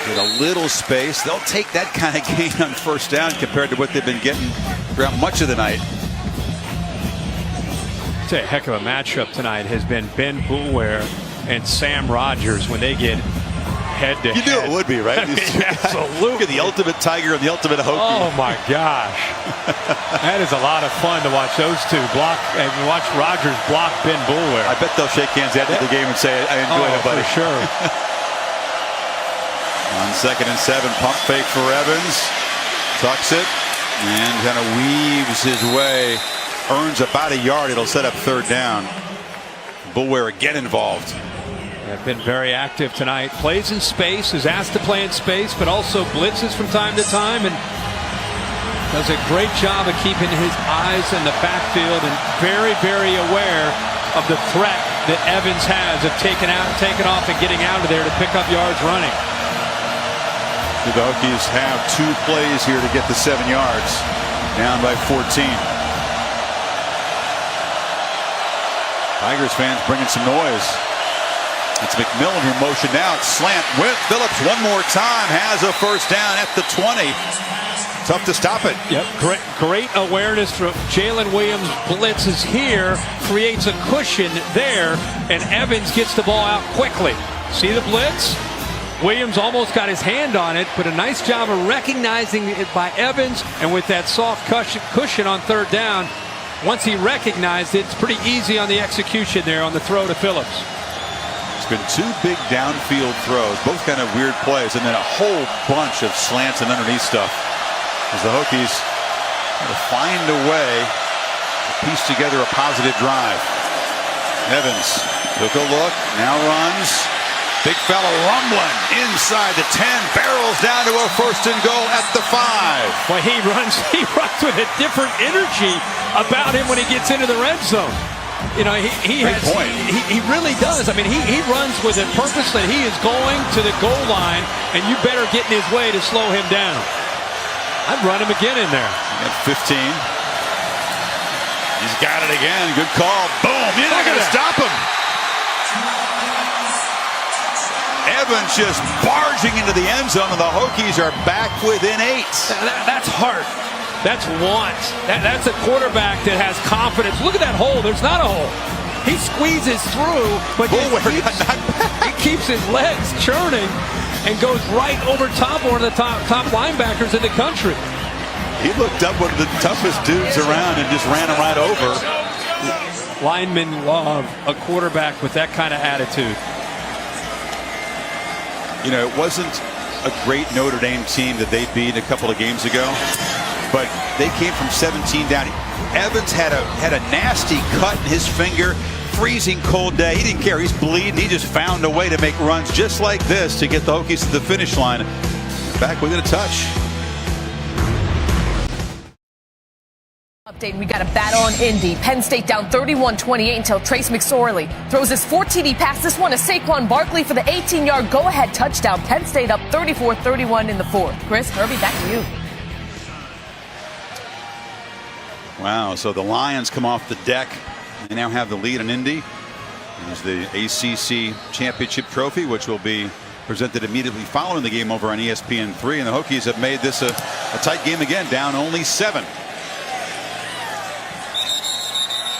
with a little space. They'll take that kind of gain on first down compared to what they've been getting throughout much of the night. It's a heck of a matchup tonight has been Ben Boulware and Sam Rogers when they get head-to-head. You knew it would be, right? Absolutely. The ultimate Tiger and the ultimate Hokie. Oh, my gosh. That is a lot of fun to watch those two block and watch Rogers block Ben Boulware. I bet they'll shake hands after the game and say, I enjoyed it, buddy. For sure. On 2nd and 7, pump fake for Evans. Tucks it and kind of weaves his way. Earns about a yard. It'll set up third down. Boulware again involved. They've been very active tonight. Plays in space, is asked to play in space, but also blitzes from time to time, and does a great job of keeping his eyes in the backfield and very, very aware of the threat that Evans has of taking off and getting out of there to pick up yards running. The Hokies have 2 plays here to get to 7 yards. Down by 14. Tigers fans bringing some noise. It's McMillan who motioned out. Slant with Phillips one more time. Has a first down at the 20. Tough to stop it. Yep, great awareness from Jalen Williams. Blitzes here, creates a cushion there, and Evans gets the ball out quickly. See the blitz? Williams almost got his hand on it, but a nice job of recognizing it by Evans, and with that soft cushion on third down, once he recognized it, it's pretty easy on the execution there on the throw to Phillips. It's been 2 big downfield throws, both kind of weird plays, and then a whole bunch of slants and underneath stuff as the Hokies try to find a way to piece together a positive drive. Evans took a look, now runs, Big fella rumbling inside the 10, barrels down to a 1st and goal at the 5. Well, he runs with a different energy about him when he gets into the red zone. You know, he really does. I mean, he runs with a purpose that he is going to the goal line, and you better get in his way to slow him down. I'd run him again in there. At 15. He's got it again. Good call. Boom. You're not going to stop him. Evans just barging into the end zone, and the Hokies are back within 8. That's heart. That's want. That's a quarterback that has confidence. Look at that hole. There's not a hole. He squeezes through, but he keeps his legs churning and goes right over top one of the top linebackers in the country. He looked up one of the toughest dudes around and just ran him right over. Linemen love a quarterback with that kind of attitude. You know, it wasn't a great Notre Dame team that they beat a couple of games ago, but they came from 17 down. Evans had a nasty cut in his finger, freezing cold day. He didn't care. He's bleeding. He just found a way to make runs just like this to get the Hokies to the finish line. Back within a touch. Update, we got a battle on Indy. Penn State down 31-28 until Trace McSorley throws his 4 TD pass. This one to Saquon Barkley for the 18-yard go-ahead touchdown. Penn State up 34-31 in the 4th. Chris, Herbie, back to you. Wow, so the Lions come off the deck. They now have the lead in Indy. There's the ACC Championship Trophy, which will be presented immediately following the game over on ESPN3. And the Hokies have made this a tight game again, down only 7.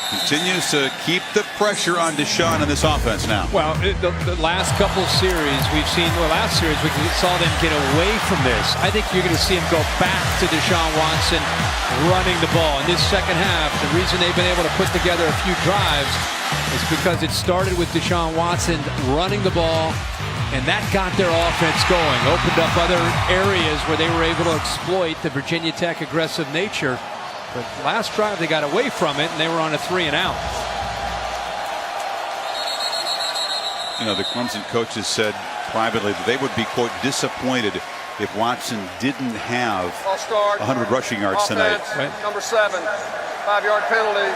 Continues to keep the pressure on Deshaun in this offense now. Well, the last couple of series we've seen, last series we saw them get away from this. I think you're going to see him go back to Deshaun Watson running the ball. In this second half, the reason they've been able to put together a few drives is because it started with Deshaun Watson running the ball, and that got their offense going, opened up other areas where they were able to exploit the Virginia Tech aggressive nature. But last drive they got away from it, and they were on a 3-and-out. You know, the Clemson coaches said privately that they would be, quote, disappointed if Watson didn't have 100 rushing yards tonight. Number 7, 5-yard penalty,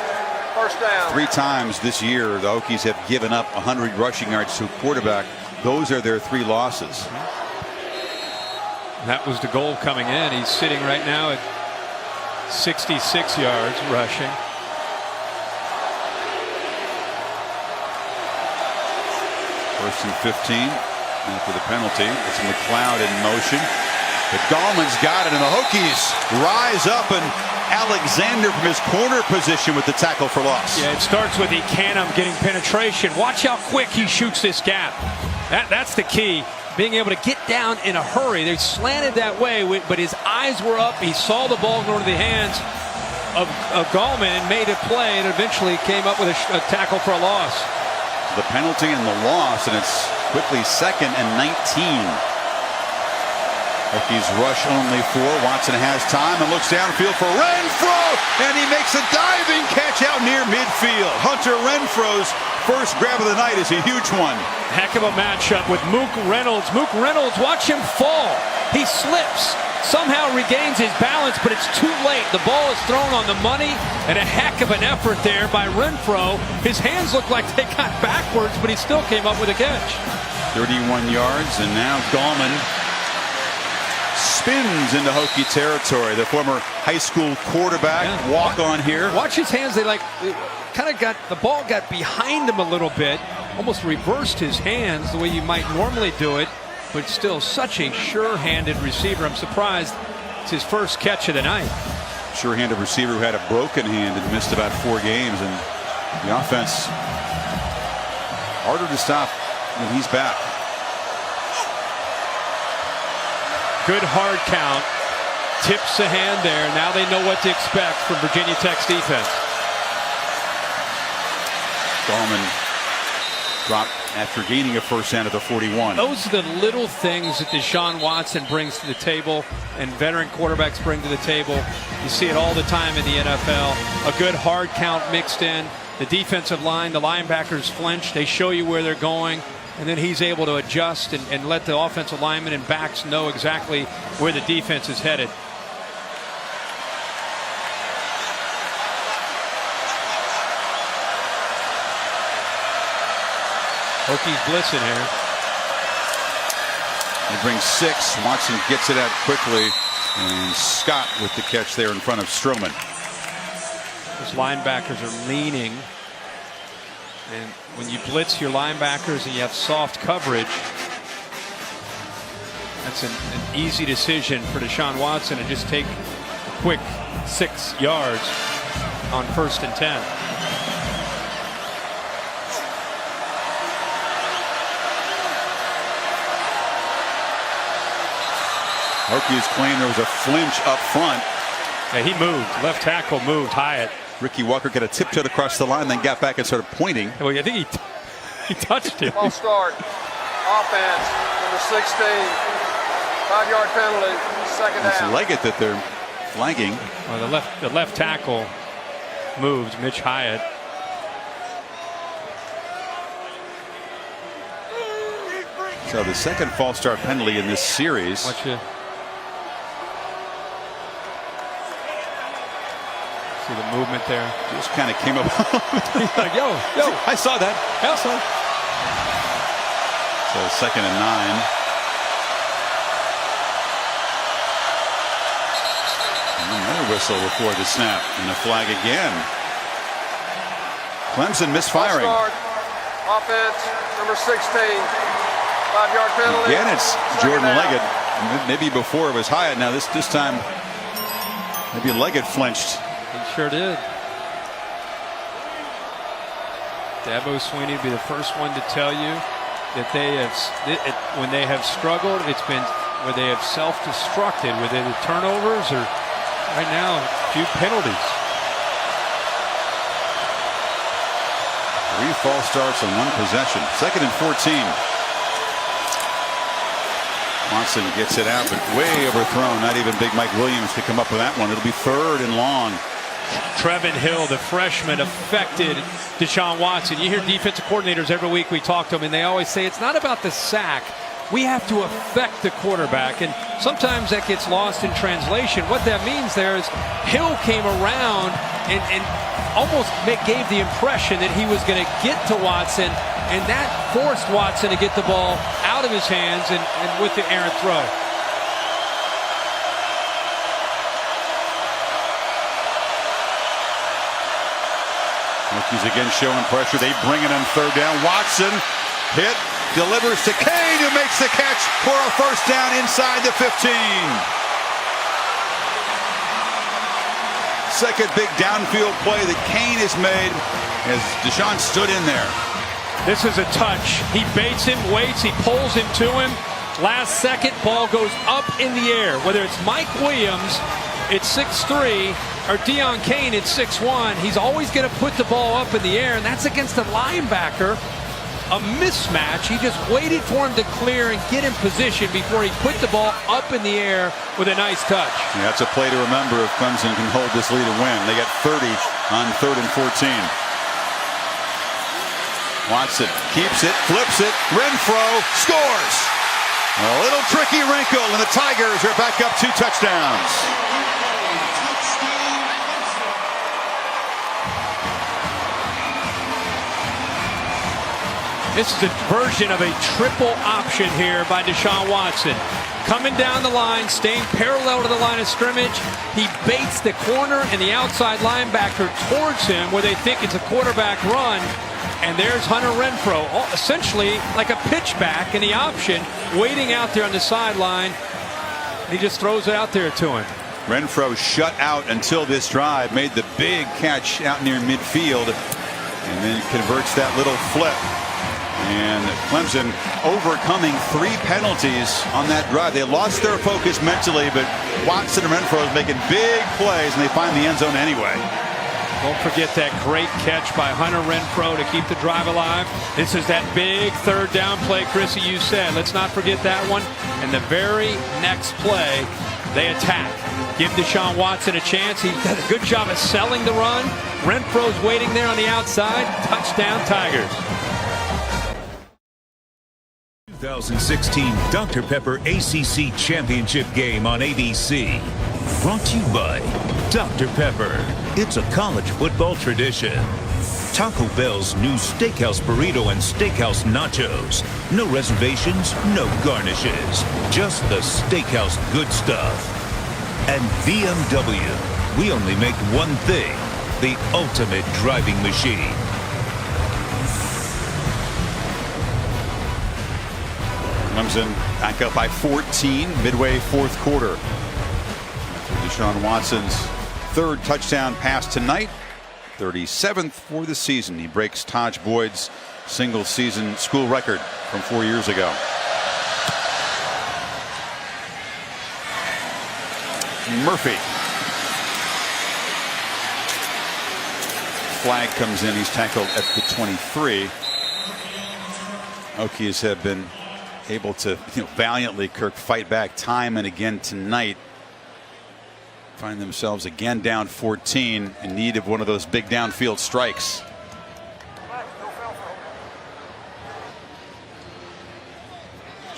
1st down. 3 times this year, the Hokies have given up 100 rushing yards to a quarterback. Those are their 3 losses. That was the goal coming in. He's sitting right now at 66 yards rushing. First and 15 after the penalty. It's McLeod in motion. But Gallman's got it, and the Hokies rise up, and Alexander from his corner position with the tackle for loss. Yeah, it starts with Ekanum getting penetration. Watch how quick he shoots this gap. That's the key. Being able to get down in a hurry. They slanted that way, but his eyes were up. He saw the ball go to the hands of Gallman and made a play, and eventually came up with a tackle for a loss. The penalty and the loss, and it's quickly 2nd and 19. Hokies rush only 4. Watson has time and looks downfield for Renfro, and he makes a diving catch out near midfield. Hunter Renfro's first grab of the night is a huge one. Heck of a matchup with Mook Reynolds. Mook Reynolds, watch him fall. He slips, somehow regains his balance, but it's too late. The ball is thrown on the money, and a heck of an effort there by Renfro. His hands look like they got backwards, but he still came up with a catch. 31 yards, and now Gallman spins into Hokie territory. The former high school quarterback, walk on here. Watch his hands. They kind of got the ball got behind him a little bit, almost reversed his hands the way you might normally do it, but still such a sure-handed receiver. I'm surprised it's his first catch of the night. Sure-handed receiver who had a broken hand and missed about 4 games, and the offense harder to stop when he's back. Good hard count, tips the hand there. Now they know what to expect from Virginia Tech's defense. Gallman dropped after gaining a first down at the 41. Those are the little things that Deshaun Watson brings to the table and veteran quarterbacks bring to the table. You see it all the time in the NFL. A good hard count mixed in. The defensive line, the linebackers flinch. They show you where they're going. and then he's able to adjust and let the offensive linemen and backs know exactly where the defense is headed. Hokies blitzing here. He brings 6. Watson gets it out quickly, and Scott with the catch there in front of Stroman. Those linebackers are leaning, and when you blitz your linebackers and you have soft coverage, that's an easy decision for Deshaun Watson to just take a quick 6 yards on 1st and 10. Hokies claim there was a flinch up front. Yeah, he moved. Left tackle moved. Hyatt. Ricky Walker got a tiptoed across the line, then got back and started pointing. Well, I think he touched him. False start. Offense, number 16. 5-yard penalty. 2nd down. It's Leggett that they're flagging. Well, the left tackle moved. Mitch Hyatt. So the 2nd false start penalty in this series. Watch it. See the movement there. Just kind of came up. He's like, yo. I saw that. I saw it. So 2nd and 9. And another whistle before the snap, and the flag again. Clemson misfiring. Offense, number 16. 5-yard penalty. Again, it's Jordan Leggett. Maybe before it was Hyatt. Now this time, maybe Leggett flinched. He sure did. Dabo Swinney would be the first one to tell you that when they have struggled, it's been where they have self-destructed with either turnovers or right now a few penalties. 3 false starts on 1 possession. 2nd and 14. Watson gets it out, but way overthrown. Not even big Mike Williams to come up with that one. It'll be 3rd and long. Trevin Hill, the freshman, affected Deshaun Watson. You hear defensive coordinators every week, we talk to them, and they always say it's not about the sack. We have to affect the quarterback, and sometimes that gets lost in translation. What that means there is Hill came around and almost gave the impression that he was going to get to Watson, and that forced Watson to get the ball out of his hands and with the errant throw. Hokies again showing pressure. They bring it on 3rd down. Watson hit, delivers to Kane, who makes the catch for a 1st down inside the 15. 2nd big downfield play that Kane has made as Deshaun stood in there. This is a touch. He baits him, waits, he pulls him to him. Last second, ball goes up in the air. Whether it's Mike Williams at 6'3", or Deon Kane at 6'1", he's always going to put the ball up in the air, and that's against a linebacker. A mismatch. He just waited for him to clear and get in position before he put the ball up in the air with a nice touch. Yeah, that's a play to remember if Clemson can hold this lead and win. They got 30 on 3rd and 14. Watson keeps it, flips it, Renfro scores. A little tricky wrinkle, and the Tigers are back up 2 touchdowns. This is a version of a triple option here by Deshaun Watson. Coming down the line, staying parallel to the line of scrimmage. He baits the corner and the outside linebacker towards him where they think it's a quarterback run. And there's Hunter Renfro, essentially like a pitchback in the option, waiting out there on the sideline. He just throws it out there to him. Renfro shut out until this drive, made the big catch out near midfield, and then converts that little flip. And Clemson overcoming 3 penalties on that drive. They lost their focus mentally, but Watson and Renfro is making big plays, and they find the end zone anyway. Don't forget that great catch by Hunter Renfro to keep the drive alive. This is that big 3rd down play, Chrissy, you said. Let's not forget that one. And the very next play, they attack. Give Deshaun Watson a chance. He does a good job of selling the run. Renfro's waiting there on the outside. Touchdown, Tigers. 2016 Dr. Pepper ACC Championship game on ABC. Brought to you by Dr. Pepper. It's a college football tradition. Taco Bell's new Steakhouse Burrito and Steakhouse Nachos. No reservations, no garnishes. Just the steakhouse good stuff. And BMW. We only make one thing. The ultimate driving machine. Clemson back up by 14 midway fourth quarter. After Deshaun Watson's third touchdown pass tonight, 37th for the season. He breaks Taj Boyd's single season school record from 4 years ago. Murphy. Flag comes in. He's tackled at the 23. Hokies have been able to valiantly, Kirk, fight back time and again tonight. Find themselves again down 14 in need of one of those big downfield strikes.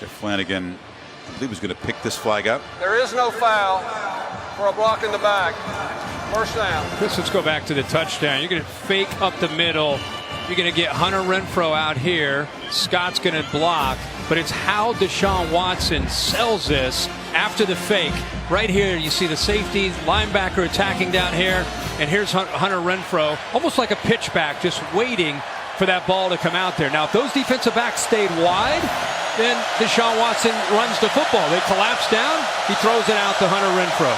Jeff Flanagan, I believe, was going to pick this flag up. There is no foul for a block in the back. First down. Let's go back to the touchdown. You're going to fake up the middle. You're going to get Hunter Renfrow out here. Scott's going to block. But it's how Deshaun Watson sells this after the fake. Right here, you see the safety linebacker attacking down here. And here's Hunter Renfrow, almost like a pitchback, just waiting for that ball to come out there. Now, if those defensive backs stayed wide, then Deshaun Watson runs the football. They collapse down. He throws it out to Hunter Renfrow.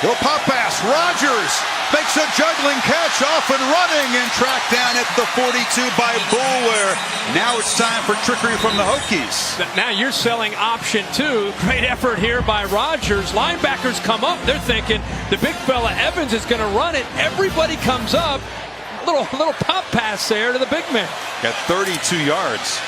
Little pop pass. Rodgers makes a juggling catch, off and running, and tracked down at the 42 by Boulware. Now it's time for trickery from the Hokies. Now you're selling option two. Great effort here by Rodgers. Linebackers come up. They're thinking the big fella Evans is going to run it. Everybody comes up. Little pop pass there to the big man. Got 32 yards.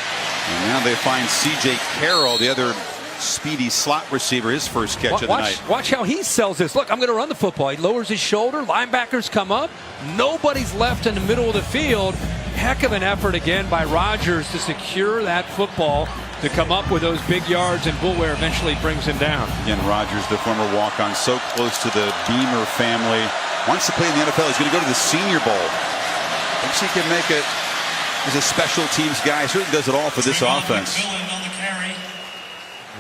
And now they find C.J. Carroll, the other speedy slot receiver, his first catch of the night. Watch how he sells this. Look, I'm going to run the football. He lowers his shoulder. Linebackers come up. Nobody's left in the middle of the field. Heck of an effort again by Rodgers to secure that football, to come up with those big yards, and Boulware eventually brings him down. Again, Rodgers, the former walk-on, so close to the Beamer family. Wants to play in the NFL. He's going to go to the Senior Bowl. Thinks he can make it. He's a special teams guy. Certainly does it all for this offense.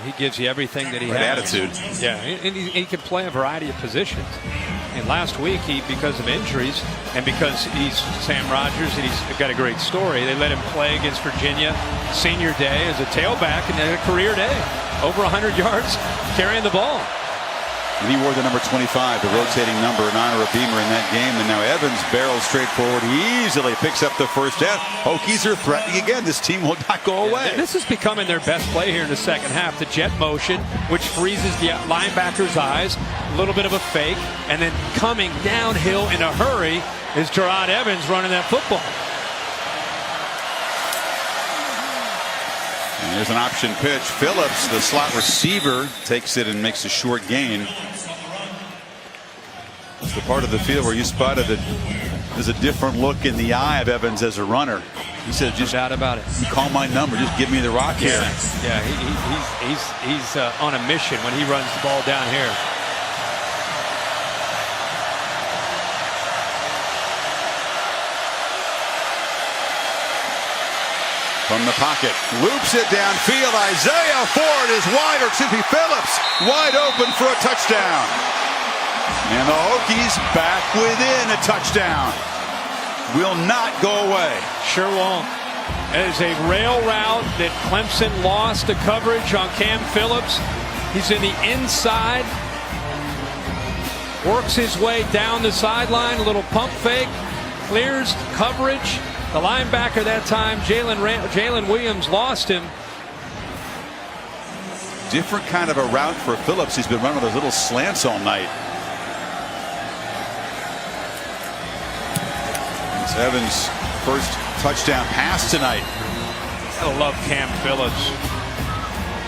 He gives you everything that he has. Attitude. Yeah, and he can play a variety of positions. And last week, because of injuries and because he's Sam Rodgers and he's got a great story, they let him play against Virginia senior day as a tailback and then a career day. Over 100 yards carrying the ball. And he wore the number 25, the rotating number, in honor of Beamer in that game. And now Evans barrels straight forward. He easily picks up the first down. Hokies are threatening again. This team will not go away. This is becoming their best play here in the second half. The jet motion, which freezes the linebacker's eyes. A little bit of a fake. And then coming downhill in a hurry is Gerard Evans running that football. And there's an option pitch. Phillips, the slot receiver, takes it and makes a short gain. It's the part of the field where you spotted that there's a different look in the eye of Evans as a runner. He said, "Just no doubt about it. You call my number. Just give me the rock here." Yeah, he's on a mission when he runs the ball down here. From the pocket, loops it downfield. Isaiah Ford is wide, or excuse me, Phillips wide open for a touchdown. And the Hokies back within a touchdown. Will not go away. Sure won't. It is a rail route that Clemson lost the coverage on Cam Phillips. He's in the inside. Works his way down the sideline. A little pump fake. Clears coverage. The linebacker that time, Jalen Williams, lost him. Different kind of a route for Phillips. He's been running those little slants all night. It's Evans' first touchdown pass tonight. I love Cam Phillips.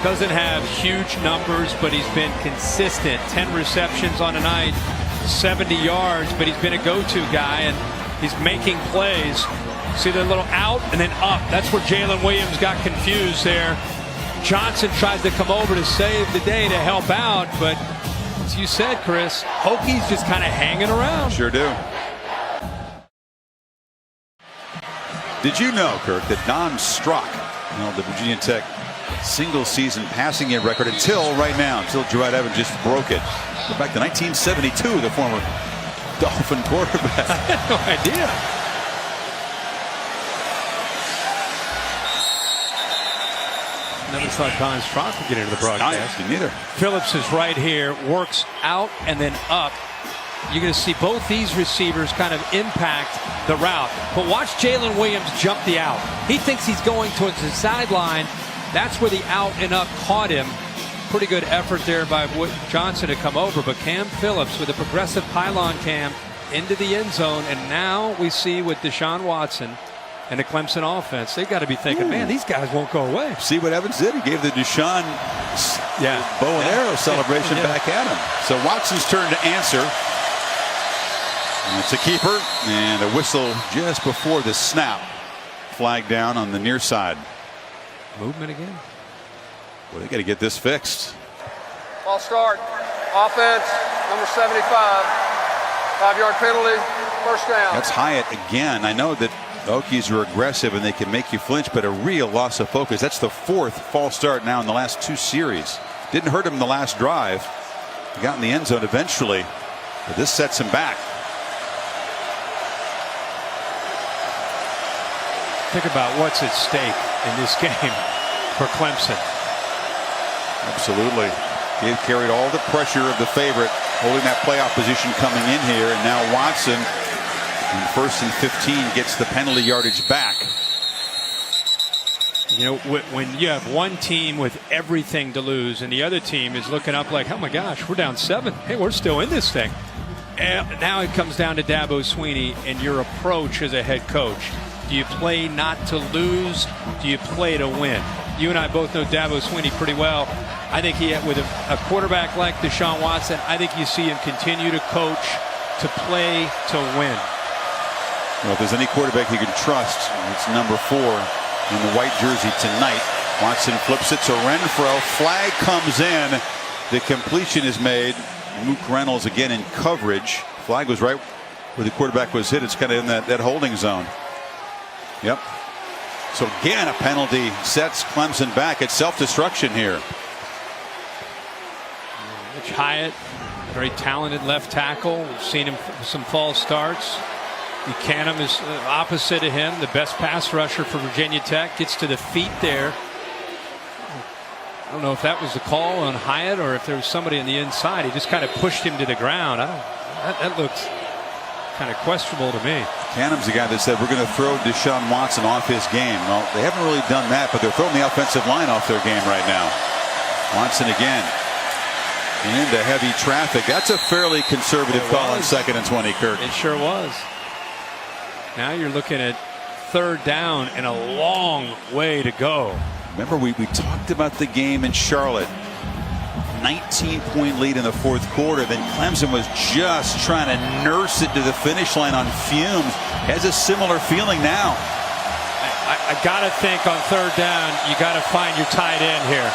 Doesn't have huge numbers, but he's been consistent. 10 receptions on a night, 70 yards, but he's been a go-to guy, and he's making plays. See the little out and then up. That's where Jalen Williams got confused there. Johnson tries to come over to save the day to help out, but as you said, Chris, Hokies just kind of hanging around. Sure do. Did you know, Kirk, that Don Strock held the Virginia Tech single season passing yard record until right now, until Gerard Evans just broke it. Go back to 1972, the former Dolphin quarterback. I had no idea. Never thought Don Strock would get into the broadcast. Neither. Phillips is right here, works out and then up. You're going to see both these receivers kind of impact the route. But watch Jalen Williams jump the out. He thinks he's going towards the sideline. That's where the out and up caught him. Pretty good effort there by Johnson to come over. But Cam Phillips with a progressive pylon cam into the end zone. And now we see with Deshaun Watson and the Clemson offense, they've got to be thinking, man, these guys won't go away. See what Evans did? He gave the Deshaun bow and arrow celebration back at him. So Watson's turn to answer. And it's a keeper and a whistle just before the snap. Flag down on the near side. Movement again. Well, they got to get this fixed. False start. Offense, number 75. 5-yard penalty. First down. That's Hyatt again. I know that the Hokies are aggressive and they can make you flinch, but a real loss of focus. That's the 4th false start now in the last 2 series. Didn't hurt him in the last drive. He got in the end zone eventually, but this sets him back. Think about what's at stake in this game for Clemson. Absolutely. They've carried all the pressure of the favorite, holding that playoff position coming in here, and now Watson in 1st and 15 gets the penalty yardage back. You know, when you have one team with everything to lose and the other team is looking up like, oh my gosh, we're down 7. Hey, we're still in this thing. And now it comes down to Dabo Swinney and your approach as a head coach. Do you play not to lose? Do you play to win? You and I both know Dabo Swinney pretty well. I think with a quarterback like Deshaun Watson, I think you see him continue to coach to play to win. Well, if there's any quarterback you can trust, it's number 4 in the white jersey tonight. Watson flips it to Renfro. Flag comes in. The completion is made. Mook Reynolds again in coverage. Flag was right where the quarterback was hit. It's kind of in that holding zone. Yep. So again, a penalty sets Clemson back. It's self-destruction here. Rich Hyatt, very talented left tackle. We've seen him some false starts. Buchanan is opposite of him, the best pass rusher for Virginia Tech. Gets to the feet there. I don't know if that was the call on Hyatt or if there was somebody on the inside. He just kind of pushed him to the ground. That looks kind of questionable to me. Buchanan's the guy that said we're going to throw Deshaun Watson off his game. Well, they haven't really done that, but they're throwing the offensive line off their game right now. Watson again into heavy traffic. That's a fairly conservative call on 2nd and 20, Kirk. It sure was. Now you're looking at 3rd down and a long way to go. Remember, we talked about the game in Charlotte. 19-point lead in the 4th quarter. Then Clemson was just trying to nurse it to the finish line on fumes. Has a similar feeling now. I got to think on 3rd down, you got to find your tight end here.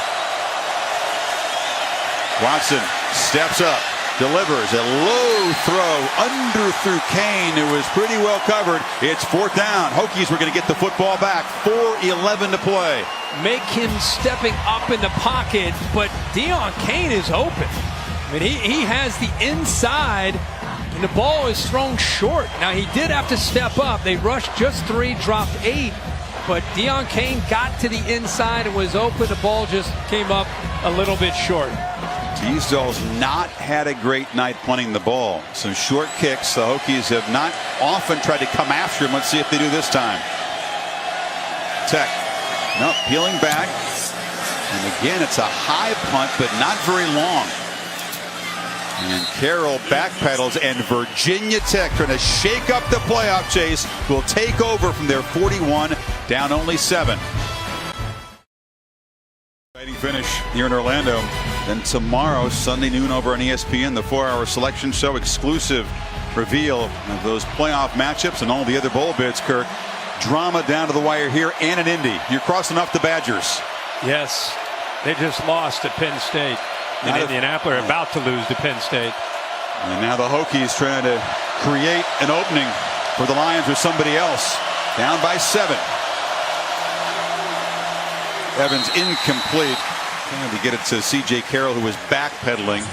Watson steps up, delivers a low throw under through Kane, who was pretty well covered. It's 4th down. Hokies were going to get the football back. 4:11 to play. Make him stepping up in the pocket, but Deon Kane is open. I mean, he has the inside, and the ball is thrown short. Now, he did have to step up. They rushed just 3, dropped 8, but Deon Kane got to the inside and was open. The ball just came up a little bit short. Teasdale's not had a great night punting the ball. Some short kicks. The Hokies have not often tried to come after him. Let's see if they do this time. Tech. Nope, peeling back. And again, it's a high punt, but not very long. And Carroll backpedals, and Virginia Tech, trying to shake up the playoff chase, will take over from their 41, down only 7. Exciting finish here in Orlando. Then tomorrow, Sunday noon over on ESPN, the 4-hour selection show, exclusive reveal of those playoff matchups and all the other bowl bids, Kirk. drama down to the wire here and in Indy. You're crossing off the Badgers. Yes, they just lost to Penn State. And Indianapolis are about to lose to Penn State. And now the Hokies trying to create an opening for the Lions or somebody else. Down by 7. Evans incomplete. Trying to get it to C.J. Carroll, who was backpedaling.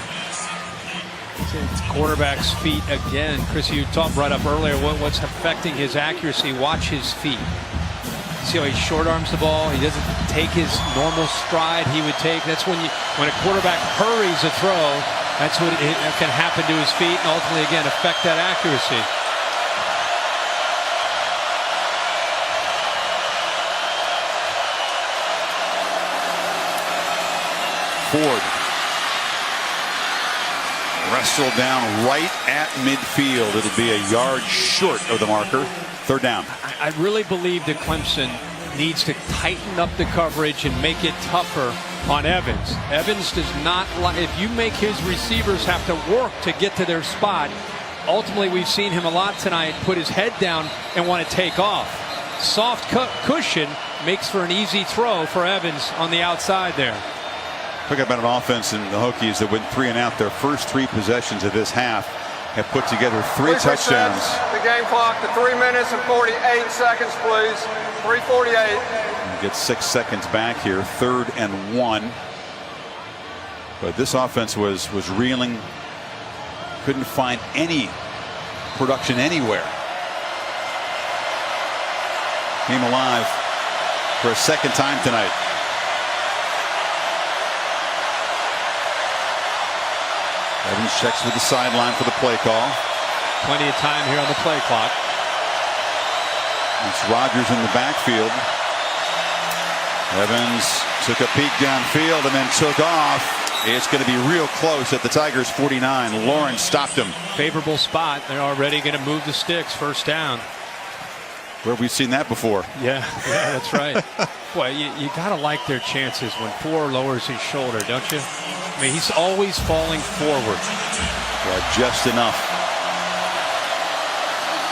It's quarterback's feet again. Chris, you talked right up earlier what's affecting his accuracy. Watch his feet. See how he short arms the ball. He doesn't take his normal stride he would take. That's when a quarterback hurries a throw, that's what can happen to his feet and ultimately again affect that accuracy. Ford wrestled down right at midfield. It'll be a yard short of the marker. 3rd down. I really believe that Clemson needs to tighten up the coverage and make it tougher on Evans. Evans does not like, if you make his receivers have to work to get to their spot, ultimately we've seen him a lot tonight put his head down and want to take off. Soft cushion makes for an easy throw for Evans on the outside there. Talk about an offense in the Hokies that went 3 and out. Their first 3 possessions of this half have put together 3 touchdowns. The game clock to 3 minutes and 48 seconds, please. 3:48. Get 6 seconds back here. 3rd and 1. But this offense was reeling. Couldn't find any production anywhere. Came alive for a second time tonight. Evans checks with the sideline for the play call. Plenty of time here on the play clock. It's Rodgers in the backfield. Evans took a peek downfield and then took off. It's going to be real close at the Tigers' 49. Lawrence stopped him. Favorable spot. They're already going to move the sticks. 1st down. Where have we seen that before? Yeah, that's right. Boy, you got to like their chances when Poor lowers his shoulder, don't you? I mean, he's always falling forward. Yeah, just enough.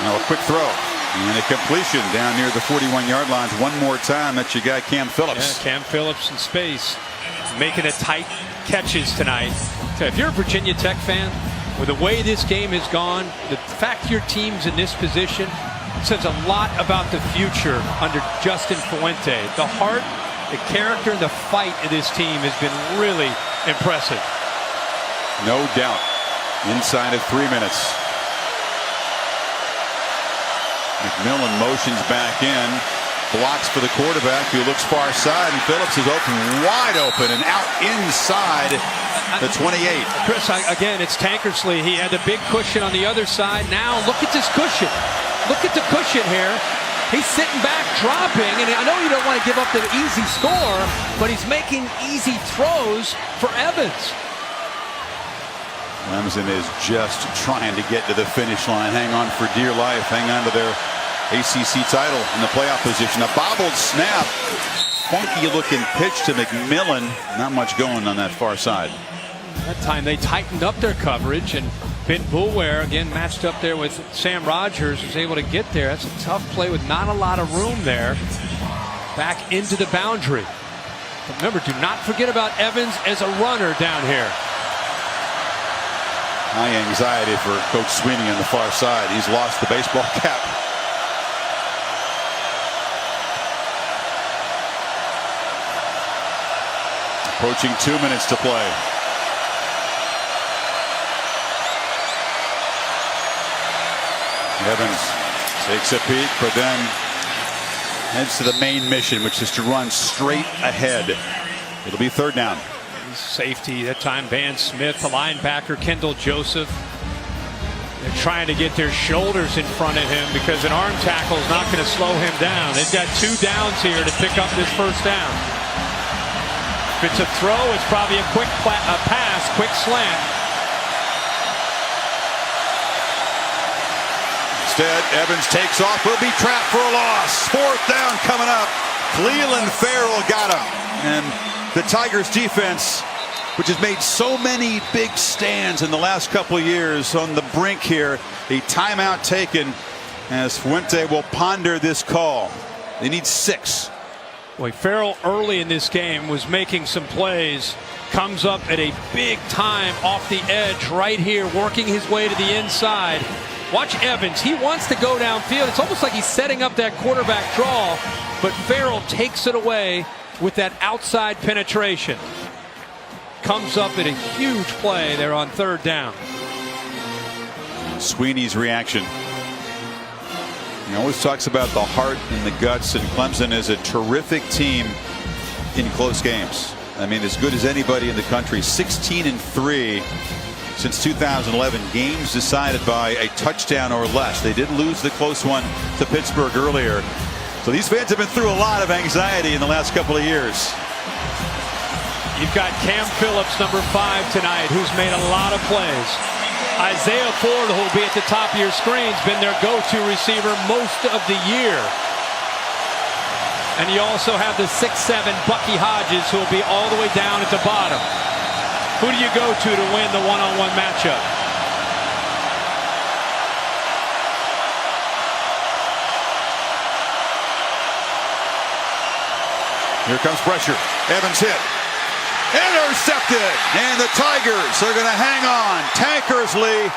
Now a quick throw. And a completion down near the 41-yard line. One more time. That's your guy, Cam Phillips. Yeah, Cam Phillips in space. Making it tight catches tonight. So if you're a Virginia Tech fan, with the way this game has gone, the fact your team's in this position says a lot about the future under Justin Fuente. The heart, the character, and the fight of this team has been really impressive. No doubt. Inside of 3 minutes. McMillan motions back in. Blocks for the quarterback who looks far side, and Phillips is open, wide open, and out inside the 28. Chris, again, it's Tankersley. He had a big cushion on the other side. Now look at this cushion. Look at the cushion here. He's sitting back, dropping, and I know you don't want to give up the easy score, but he's making easy throws for Evans. Clemson is just trying to get to the finish line. Hang on for dear life. Hang on to their ACC title in the playoff position. A bobbled snap. Funky looking pitch to McMillan. Not much going on that far side. That time they tightened up their coverage, and Ben Boulware again matched up there with Sam Rodgers, was able to get there. That's a tough play with not a lot of room there. Back into the boundary. But remember, do not forget about Evans as a runner down here. High anxiety for Coach Sweeney on the far side. He's lost the baseball cap. Approaching 2 minutes to play. Evans takes a peek, but then heads to the main mission, which is to run straight ahead. It'll be 3rd down. Safety that time, Van Smith, the linebacker, Kendall Joseph. They're trying to get their shoulders in front of him because an arm tackle is not going to slow him down. They've got 2 downs here to pick up this 1st down. If it's a throw, it's probably a quick pass, quick slant. Instead, Evans takes off. Will be trapped for a loss. 4th down coming up. Cleveland Farrell got him. And the Tigers defense, which has made so many big stands in the last couple of years, on the brink here. A timeout taken as Fuente will ponder this call. They need 6. Boy, Farrell early in this game was making some plays. Comes up at a big time off the edge right here, working his way to the inside. Watch Evans. He wants to go downfield. It's almost like he's setting up that quarterback draw, but Farrell takes it away with that outside penetration. Comes up at a huge play there on 3rd down. Sweeney's reaction. He always talks about the heart and the guts, and Clemson is a terrific team in close games. I mean, as good as anybody in the country. 16-3 since 2011. Games decided by a touchdown or less. They did lose the close one to Pittsburgh earlier. So these fans have been through a lot of anxiety in the last couple of years. You've got Cam Phillips, number 5 tonight, who's made a lot of plays. Isaiah Ford, who will be at the top of your screens, been their go-to receiver most of the year. And you also have the 6'7" Bucky Hodges, who will be all the way down at the bottom. Who do you go to win the one-on-one matchup? Here comes pressure. Evans hit. Intercepted. And the Tigers are going to hang on. Tankersley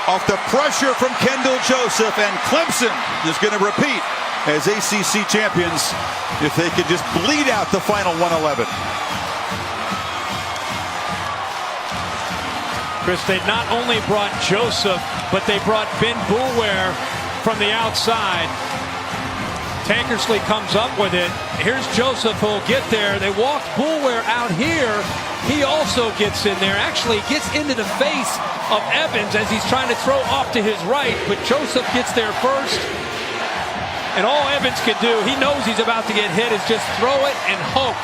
off the pressure from Kendall Joseph. And Clemson is going to repeat as ACC champions if they can just bleed out the final 111. Chris, they not only brought Joseph, but they brought Ben Boulware from the outside. Tankersley comes up with it. Here's Joseph who'll get there. They walk Boulware out here. He also gets in there. Actually gets into the face of Evans as he's trying to throw off to his right, but Joseph gets there first. And all Evans can do, he knows he's about to get hit, is just throw it and hope.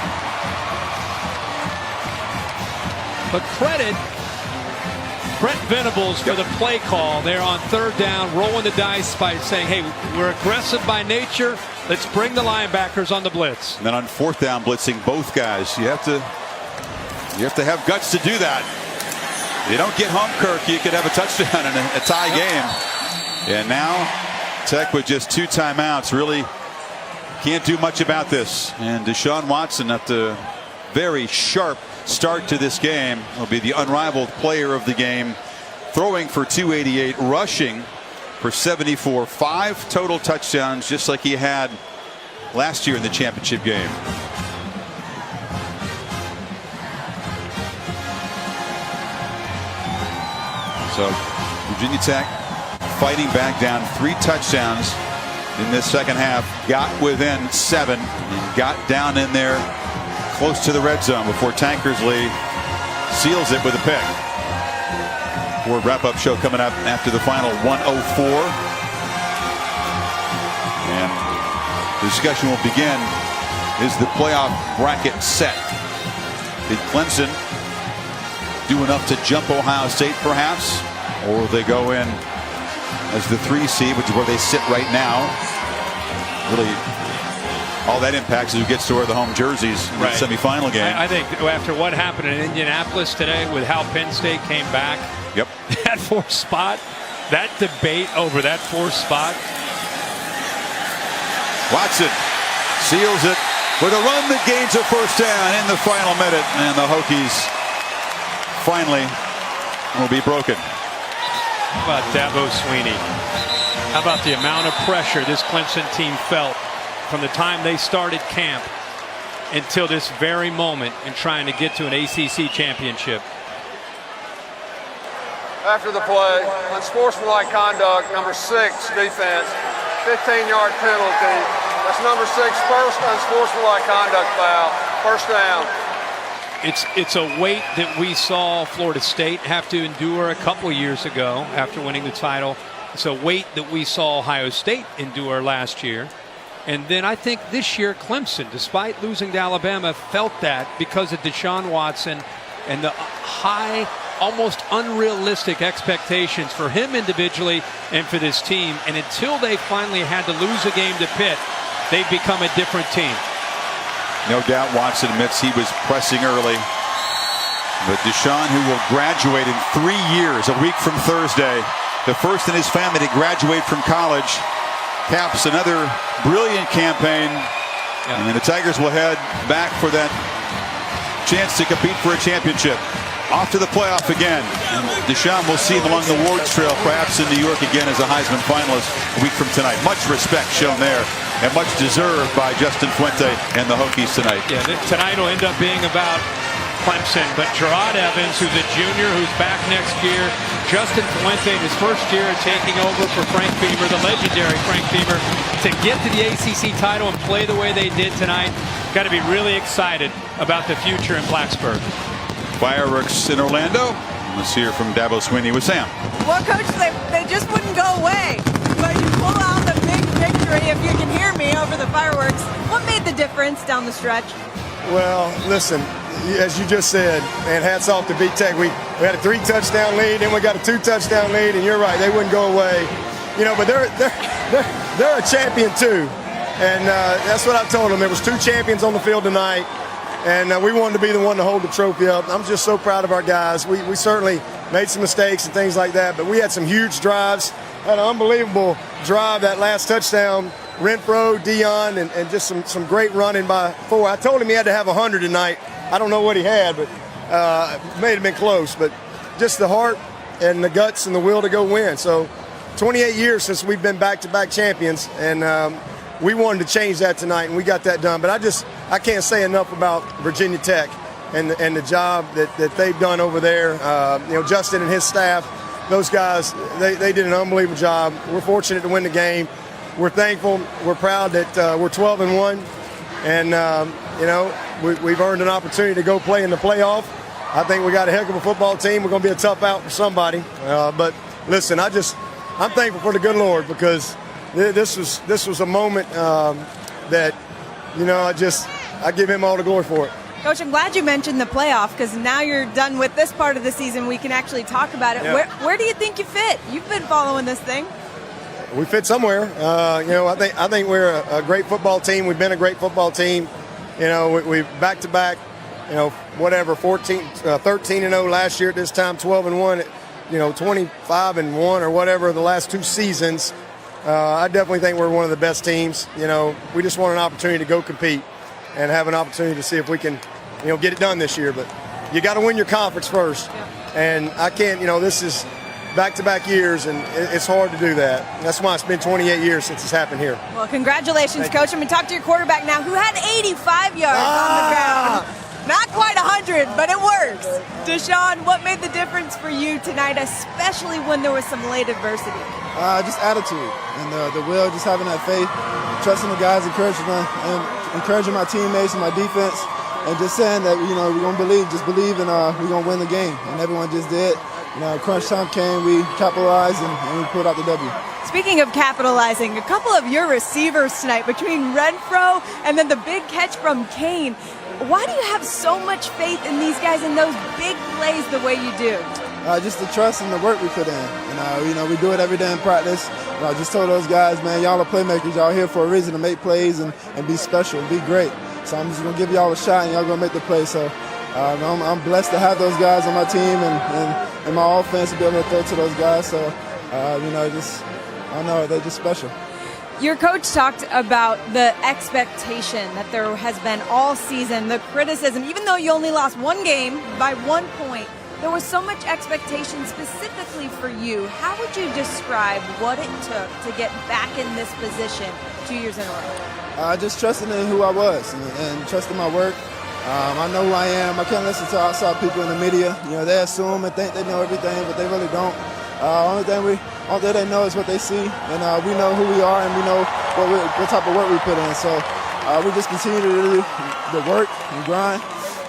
But credit Brent Venables for the play call there on 3rd down, rolling the dice by saying, hey, we're aggressive by nature. Let's bring the linebackers on the blitz. And then on 4th down, blitzing both guys. You have to have guts to do that. You don't get home, Kirk, you could have a touchdown in a tie game. And now Tech with just 2 timeouts really can't do much about this. And Deshaun Watson, after a very sharp start to this game, will be the unrivaled player of the game, throwing for 288, rushing for 74, 5 total touchdowns, just like he had last year in the championship game. So Virginia Tech fighting back, down 3 touchdowns in this second half, got within 7 and got down in there close to the red zone before Tankersley seals it with a pick. Ford wrap-up show coming up after the final 104. And the discussion will begin. Is the playoff bracket set? Did Clemson do enough to jump Ohio State perhaps? Or will they go in as the 3 seed, which is where they sit right now? Really, all that impacts is who gets to wear the home jerseys in the semifinal game. I think after what happened in Indianapolis today with how Penn State came back, that 4th spot, that debate over that 4th spot. Watson seals it with a run that gains a 1st down in the final minute, and the Hokies finally will be broken. How about Dabo Sweeney? How about the amount of pressure this Clemson team felt from the time they started camp until this very moment in trying to get to an ACC championship? After the play, unsportsmanlike conduct, number 6 defense, 15-yard penalty. That's number 6, first unsportsmanlike conduct foul, 1st down. It's a weight that we saw Florida State have to endure a couple years ago after winning the title. It's a weight that we saw Ohio State endure last year. And then I think this year Clemson, despite losing to Alabama, felt that because of Deshaun Watson and the high, almost unrealistic expectations for him individually and for this team. And until they finally had to lose a game to Pitt, they've become a different team. No doubt Watson admits he was pressing early. But Deshaun, who will graduate in 3 years, a week from Thursday, the first in his family to graduate from college. Caps another brilliant campaign. And the Tigers will head back for that chance to compete for a championship. Off to the playoff again. And Deshaun will see him along the Wards Trail, perhaps in New York again as a Heisman finalist a week from tonight. Much respect shown there, and much deserved by Justin Fuente and the Hokies tonight. Yeah, tonight will end up being about Clemson, but Gerard Evans, who's a junior, who's back next year. Justin Fuente in his first year taking over for Frank Beamer, the legendary Frank Beamer, to get to the ACC title and play the way they did tonight. Got to be really excited about the future in Blacksburg. Fireworks in Orlando. Let's hear from Dabo Swinney with Sam. Well, Coach, they just wouldn't go away. But you pull out the big victory, if you can hear me, over the fireworks. What made the difference down the stretch? Well, listen, as you just said, man, hats off to B-Tech. We had a 3-touchdown lead, then we got a 2-touchdown lead, and you're right, they wouldn't go away. You know, but they're a champion too, and that's what I told them. There was 2 champions on the field tonight. And we wanted to be the one to hold the trophy up. I'm just so proud of our guys. We certainly made some mistakes and things like that, but we had some huge drives. Had an unbelievable drive, that last touchdown. Renfro, Dion, and just some great running by 4. I told him he had to have 100 tonight. I don't know what he had, but it may have been close. But just the heart and the guts and the will to go win. So 28 years since we've been back-to-back champions, and we wanted to change that tonight, and we got that done. But I can't say enough about Virginia Tech and the job that they've done over there. You know, Justin and his staff, those guys, they did an unbelievable job. We're fortunate to win the game. We're thankful. We're proud that we're 12-1, and you know, we've earned an opportunity to go play in the playoff. I think we got a heck of a football team. We're going to be a tough out for somebody. But listen, I'm thankful for the good Lord, because this was a moment that, you know, I give him all the glory for it. Coach, I'm glad you mentioned the playoff, because now you're done with this part of the season. We can actually talk about it. Yeah. Where do you think you fit? You've been following this thing. We fit somewhere. You know, I think we're a great football team. We've been a great football team. You know, we back-to-back, you know, whatever, 13-0 last year at this time, 12-1, you know, 25-1 or whatever the last 2 seasons. I definitely think we're one of the best teams. You know, we just want an opportunity to go compete and have an opportunity to see if we can, you know, get it done this year. But you got to win your conference first. Yeah. And I can't, you know, this is back-to-back years, and it's hard to do that. That's why it's been 28 years since it's happened here. Well, congratulations, Coach. I'm going to talk to your quarterback now, who had 85 yards on the ground. Not quite 100, but it works. Deshaun, what made the difference for you tonight, especially when there was some late adversity? Just attitude and the will, just having that faith, trusting the guys, encouraging my teammates and my defense, and just saying that, you know, we're going to believe, and we're going to win the game. And everyone just did. You know, crunch time came, we capitalized, and we pulled out the W. Speaking of capitalizing, a couple of your receivers tonight, between Renfro and then the big catch from Kane. Why do you have so much faith in these guys in those big plays the way you do? Just the trust and the work we put in. And, you know, we do it every day in practice. I just told those guys, man, y'all are playmakers. Y'all here for a reason, to make plays and be special and be great. So I'm just going to give y'all a shot, and y'all going to make the play. So I'm blessed to have those guys on my team and my offense to be able to throw to those guys. So, you know, I don't know, they're just special. Your coach talked about the expectation that there has been all season, the criticism. Even though you only lost 1 game by 1 point, there was so much expectation specifically for you. How would you describe what it took to get back in this position 2 years in a row? Just trusting in who I was and trusting my work. I know who I am. I can't listen to outside people in the media. You know, they assume and think they know everything, but they really don't. Only thing they know is what they see, and we know who we are, and we know what type of work we put in. So we just continue to do the work and grind.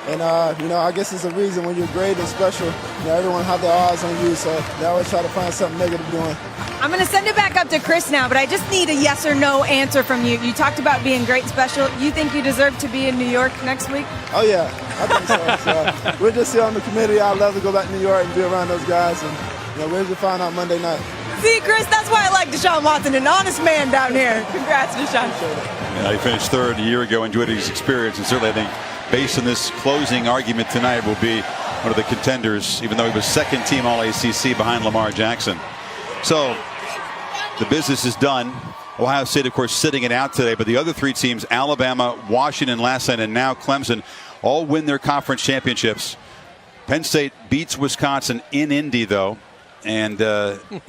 And, you know, I guess it's a reason when you're great and special, you know, everyone have their eyes on you, so they always try to find something negative doing. I'm going to send it back up to Chris now, but I just need a yes or no answer from you. You talked about being great and special. You think you deserve to be in New York next week? Oh, yeah, I think so. We're just here on the committee. I'd love to go back to New York and be around those guys, and, you know, we'll just find out Monday night. See, Chris, that's why I like Deshaun Watson, an honest man down here. Congrats, Deshaun. Yeah, he finished 3rd a year ago, enjoyed his experience, and certainly I think based on this closing argument tonight will be one of the contenders, even though he was 2nd team All-ACC behind Lamar Jackson. So the business is done. Ohio State, of course, sitting it out today. But the other three teams, Alabama, Washington last night, and now Clemson, all win their conference championships. Penn State beats Wisconsin in Indy, though, and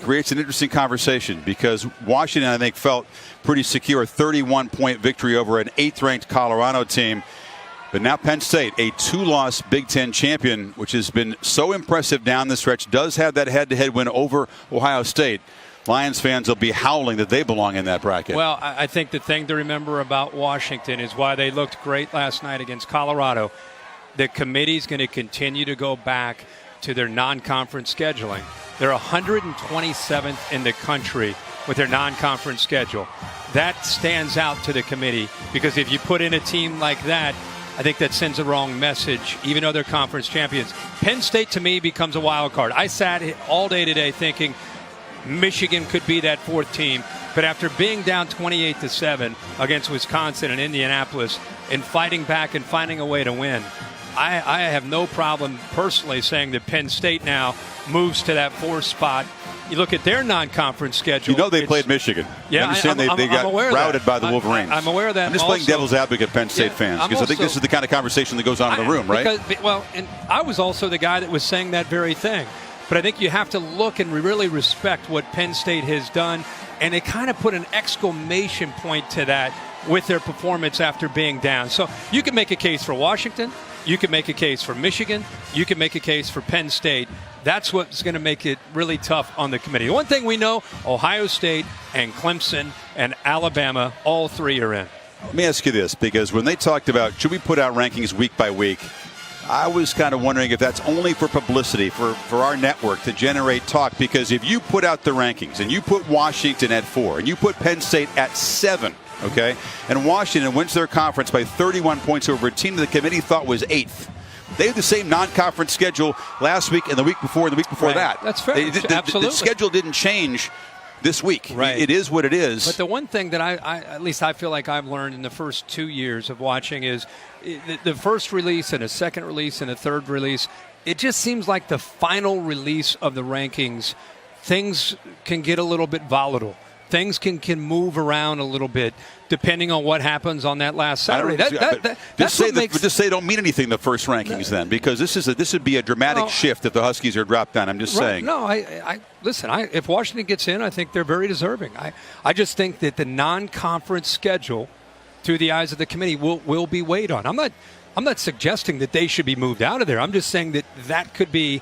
creates an interesting conversation because Washington, I think, felt pretty secure. A 31-point victory over an 8th-ranked Colorado team. But now Penn State, a 2-loss Big Ten champion, which has been so impressive down the stretch, does have that head-to-head win over Ohio State. Lions fans will be howling that they belong in that bracket. Well, I think the thing to remember about Washington is why they looked great last night against Colorado. The committee's going to continue to go back to their non-conference scheduling. They're 127th in the country with their non-conference schedule. That stands out to the committee because if you put in a team like that, I think that sends a wrong message, even though they're conference champions. Penn State, to me, becomes a wild card. I sat all day today thinking Michigan could be that 4th team. But after being down 28-7 against Wisconsin and Indianapolis and fighting back and finding a way to win, I have no problem personally saying that Penn State now moves to that 4th spot. You look at their non-conference schedule. You know they played Michigan. Yeah, I understand they got routed by the Wolverines. I'm aware of that. I'm just playing devil's advocate, Penn State fans, because I think this is the kind of conversation that goes on in the room, right? And I was also the guy that was saying that very thing. But I think you have to look and really respect what Penn State has done. And they kind of put an exclamation point to that with their performance after being down. So you can make a case for Washington. You can make a case for Michigan. You can make a case for Penn State. That's what's going to make it really tough on the committee. One thing we know, Ohio State and Clemson and Alabama, all three are in. Let me ask you this, because when they talked about should we put out rankings week by week, I was kind of wondering if that's only for publicity, for our network to generate talk. Because if you put out the rankings and you put Washington at 4 and you put Penn State at 7, okay, and Washington wins their conference by 31 points over a team the committee thought was 8th. They had the same non-conference schedule last week and the week before and the week before that. That's fair. Absolutely. The schedule didn't change this week. Right. It is what it is. But the one thing that I at least I feel like I've learned in the first 2 years of watching is the first release and a second release and a third release, it just seems like the final release of the rankings, things can get a little bit volatile. Things can move around a little bit depending on what happens on that last Saturday. Just say don't mean anything, the first rankings then, because this would be a dramatic shift if the Huskies are dropped down. I'm just saying. No, listen, if Washington gets in, I think they're very deserving. I just think that the non-conference schedule, through the eyes of the committee, will be weighed on. I'm not suggesting that they should be moved out of there. I'm just saying that could be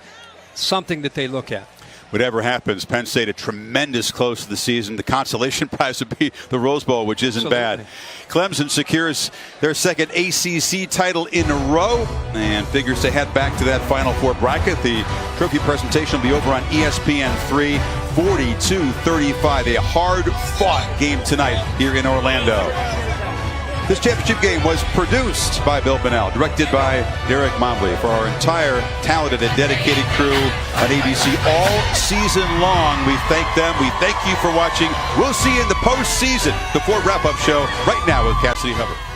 something that they look at. Whatever happens, Penn State a tremendous close to the season. The consolation prize would be the Rose Bowl, which isn't bad. Clemson secures their second ACC title in a row and figures to head back to that Final Four bracket. The trophy presentation will be over on ESPN3, 42-35. A hard-fought game tonight here in Orlando. This championship game was produced by Bill Bonnell, directed by Derek Mobley. For our entire talented and dedicated crew on ABC all season long, we thank them. We thank you for watching. We'll see you in the postseason, the Ford Wrap-Up Show, right now with Cassidy Hubbard.